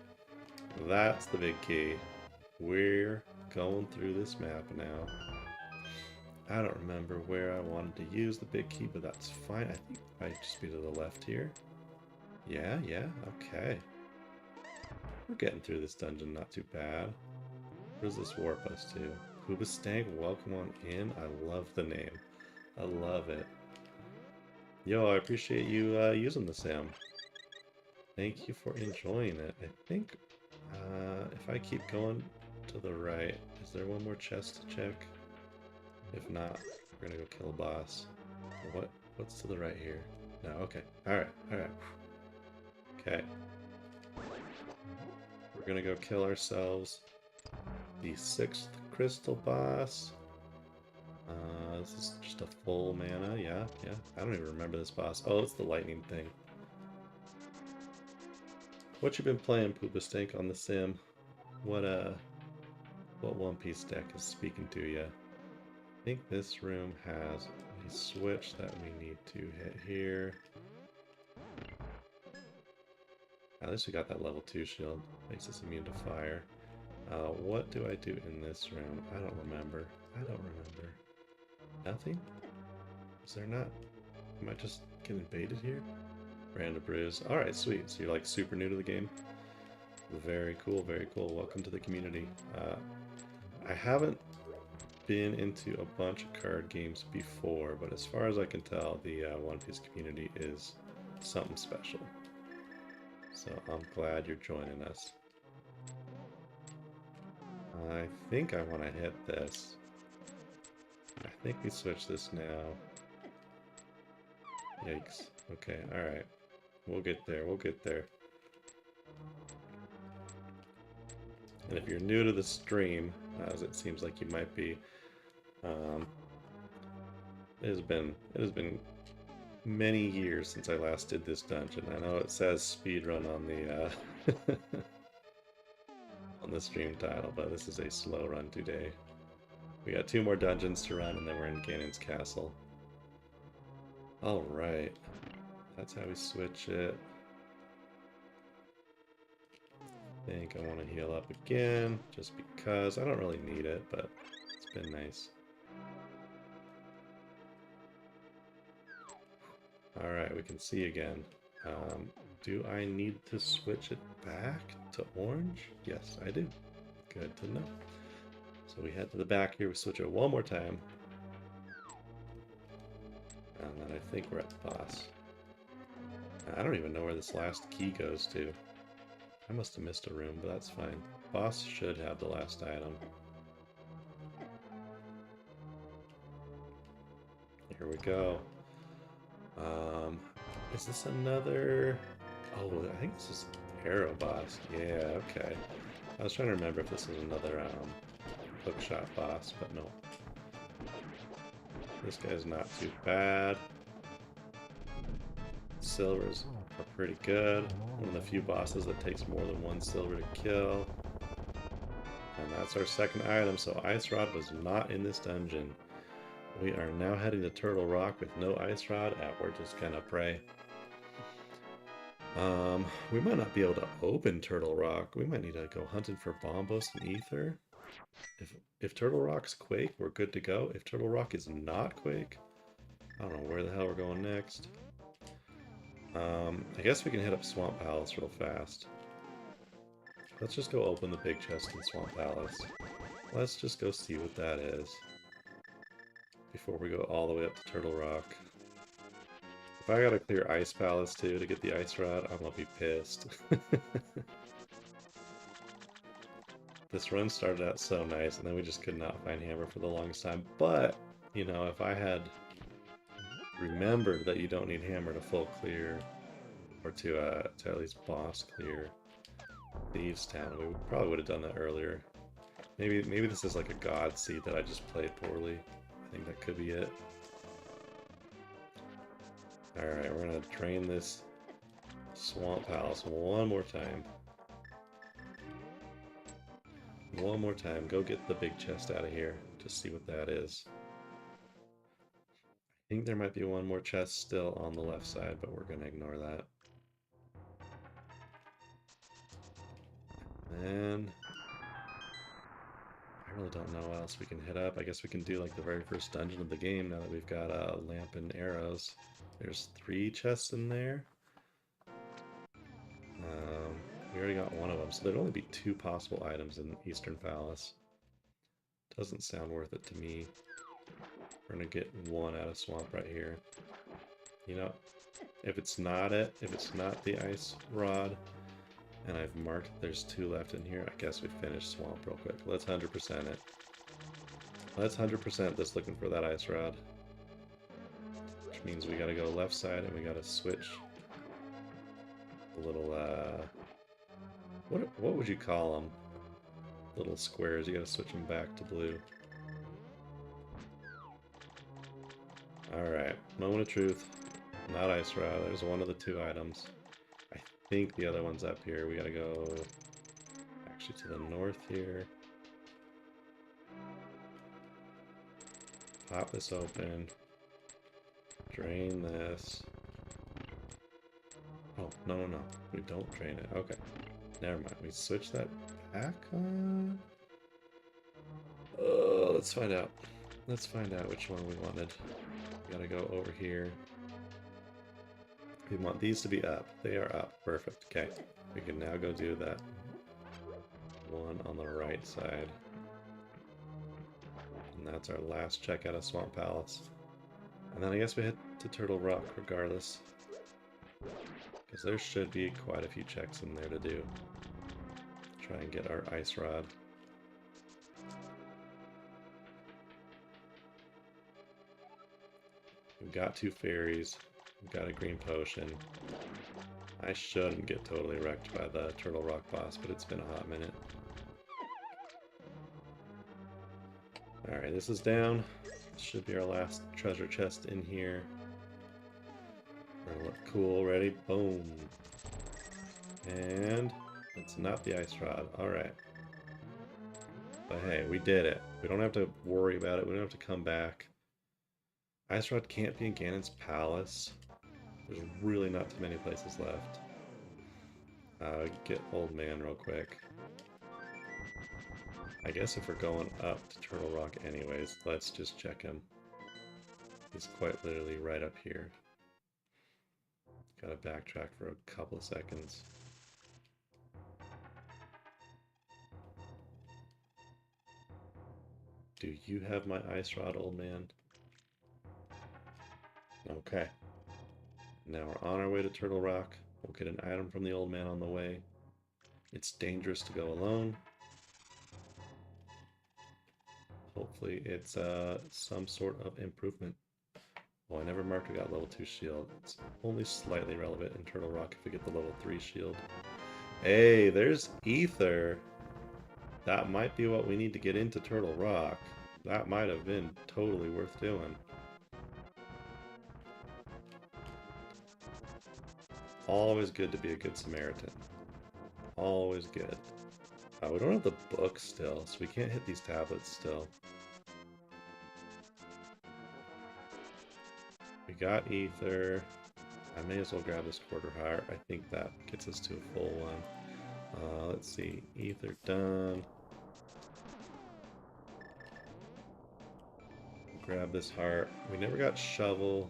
That's the big key. We're going through this map now. I don't remember where I wanted to use the big key, but that's fine. I think I might just be to the left here. Yeah, okay. We're getting through this dungeon not too bad. Where does this warp us to? Hoobastank, welcome on in. I love the name. I love it. Yo, I appreciate you using the Sam. Thank you for enjoying it. I think if I keep going to the right, is there one more chest to check? If not, we're gonna go kill a boss. What's to the right here? No, okay. Alright. Okay. We're gonna go kill ourselves the 6th crystal boss. This is just a full mana, yeah. I don't even remember this boss. Oh, it's the lightning thing. What you been playing, Poopastank, on the sim? What One Piece deck is speaking to you? I think this room has a switch that we need to hit here. At least we got that level 2 shield. Makes us immune to fire. What do I do in this room? I don't remember. Nothing? Is there not? Am I just getting baited here? Random Brews. Alright, sweet. So you're like super new to the game? Very cool, very cool. Welcome to the community. I haven't been into a bunch of card games before, but as far as I can tell, the One Piece community is something special. So I'm glad you're joining us. I think I want to hit this. I think we switch this now. Yikes. Okay, alright. We'll get there, And if you're new to the stream, as it seems like you might be, it has been many years since I last did this dungeon. I know it says speedrun on the on the stream title, but this is a slow run today. We got 2 more dungeons to run, and then we're in Ganon's castle. Alright. That's how we switch it. I think I want to heal up again, just because. I don't really need it, but it's been nice. Alright, we can see again. Do I need to switch it back to orange? Yes, I do. Good to know. So we head to the back here, we switch it one more time. And then I think we're at the boss. I don't even know where this last key goes to. I must have missed a room, but that's fine. Boss should have the last item. Here we go. Is this another... Oh, I think this is Arrow Boss. Yeah, okay. I was trying to remember if this is another hookshot boss, but no. This guy's not too bad. Silvers are pretty good. One of the few bosses that takes more than one silver to kill. And that's our second item, so Ice Rod was not in this dungeon. We are now heading to Turtle Rock with no Ice Rod. We're just gonna pray. We might not be able to open Turtle Rock. We might need to go hunting for Bombos and Ether. If Turtle Rock's Quake, we're good to go. If Turtle Rock is not Quake, I don't know where the hell we're going next. I guess we can hit up Swamp Palace real fast. Let's just go open the big chest in Swamp Palace. Let's just go see what that is before we go all the way up to Turtle Rock. If I gotta clear Ice Palace too to get the Ice Rod, I'm gonna be pissed. This run started out so nice, and then we just could not find Hammer for the longest time. But, you know, if I had remembered that you don't need Hammer to full clear, or to at least boss clear Thieves Town, we probably would have done that earlier. Maybe this is like a god seed that I just played poorly. I think that could be it. Alright, we're gonna drain this Swamp Palace one more time. One more time. Go get the big chest out of here. Just see what that is. I think there might be one more chest still on the left side, but we're gonna ignore that. And I really don't know what else we can hit up. I guess we can do like the very first dungeon of the game now that we've got a lamp and arrows. There's 3 chests in there. We already got one of them, so there'd only be 2 possible items in Eastern Palace. Doesn't sound worth it to me. We're gonna get 1 out of Swamp right here. You know, if it's not it, if it's not the Ice Rod, and I've marked there's 2 left in here, I guess we finish Swamp real quick. Let's 100% it. Let's 100% this looking for that Ice Rod. Which means we gotta go left side and we gotta switch the little, what would you call them? Little squares, you gotta switch them back to blue. Alright, moment of truth. Not Ice Rod, there's one of the 2 items. I think the other one's up here. We gotta go actually to the north here. Pop this open. Drain this. Oh, no. We don't drain it. Okay. Never mind. We switch that back on. Oh, let's find out. Let's find out which one we wanted. We gotta go over here. We want these to be up. They are up. Perfect. Okay. We can now go do that one on the right side. And that's our last check out of Swamp Palace. And then I guess we head to Turtle Rock regardless. Because there should be quite a few checks in there to do. Try and get our Ice Rod. We've got 2 fairies. We've got a green potion. I shouldn't get totally wrecked by the Turtle Rock boss, but it's been a hot minute. Alright, this is down. This should be our last treasure chest in here. We're gonna look cool, ready? Boom. And it's not the Ice Rod. Alright. But hey, we did it. We don't have to worry about it. We don't have to come back. Ice Rod can't be in Ganon's Palace. There's really not too many places left. Get Old Man real quick. I guess if we're going up to Turtle Rock anyways, let's just check him. He's quite literally right up here. Gotta backtrack for a couple of seconds. Do you have my ice rod, old man? Okay. Now we're on our way to Turtle Rock. We'll get an item from the old man on the way. It's dangerous to go alone. Hopefully it's some sort of improvement. Well, I never marked we got level 2 shield. It's only slightly relevant in Turtle Rock if we get the level 3 shield. Hey, there's Ether! That might be what we need to get into Turtle Rock. That might have been totally worth doing. Always good to be a good Samaritan. Always good. We don't have the book still, so we can't hit these tablets still. We got Ether. I may as well grab this quarter heart. I think that gets us to a full one. Let's see. Ether done. Grab this heart. We never got shovel.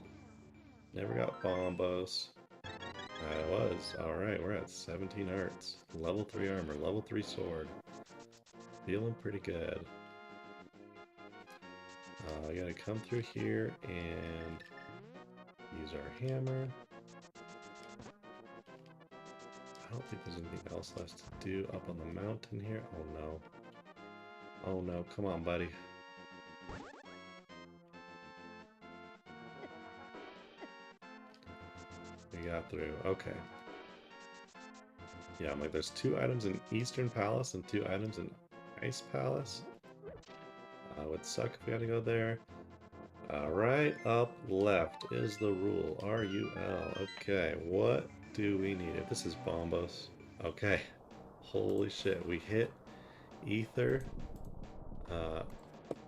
Never got bombos. It was. Alright, we're at 17 hearts. Level 3 armor, level 3 sword. Feeling pretty good. I gotta come through here and use our hammer. I don't think there's anything else left to do up on the mountain here. Oh no. Oh no, come on, buddy. We got through. Okay. Yeah, I'm like, there's 2 items in Eastern Palace and 2 items in Ice Palace. Would suck if we had to go there. Right up left is the rule. R-U-L. Okay, what do we need? If this is Bombos. Okay. Holy shit, we hit Ether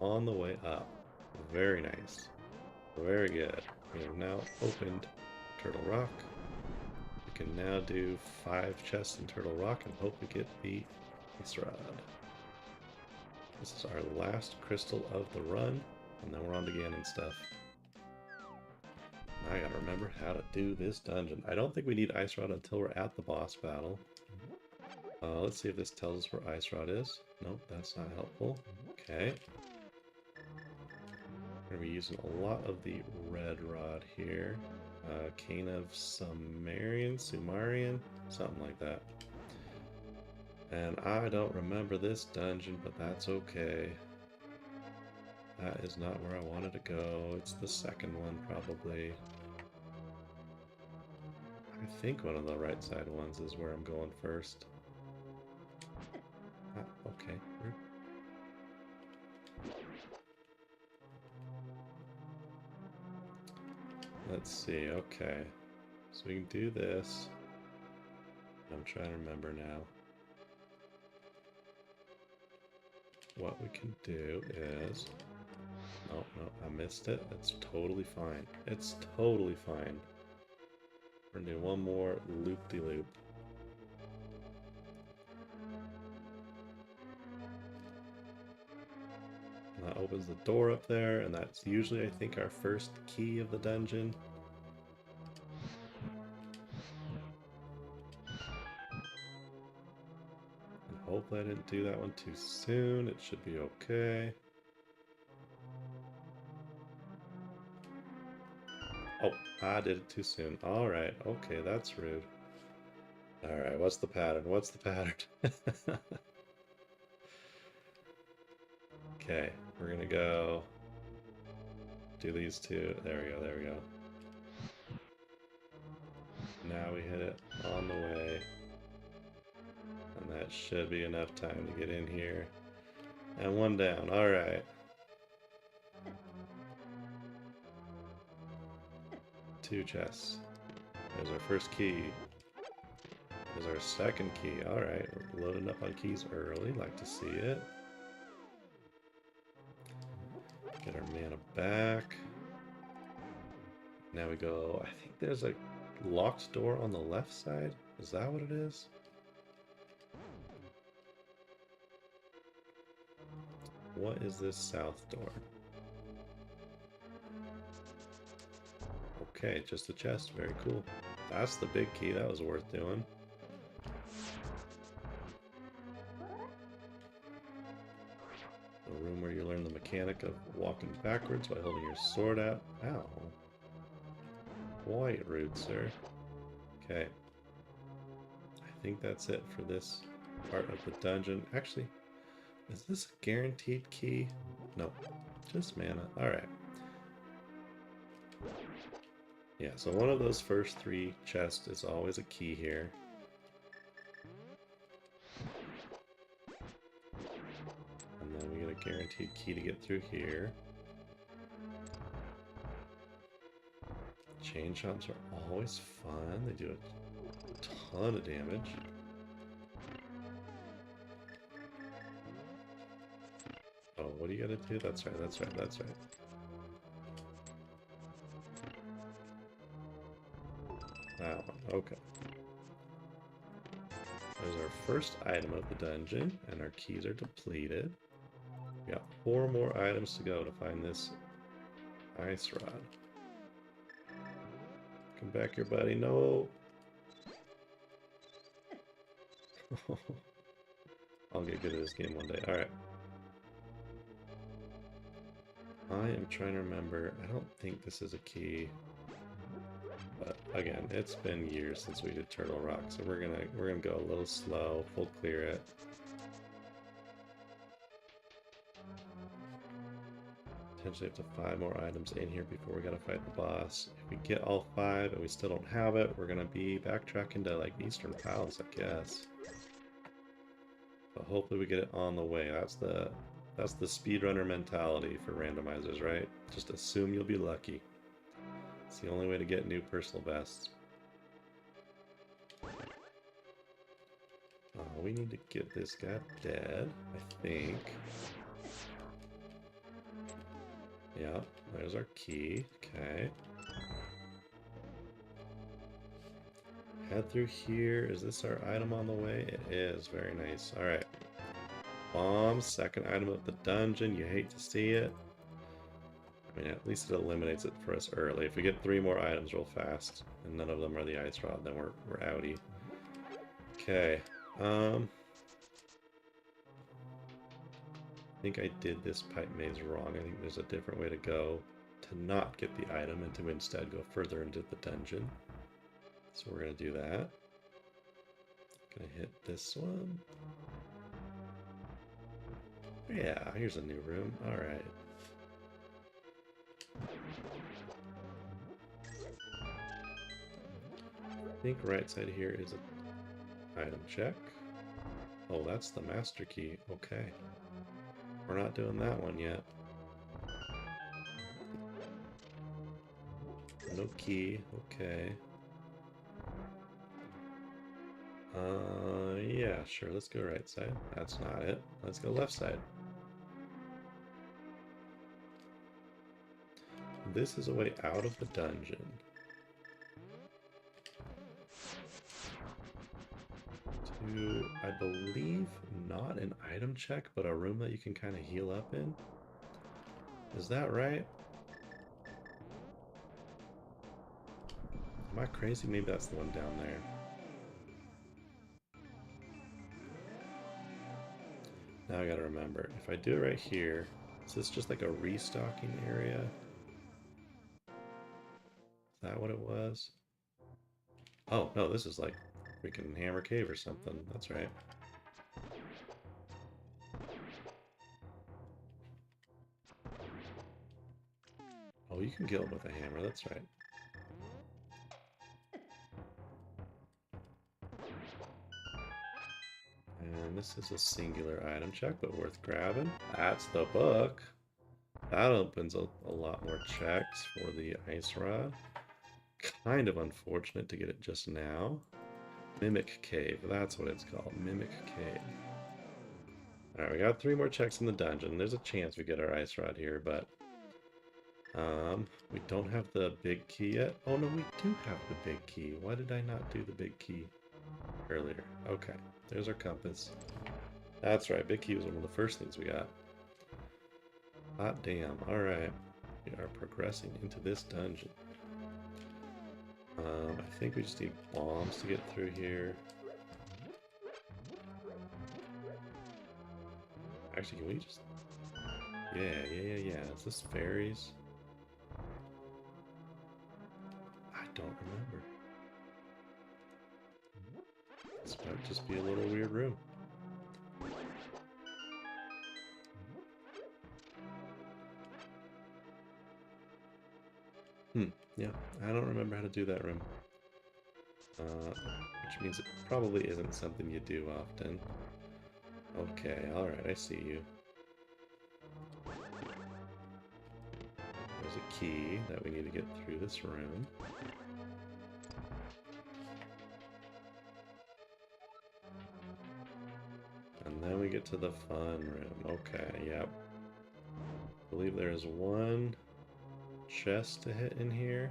on the way up. Very nice. Very good. We have now opened Turtle Rock. We can now do 5 chests in Turtle Rock and hope we get the Ice Rod. This is our last crystal of the run, and then we're on to Ganon stuff. Now I gotta remember how to do this dungeon. I don't think we need Ice Rod until we're at the boss battle. Let's see if this tells us where Ice Rod is. Nope, that's not helpful. Okay. We're gonna be using a lot of the red rod here. Cane of Sumerian, something like that. And I don't remember this dungeon, but that's okay. That is not where I wanted to go. It's the second one, probably. I think one of the right side ones is where I'm going first. Okay. Let's see, okay. So we can do this. I'm trying to remember now. What we can do is... Oh, no, I missed it. It's totally fine. It's totally fine. We're gonna do one more loop-de-loop. That opens the door up there, and that's usually, I think, our first key of the dungeon. And hopefully I didn't do that one too soon. It should be okay. Oh, I did it too soon. Alright, okay, that's rude. Alright, what's the pattern? What's the pattern? Okay, we're gonna go do these 2. There we go, there we go. Now we hit it on the way. And that should be enough time to get in here. And 1 down, alright. 2 chests. There's our first key. There's our second key. Alright, we're loading up on keys early. Like to see it. Get our mana back. Now we go... I think there's a locked door on the left side. Is that what it is? What is this south door? Okay, just a chest. Very cool. That's the big key. That was worth doing. The room where you learn the mechanic of walking backwards while holding your sword out. Ow. Quite rude, sir. Okay. I think that's it for this part of the dungeon. Actually, is this a guaranteed key? No, just mana. Alright. Yeah, so one of those first 3 chests is always a key here. And then we get a guaranteed key to get through here. Chain chomps are always fun. They do a ton of damage. Oh, what do you gotta do? That's right, that's right, that's right. That one, okay. There's our first item of the dungeon, and our keys are depleted. We got 4 more items to go to find this ice rod. Come back here, buddy. No! I'll get good at this game one day. Alright. I am trying to remember. I don't think this is a key. But again, it's been years since we did Turtle Rock, so we're gonna go a little slow, full clear it. Potentially up to 5 more items in here before we gotta fight the boss. If we get all 5 and we still don't have it, we're gonna be backtracking to like Eastern Palace, I guess. But hopefully we get it on the way. That's the speedrunner mentality for randomizers, right? Just assume you'll be lucky. It's the only way to get new personal bests. We need to get this guy dead, I think. Yeah, there's our key. Okay. Head through here. Is this our item on the way? It is. Very nice. Alright. Bomb. Second item of the dungeon. You hate to see it. I mean, at least it eliminates it for us early. If we get 3 more items real fast, and none of them are the ice rod, then we're outie. Okay. I think I did this pipe maze wrong. I think there's a different way to go to not get the item and to instead go further into the dungeon. So we're going to do that. Gonna hit this one. Yeah, here's a new room. Alright. I think right side here is an item check. Oh, that's the master key. Okay. We're not doing that one yet. No key. Okay. Yeah, sure. Let's go right side. That's not it. Let's go left side. This is a way out of the dungeon. To, I believe, not an item check, but a room that you can kind of heal up in. Is that right? Am I crazy? Maybe that's the one down there. Now I gotta remember. If I do it right here, is this just like a restocking area? Is that what it was? Oh, no, this is like freaking Hammer Cave or something. That's right. Oh, you can kill him with a hammer. That's right. And this is a singular item check, but worth grabbing. That's the book. That opens a lot more checks for the ice rod. Kind of unfortunate to get it just now. Mimic Cave, that's what it's called. Mimic Cave. Alright, we got 3 more checks in the dungeon. There's a chance we get our ice rod here, but we don't have the big key yet. Oh no, we do have the big key. Why did I not do the big key earlier? Okay, there's our compass. That's right, big key was one of the first things we got. Hot damn, alright. We are progressing into this dungeon. I think we just need bombs to get through here. Actually, can we just... Yeah. Is this fairies? I don't remember. This might just be a little weird room. Yeah, I don't remember how to do that room. Which means it probably isn't something you do often. Okay, alright, I see you. There's a key that we need to get through this room. And then we get to the fun room. Okay, yep. I believe there is one chest to hit in here.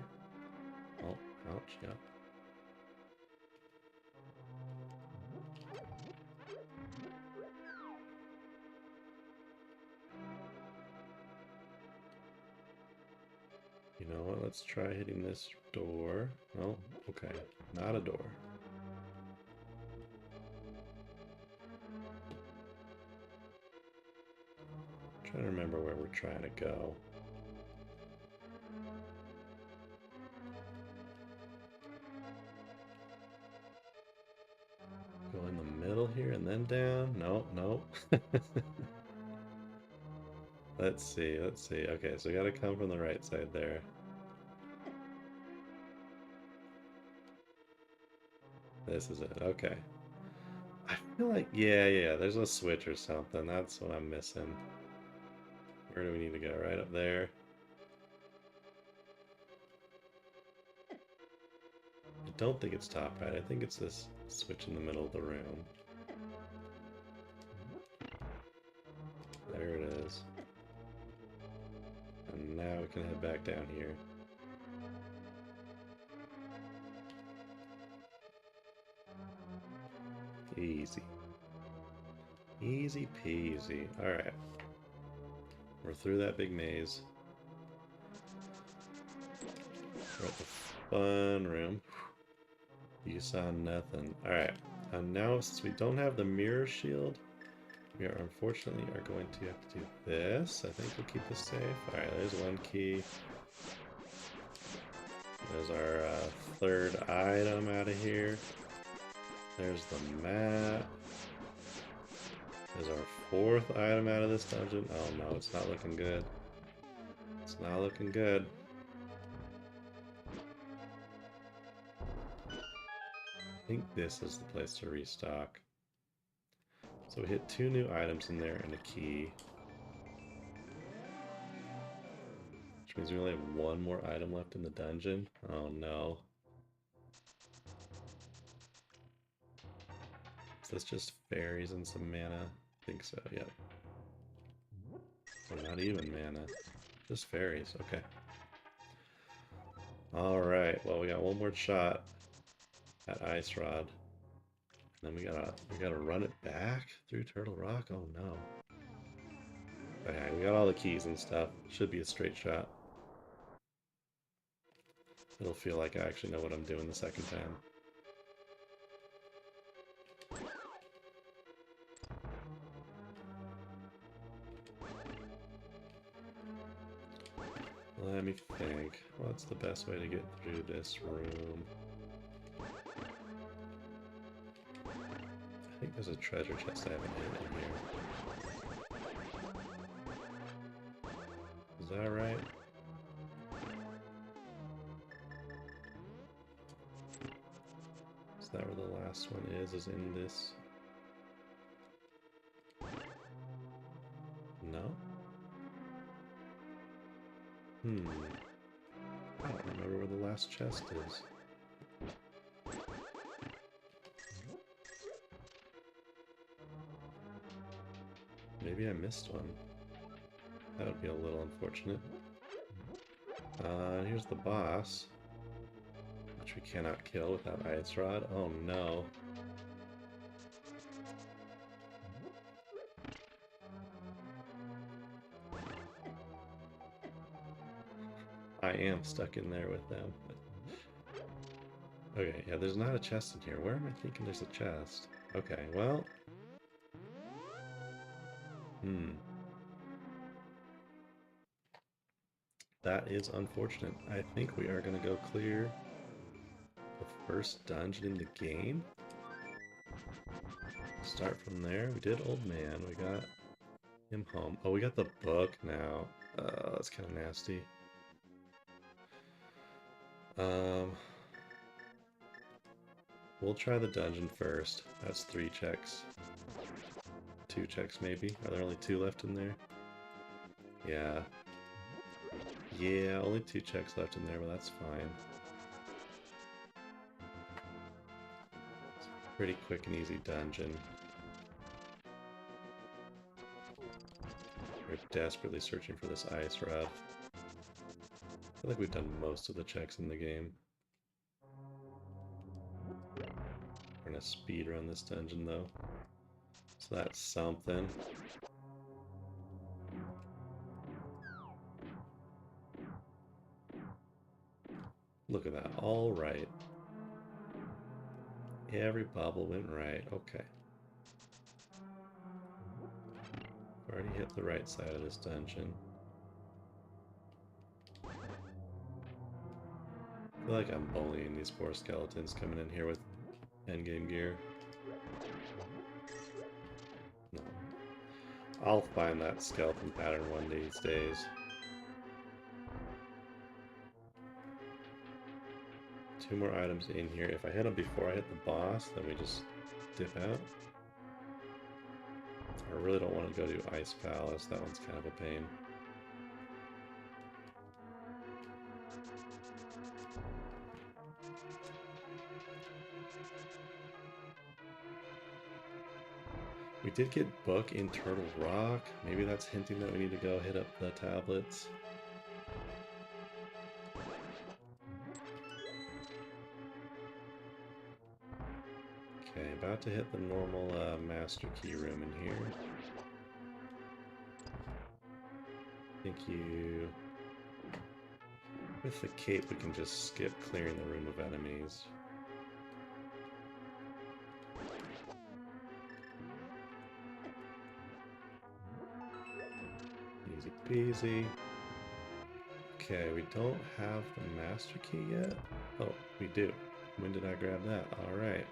Oh, ouch, yep. You know what? Let's try hitting this door. Oh, okay. Not a door. I'm trying to remember where we're trying to go. Go in the middle here and then down? No. Let's see. Okay, so we gotta come from the right side there. This is it. Okay. I feel like, yeah, there's a switch or something. That's what I'm missing. Where do we need to go? Right up there? I don't think it's top right. I think it's this switch in the middle of the room. There it is. And now we can head back down here. Easy. Easy peasy. Alright. We're through that big maze. We're at the fun room. You saw nothing. Alright. And now, since we don't have the mirror shield, we are unfortunately going to have to do this. I think we'll keep this safe. Alright, there's one key. There's our third item out of here. There's the map. There's our fourth item out of this dungeon. Oh no, it's not looking good. It's not looking good. I think this is the place to restock. So we hit 2 new items in there and a key. Which means we only have 1 more item left in the dungeon. Oh no. Is this just fairies and some mana? I think so, yep. Or not even mana. Just fairies, okay. Alright, well we got 1 more shot at Ice Rod. And then we gotta run it back through Turtle Rock? Oh no. Okay, we got all the keys and stuff. Should be a straight shot. It'll feel like I actually know what I'm doing the second time. Let me think. What's the best way to get through this room? I think there's a treasure chest I haven't hit in here. Is that right? Is that where the last one is in this? No? I don't remember where the last chest is. Maybe I missed one. That would be a little unfortunate. Here's the boss, which we cannot kill without Ice Rod. Oh no. I am stuck in there with them. Okay, yeah, there's not a chest in here. Where am I thinking there's a chest? Okay, well... That is unfortunate. I think we are going to go clear the first dungeon in the game. Start from there. We did Old Man. We got him home. Oh, we got the book now. That's kind of nasty. We'll try the dungeon first. That's 3 checks. 2 checks maybe. Are there only 2 left in there? Yeah. Yeah, only 2 checks left in there, but that's fine. It's a pretty quick and easy dungeon. We're desperately searching for this ice rod. I feel like we've done most of the checks in the game. We're gonna speedrun this dungeon though. So that's something. Look at that, all right. Every bubble went right, okay. Already hit the right side of this dungeon. I feel like I'm bullying these poor skeletons coming in here with endgame gear. No. I'll find that skeleton pattern one of these days. 2 more items in here. If I hit them before I hit the boss, then we just dip out. I really don't want to go to Ice Palace. That one's kind of a pain. We did get book in Turtle Rock. Maybe that's hinting that we need to go hit up the tablets. Okay, about to hit the normal master key room in here. Thank you. With the cape, we can just skip clearing the room of enemies. Easy peasy. Okay, we don't have the master key yet. Oh, we do. When did I grab that? Alright.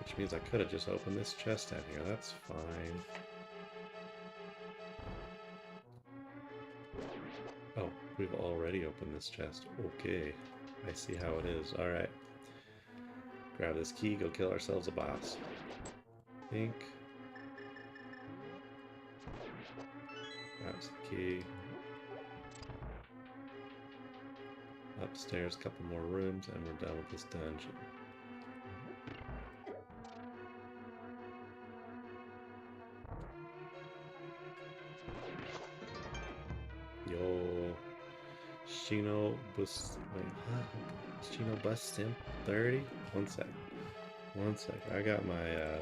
Which means I could have just opened this chest out here. That's fine. Oh, we've already opened this chest. Okay. I see how it is. Alright. Grab this key, go kill ourselves a boss. Think. That's the key. Upstairs, a couple more rooms, and we're done with this dungeon. Yo, Shino Bus. Wait, what? Shino Bus Sim 30? One sec. I got my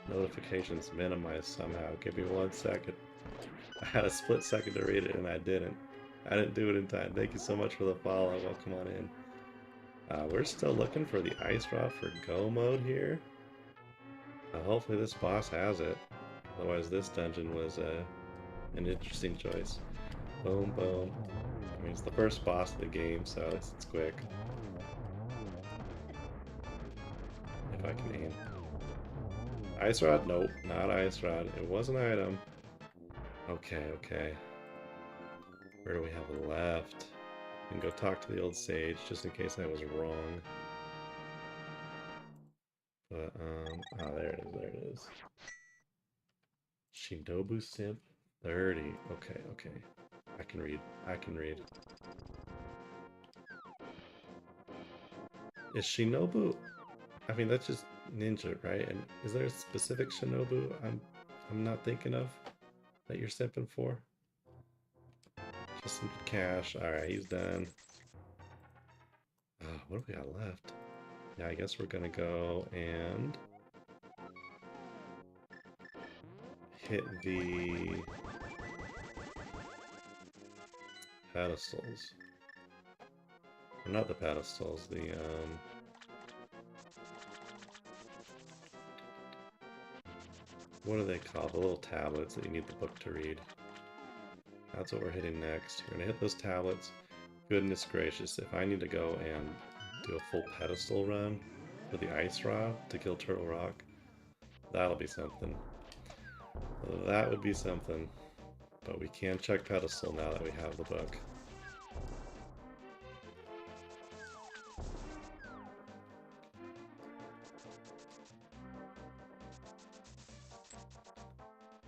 notifications minimized somehow. Give me 1 second. I had a split second to read it and I didn't. I didn't do it in time. Thank you so much for the follow. Welcome on in. We're still looking for the ice rod for go mode here. Hopefully this boss has it. Otherwise this dungeon was an interesting choice. Boom, boom. I mean, it's the first boss of the game, so it's quick. If I can aim. Ice rod? Nope, not ice rod. It was an item. Okay, okay. Where do we have left? I can go talk to the old sage, just in case I was wrong. But, oh, there it is. Shinobu Simp 30. Okay, okay. I can read. Is Shinobu... I mean, that's just ninja, right? And is there a specific Shinobu I'm not thinking of that you're simping for? Just some cash. Alright, he's done. What do we got left? Yeah, I guess we're gonna go and hit the pedestals. Or not the pedestals, the what are they called? The little tablets that you need the book to read. That's what we're hitting next. We're gonna hit those tablets. Goodness gracious, if I need to go and do a full pedestal run for the ice rod to kill Turtle Rock, that'll be something. That would be something. But we can check pedestal now that we have the book.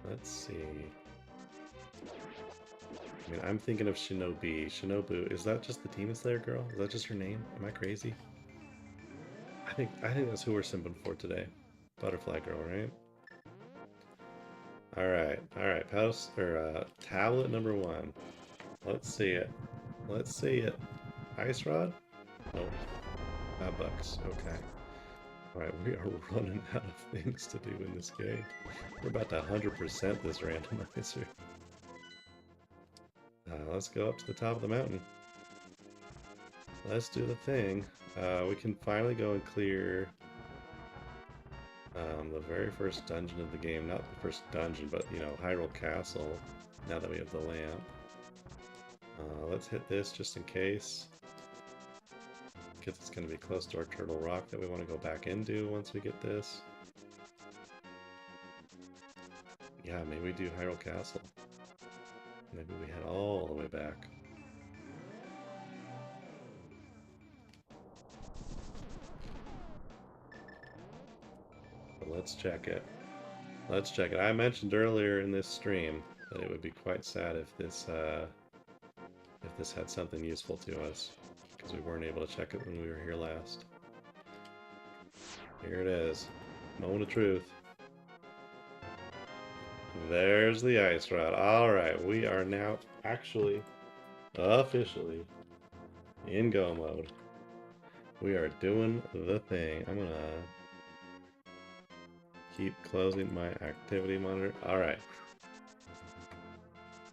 Let's see. I mean, I'm thinking of Shinobi. Shinobu, is that just the Demon Slayer girl? Is that just her name? Am I crazy? I think that's who we're simping for today. Butterfly girl, right? Alright, tablet number 1. Let's see it. Let's see it. Ice rod? Nope. Bucks. Okay. Alright, we are running out of things to do in this game. We're about to 100% this randomizer. Let's go up to the top of the mountain. Let's do the thing. We can finally go and clear the very first dungeon of the game. Not the first dungeon, but, you know, Hyrule Castle, now that we have the lamp. Let's hit this just in case. Because it's going to be close to our Turtle Rock that we want to go back into once we get this. Yeah, maybe we do Hyrule Castle. Maybe we head all the way back. But let's check it. Let's check it. I mentioned earlier in this stream that it would be quite sad if this had something useful to us, because we weren't able to check it when we were here last. Here it is. Moment of truth. There's the ice rod. Alright, we are now actually, officially, in go mode. We are doing the thing. I'm gonna keep closing my activity monitor. Alright.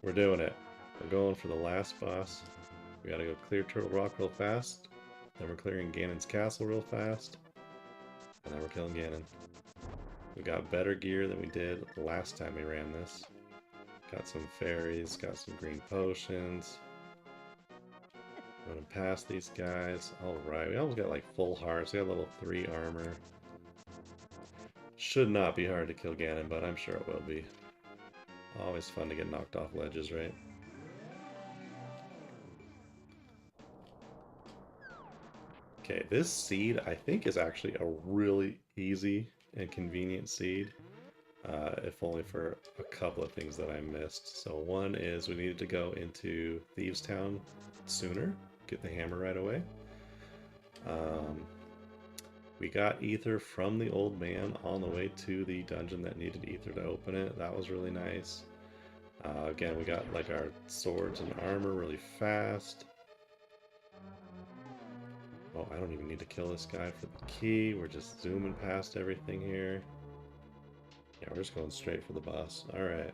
We're doing it. We're going for the last boss. We gotta go clear Turtle Rock real fast. Then we're clearing Ganon's castle real fast. And then we're killing Ganon. We got better gear than we did last time we ran this. Got some fairies, got some green potions. Running past these guys. Alright, we almost got like full hearts. We got level 3 armor. Should not be hard to kill Ganon, but I'm sure it will be. Always fun to get knocked off ledges, right? Okay, this seed I think is actually a really easy and convenient seed. If only for a couple of things that I missed. So one is we needed to go into Thieves Town sooner, get the hammer right away. We got ether from the old man on the way to the dungeon that needed ether to open it. That was really nice. Again, we got like our swords and armor really fast. Oh, I don't even need to kill this guy for the key. We're just zooming past everything here. Yeah, we're just going straight for the boss. Alright.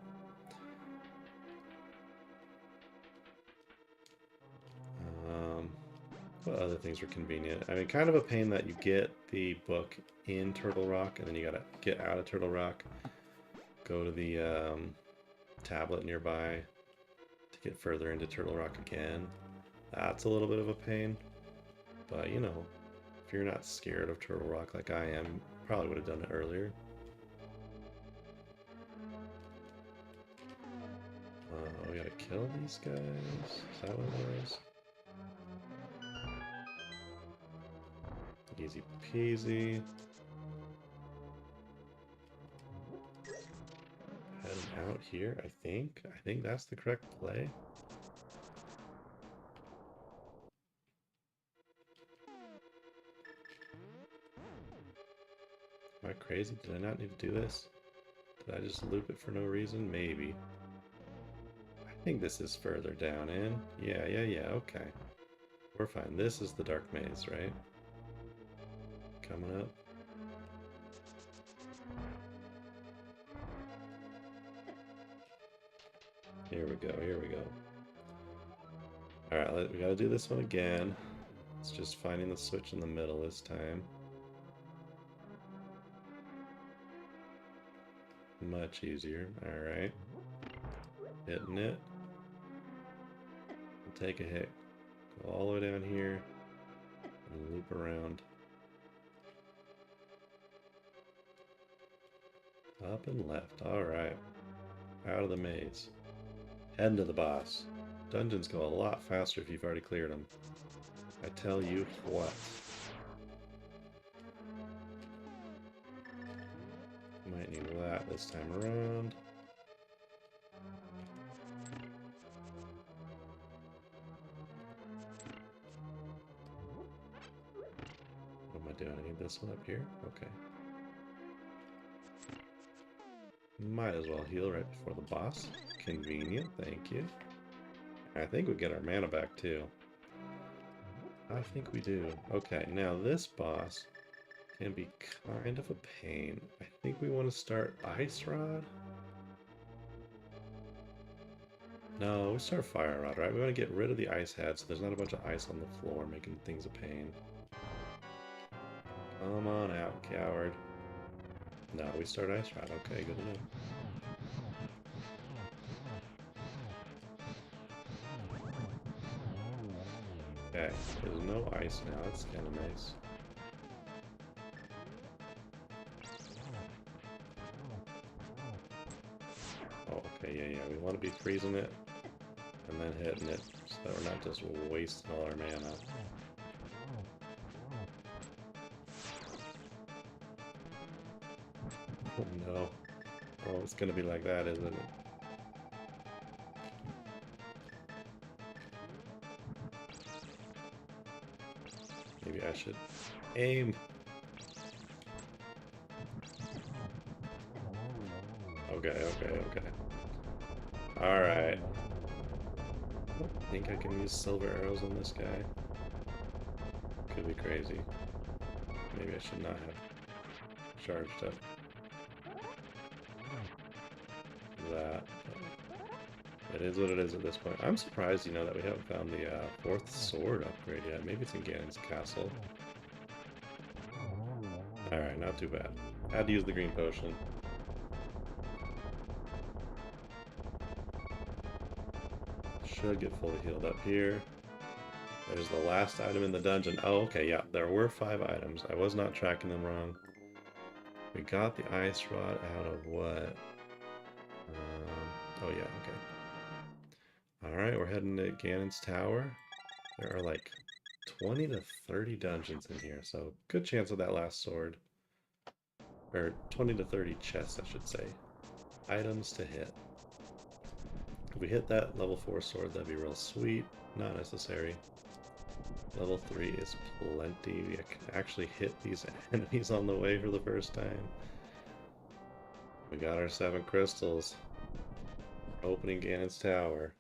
What other things were convenient? I mean, kind of a pain that you get the book in Turtle Rock, and then you gotta get out of Turtle Rock, go to the tablet nearby to get further into Turtle Rock again. That's a little bit of a pain. But, you know, if you're not scared of Turtle Rock like I am, probably would have done it earlier. We gotta kill these guys? Is that what it was? Easy peasy. Heading out here, I think. I think that's the correct play. Am I crazy? Did I not need to do this? Did I just loop it for no reason? Maybe. I think this is further down in. Yeah, okay. We're fine. This is the dark maze, right? Coming up. Here we go, here we go. Alright, we gotta do this one again. It's just finding the switch in the middle this time. Much easier. Alright. Hitting it. take a hit. Go all the way down here and loop around. Up and left. Alright. Out of the maze. Heading to the boss. Dungeons go a lot faster if you've already cleared them. I tell you what. Might need that this time around. What am I doing? I need this one up here? Okay. Might as well heal right before the boss. Convenient, thank you. I think we get our mana back too. I think we do. Okay, now this boss can be kind of a pain. I think we want to start Ice Rod. No, we start Fire Rod, right? We want to get rid of the ice head so there's not a bunch of ice on the floor making things a pain. Come on out, coward. No, we start Ice Rod. Okay, good enough. Okay, there's no ice now. That's kind of nice. Oh, okay, yeah. We want to be freezing it and then hitting it so that we're not just wasting all our mana. Oh no. Oh, it's gonna be like that, isn't it? Maybe I should aim. Okay. Alright. I think I can use silver arrows on this guy. Could be crazy. Maybe I should not have charged up that. It is what it is at this point. I'm surprised, that we haven't found the fourth sword upgrade yet. Maybe it's in Ganon's castle. Alright, not too bad. Had to use the green potion. Should get fully healed up here. There's the last item in the dungeon. Oh, okay, yeah, there were 5 items. I was not tracking them wrong. We got the ice rod out of what? Oh yeah, okay. Alright, we're heading to Ganon's Tower. There are like 20 to 30 dungeons in here, so good chance of that last sword. Or 20 to 30 chests, I should say. Items to hit. If we hit that level 4 sword, that'd be real sweet. Not necessary. Level 3 is plenty. We can actually hit these enemies on the way for the first time. We got our 7 crystals. Opening Ganon's Tower.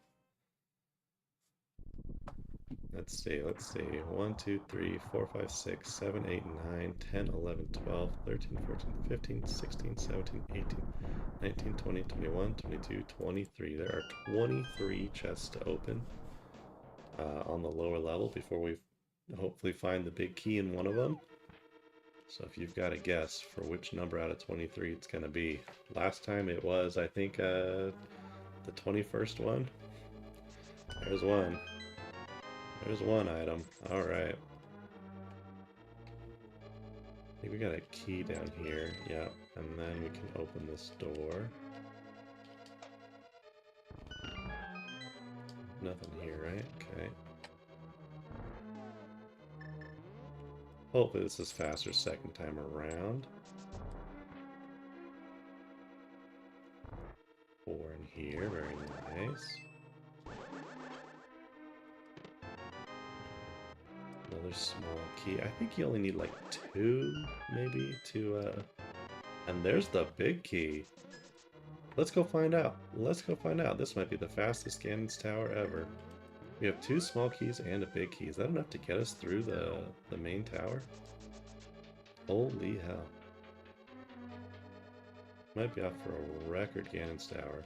Let's see. 1, 2, 3, 4, 5, 6, 7, 8, 9, 10, 11, 12, 13, 14, 15, 16, 17, 18, 19, 20, 21, 22, 23. There are 23 chests to open on the lower level before we hopefully find the big key in one of them. So if you've got a guess for which number out of 23 it's going to be. Last time it was, I think, the 21st one. There's one. There's one item. Alright. I think we got a key down here. Yeah. And then we can open this door. Nothing here, right? Okay. Hopefully this is faster second time around. 4 in here. Very nice. Another small key. I think you only need like 2, maybe, to, and there's the big key. Let's go find out. This might be the fastest Ganon's Tower ever. We have 2 small keys and a big key. Is that enough to get us through the main tower? Holy hell. Might be off for a record Ganon's Tower.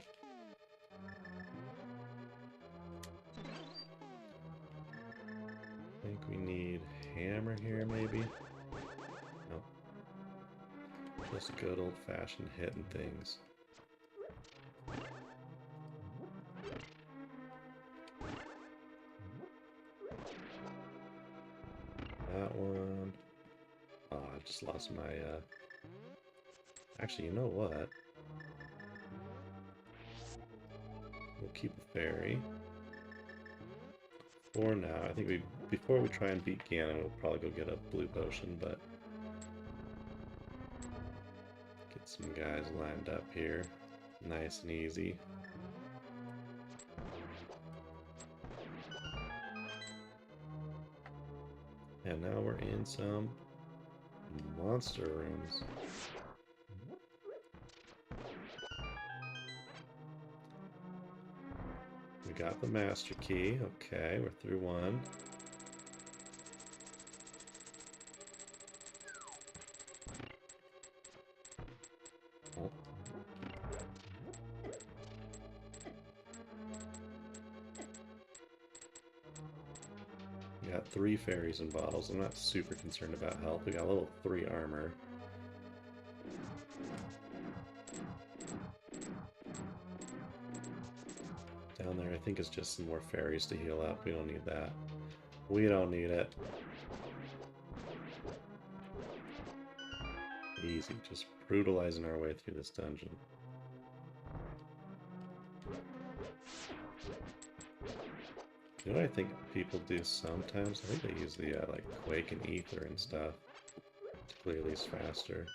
I think we need hammer here, maybe? No. Just good old-fashioned hitting things. just lost my, Actually, you know what? We'll keep a fairy. For now, I think before we try and beat Ganon, we'll probably go get a blue potion, but... Get some guys lined up here. Nice and easy. And now we're in some monster rooms. We got the master key. Okay, we're through one. Oh. We got 3 fairies and bottles. I'm not super concerned about health. We got a level 3 armor. Down there, I think, is just some more fairies to heal up. We don't need that. We don't need it. Easy, just brutalizing our way through this dungeon. You know what I think people do sometimes? I think they use the, like, Quake and Ether and stuff to clear these faster.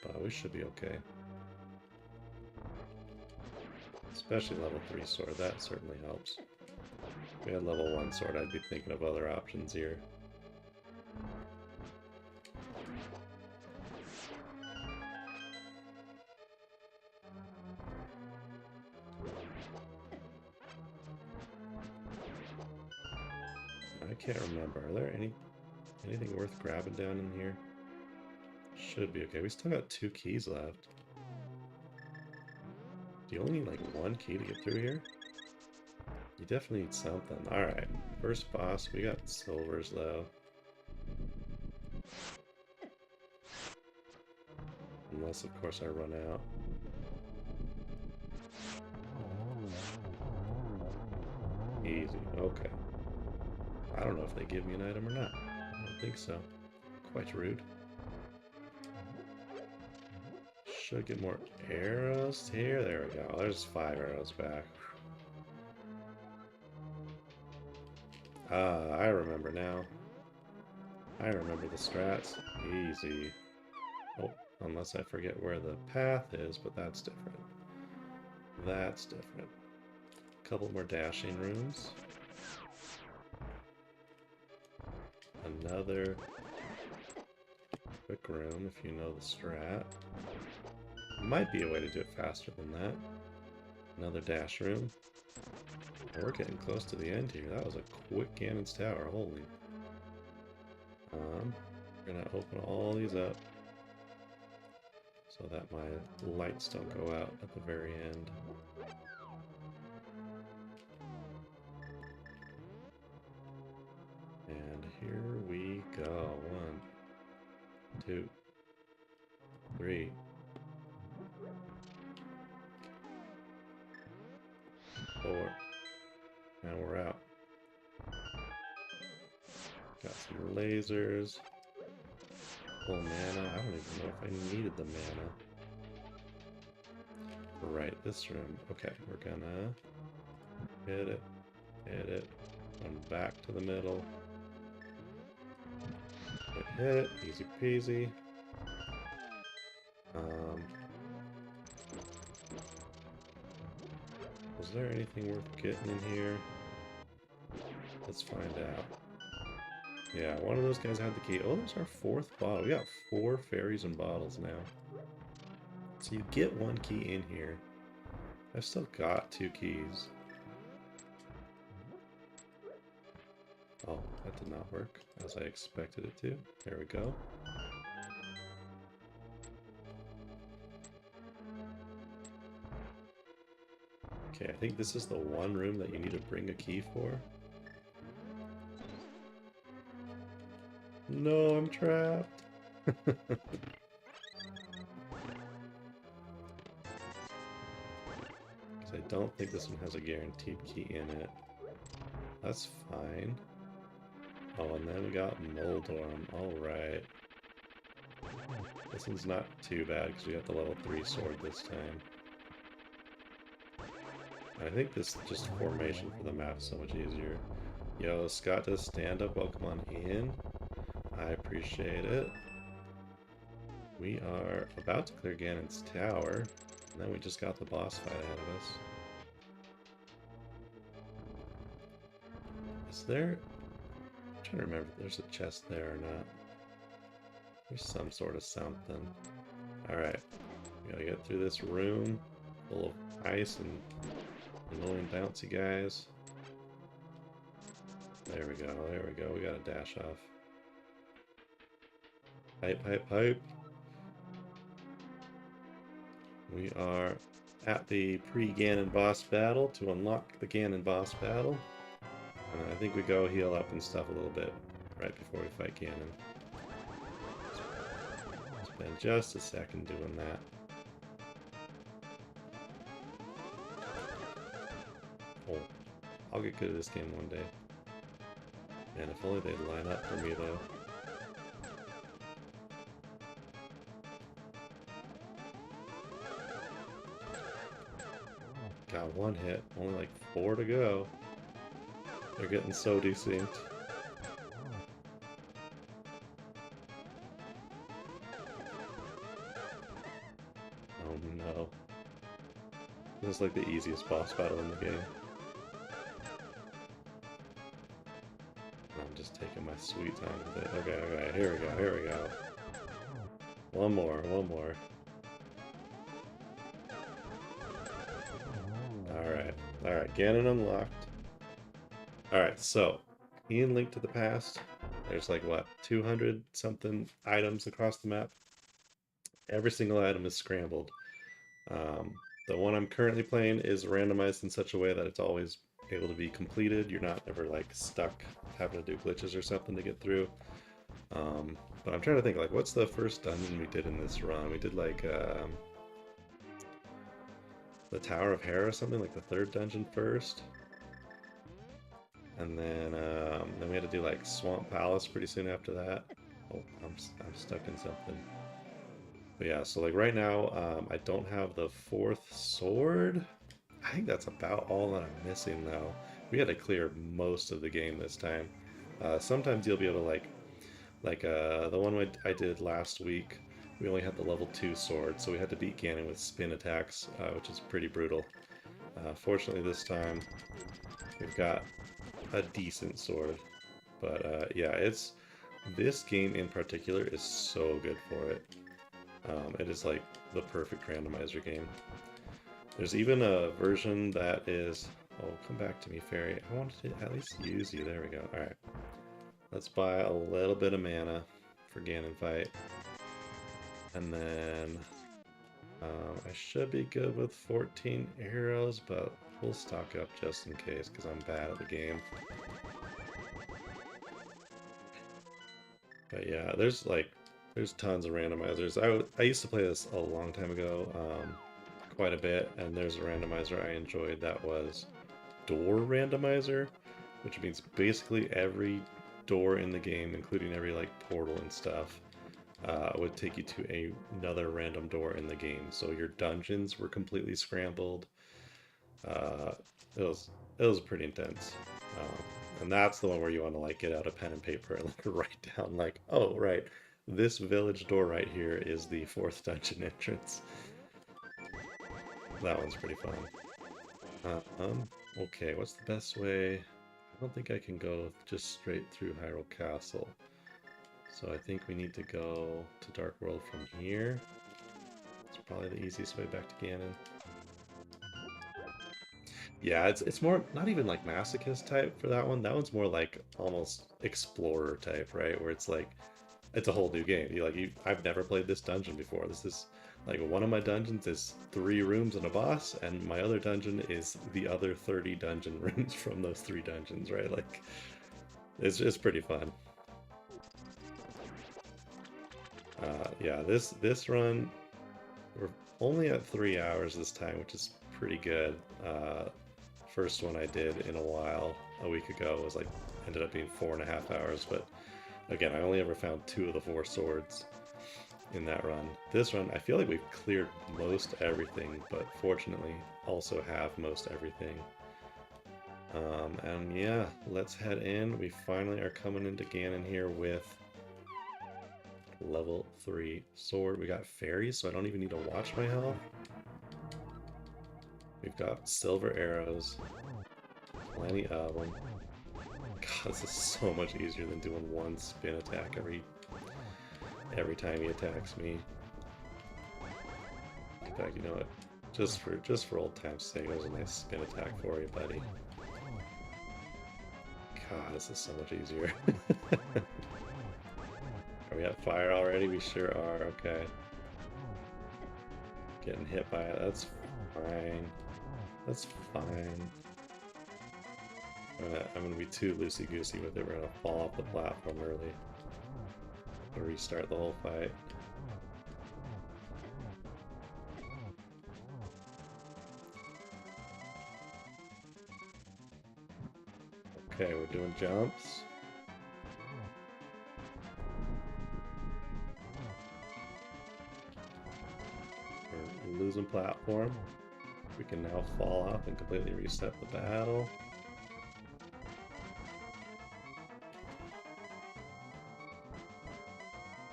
But we should be okay. Especially level 3 sword, that certainly helps. If we had level 1 sword, I'd be thinking of other options here. I can't remember. Are there anything worth grabbing down in here? Should be okay. We still got 2 keys left. Do you only need like 1 key to get through here? You definitely need something. Alright, first boss. We got silvers though. Unless of course I run out. Easy, okay. I don't know if they give me an item or not. I don't think so. Quite rude. Should get more arrows here. There we go. There's 5 arrows back. Ah, I remember now. I remember the strats. Easy. Oh, unless I forget where the path is, but that's different. That's different. A couple more dashing rooms. Another quick room if you know the strat. Might be a way to do it faster than that. Another dash room. We're getting close to the end here. That was a quick Ganon's Tower. Holy. We're gonna open all these up so that my lights don't go out at the very end. And here we go. 1, 2, 3. 4. And we're out. Got some lasers. Full mana. I don't even know if I needed the mana. Right, this room. Okay, we're gonna hit it, run back to the middle. Hit, easy peasy. Was there anything worth getting in here? Let's find out. Yeah, one of those guys had the key. Oh, there's our 4th bottle. We got 4 fairies and bottles now. So you get 1 key in here. I've still got 2 keys. Oh, that did not work as I expected it to. There we go. Okay, I think this is the one room that you need to bring a key for. No, I'm trapped. Because I don't think this one has a guaranteed key in it. That's fine. Oh, and then we got Moldorm. Alright. This one's not too bad because we got the level 3 sword this time. I think this just formation for the map is so much easier. Yo, Scott does stand up. Welcome on in. I appreciate it. We are about to clear Ganon's tower, and then we just got the boss fight ahead of us. Is there... I'm trying to remember if there's a chest there or not. There's some sort of something. Alright. We gotta get through this room full of ice and annoying bouncy guys. There we go, there we go. We gotta dash off. Pipe, pipe, pipe. We are at the pre-Ganon boss battle to unlock the Ganon boss battle. I think we go heal up and stuff a little bit right before we fight Ganon. Spend just a second doing that. Oh, I'll get good at this game one day. Man, if only they'd line up for me though. Got one hit, only like 4 to go. They're getting so desynced. Oh no. This is like the easiest boss battle in the game. I'm just taking my sweet time with it. Okay, okay, here we go, here we go. One more, one more. Alright, Ganon unlocked. Alright, so, in Link to the Past, there's like, what, 200 something items across the map? Every single item is scrambled. The one I'm currently playing is randomized in such a way that it's always able to be completed. You're not ever like stuck having to do glitches or something to get through. But I'm trying to think, like, what's the first dungeon we did in this run? We did like the Tower of Hera or something, like the third dungeon first. And then we had to do like Swamp Palace pretty soon after that. Oh, I'm stuck in something. But yeah, so like right now, I don't have the 4th sword. I think that's about all that I'm missing though. We had to clear most of the game this time. Sometimes you'll be able to like the one I did last week, we only had the level 2 sword, so we had to beat Ganon with spin attacks, which is pretty brutal. Fortunately this time, we've got a decent sword. But yeah, this game in particular is so good for it. It is like the perfect randomizer game. There's even a version that is... Oh, come back to me, Fairy. I wanted to at least use you. There we go. Alright. Let's buy a little bit of mana for Ganon fight. And then... I should be good with 14 arrows, but we'll stock up just in case, because I'm bad at the game. But yeah, there's tons of randomizers. I used to play this a long time ago, quite a bit, and there's a randomizer I enjoyed that was door randomizer, which means basically every door in the game, including every like portal and stuff, would take you to another random door in the game. So your dungeons were completely scrambled. It was pretty intense. And that's the one where you want to like get out a pen and paper and like write down like, oh right, this village door right here is the 4th dungeon entrance. That one's pretty fun. Okay, what's the best way? I don't think I can go just straight through Hyrule Castle. So I think we need to go to Dark World from here. It's probably the easiest way back to Ganon. Yeah, it's more, not even like masochist type for that one. That one's more like almost explorer type, right? Where it's like, it's a whole new game. I've never played this dungeon before. This is like, one of my dungeons is 3 rooms and a boss, and my other dungeon is the other 30 dungeon rooms from those 3 dungeons, right? Like, it's just pretty fun. Yeah, this run, we're only at 3 hours this time, which is pretty good. First one I did in a while, a week ago, was like, ended up being 4.5 hours, but again, I only ever found 2 of the 4 swords. in that run. This run, I feel like we've cleared most everything, but fortunately also have most everything. And yeah, let's head in. We finally are coming into Ganon here with level 3 sword. We got fairies, so I don't even need to watch my health. We've got silver arrows, plenty of them. God, this is so much easier than doing one spin attack every time he attacks me. In fact, you know what? Just for old time's sake, that was a nice spin attack for you, buddy. God, this is so much easier. Are we at fire already? We sure are. Okay. Getting hit by it. That's fine. That's fine. I'm gonna be too loosey-goosey with it. We're gonna fall off the platform early. I'm gonna restart the whole fight. Okay, we're doing jumps. We're losing platform. We can now fall off and completely reset the battle.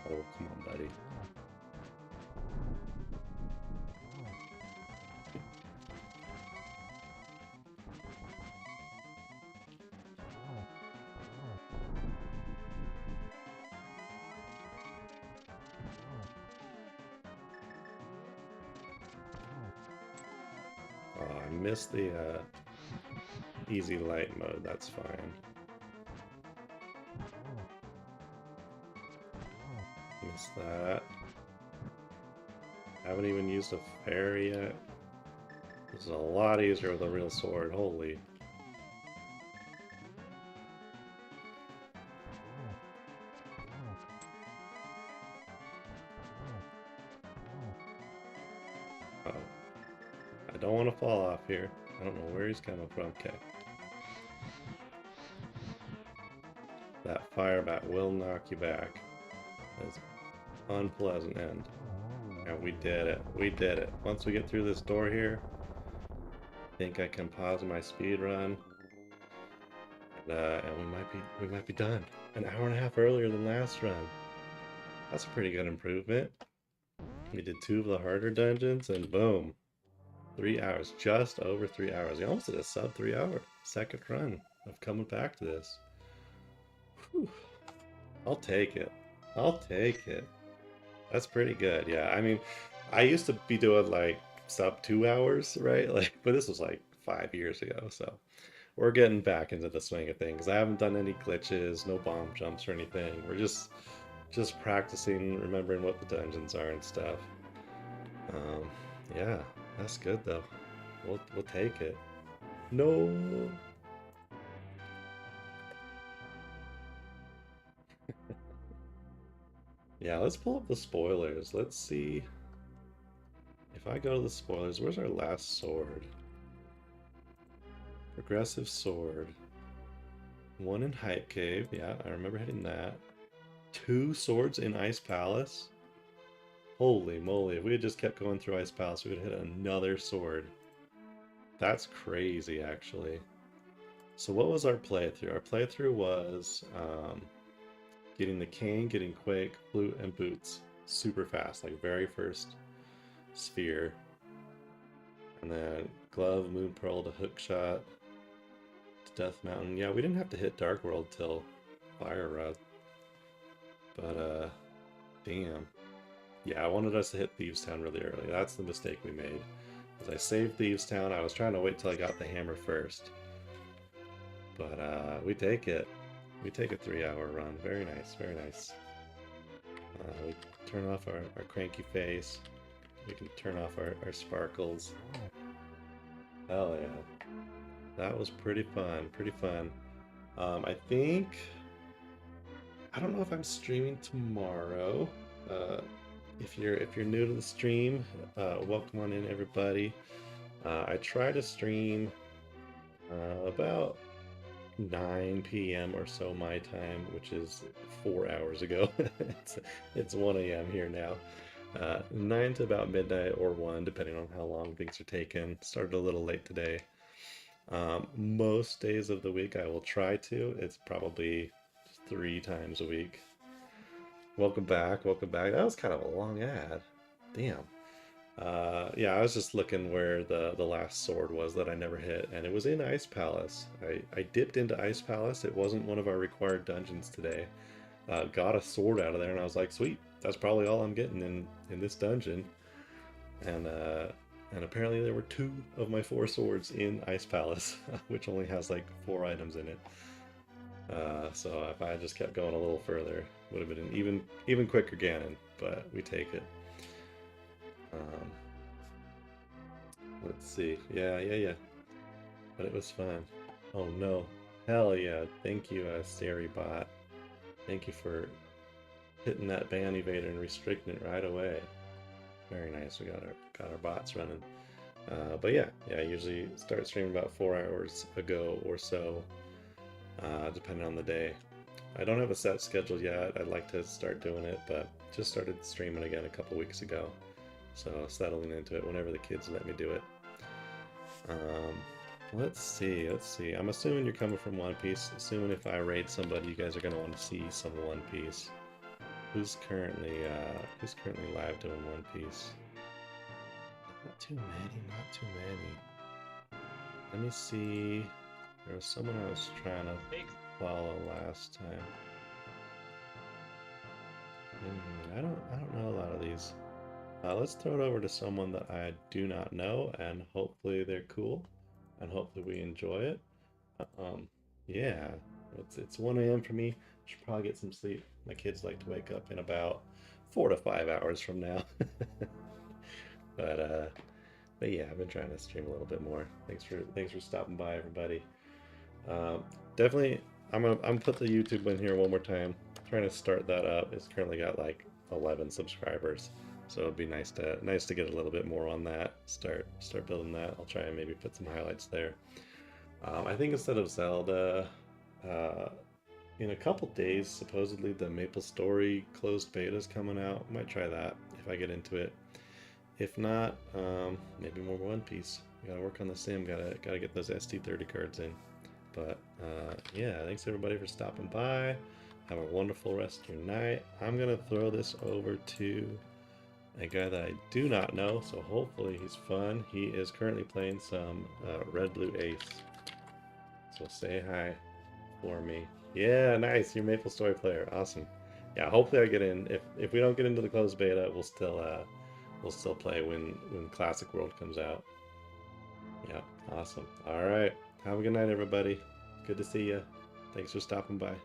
Oh, come on, buddy. Oh, I missed the easy light mode. That's fine. Missed that. Haven't even used a fairy yet. This is a lot easier with a real sword. Holy. Uh-oh. I don't want to fall off here. I don't know where he's coming from. Okay. That fire bat will knock you back. That's unpleasant end. And we did it. We did it. Once we get through this door here, I think I can pause my speed run. And we might be done. An hour and a half earlier than last run. That's a pretty good improvement. We did 2 of the harder dungeons and boom. 3 hours, just over 3 hours. We almost did a sub 3 hour second run of coming back to this. Whew. I'll take it. I'll take it. That's pretty good. Yeah, I mean, I used to be doing like sub 2 hours, right? Like, but this was like 5 years ago, so we're getting back into the swing of things. I haven't done any glitches, no bomb jumps or anything. We're just practicing, remembering what the dungeons are and stuff. Yeah, that's good though. We'll take it. No. Yeah, let's pull up the spoilers. Let's see. If I go to the spoilers, where's our last sword? Progressive sword. 1 in Hype Cave. Yeah, I remember hitting that. 2 swords in Ice Palace. Holy moly, if we had just kept going through Ice Palace, we would hit another sword. That's crazy, actually. So what was our playthrough? Our playthrough was getting the cane, getting Quake, Flute, and Boots super fast, like very first sphere. And then Glove, Moon Pearl to Hookshot to Death Mountain. Yeah, we didn't have to hit Dark World till Fire Rod. But, damn. Yeah, I wanted us to hit Thieves Town really early. That's the mistake we made. As I saved Thieves Town, I was trying to wait till I got the hammer first. But, we take it. We take a 3 hour run. Very nice, very nice. We turn off our cranky face. We can turn off our sparkles. Hell yeah. That was pretty fun, pretty fun. I think... I don't know if I'm streaming tomorrow. If you're new to the stream, welcome on in, everybody. I try to stream about 9 p.m. or so my time, which is 4 hours ago. it's 1 a.m. here now. 9 to about midnight or 1, depending on how long things are taking. Started a little late today. Most days of the week I will try to. It's probably 3 times a week. Welcome back, welcome back. That was kind of a long ad. Damn. Yeah, I was just looking where the last sword was that I never hit, and it was in Ice Palace. I dipped into Ice Palace. It wasn't one of our required dungeons today. Got a sword out of there, and I was like, sweet, that's probably all I'm getting in this dungeon. And apparently there were 2 of my 4 swords in Ice Palace, which only has like 4 items in it. So if I had just kept going a little further, would have been an even quicker Ganon, but we take it. Let's see. Yeah. But it was fun. Oh no. Hell yeah. Thank you, Bot. Thank you for hitting that ban evader and restricting it right away. Very nice. We got our bots running. But yeah, I usually start streaming about 4 hours ago or so, depending on the day. I don't have a set schedule yet. I'd like to start doing it, but just started streaming again a couple weeks ago. So settling into it whenever the kids let me do it. Let's see. I'm assuming you're coming from One Piece. Assuming if I raid somebody, you guys are gonna want to see some One Piece. Who's currently live doing One Piece? Not too many. Let me see. There was someone I was trying to follow last time. I don't know a lot of these. Let's throw it over to someone that I do not know, and hopefully they're cool, and hopefully we enjoy it. Yeah, it's 1 a.m. for me. Should probably get some sleep. My kids like to wake up in about 4 to 5 hours from now. But yeah, I've been trying to stream a little bit more. Thanks for stopping by, everybody. Definitely, I'm gonna put the YouTube one here one more time. I'm trying to start that up. It's currently got like 11 subscribers. So it'd be nice to get a little bit more on that. Start building that. I'll try and maybe put some highlights there. I think instead of Zelda, in a couple days, supposedly the Maple Story closed beta is coming out. I might try that if I get into it. If not, maybe more One Piece. We gotta work on the sim. Gotta get those ST30 cards in. But yeah, thanks everybody for stopping by. Have a wonderful rest of your night. I'm gonna throw this over to a guy that I do not know, so hopefully he's fun. He is currently playing some Red Blue Ace. So say hi for me. Yeah, nice. You're a Maple Story player. Awesome. Yeah, hopefully I get in. If we don't get into the closed beta, we'll still play when Classic World comes out. Yeah, awesome. All right. Have a good night, everybody. Good to see you. Thanks for stopping by.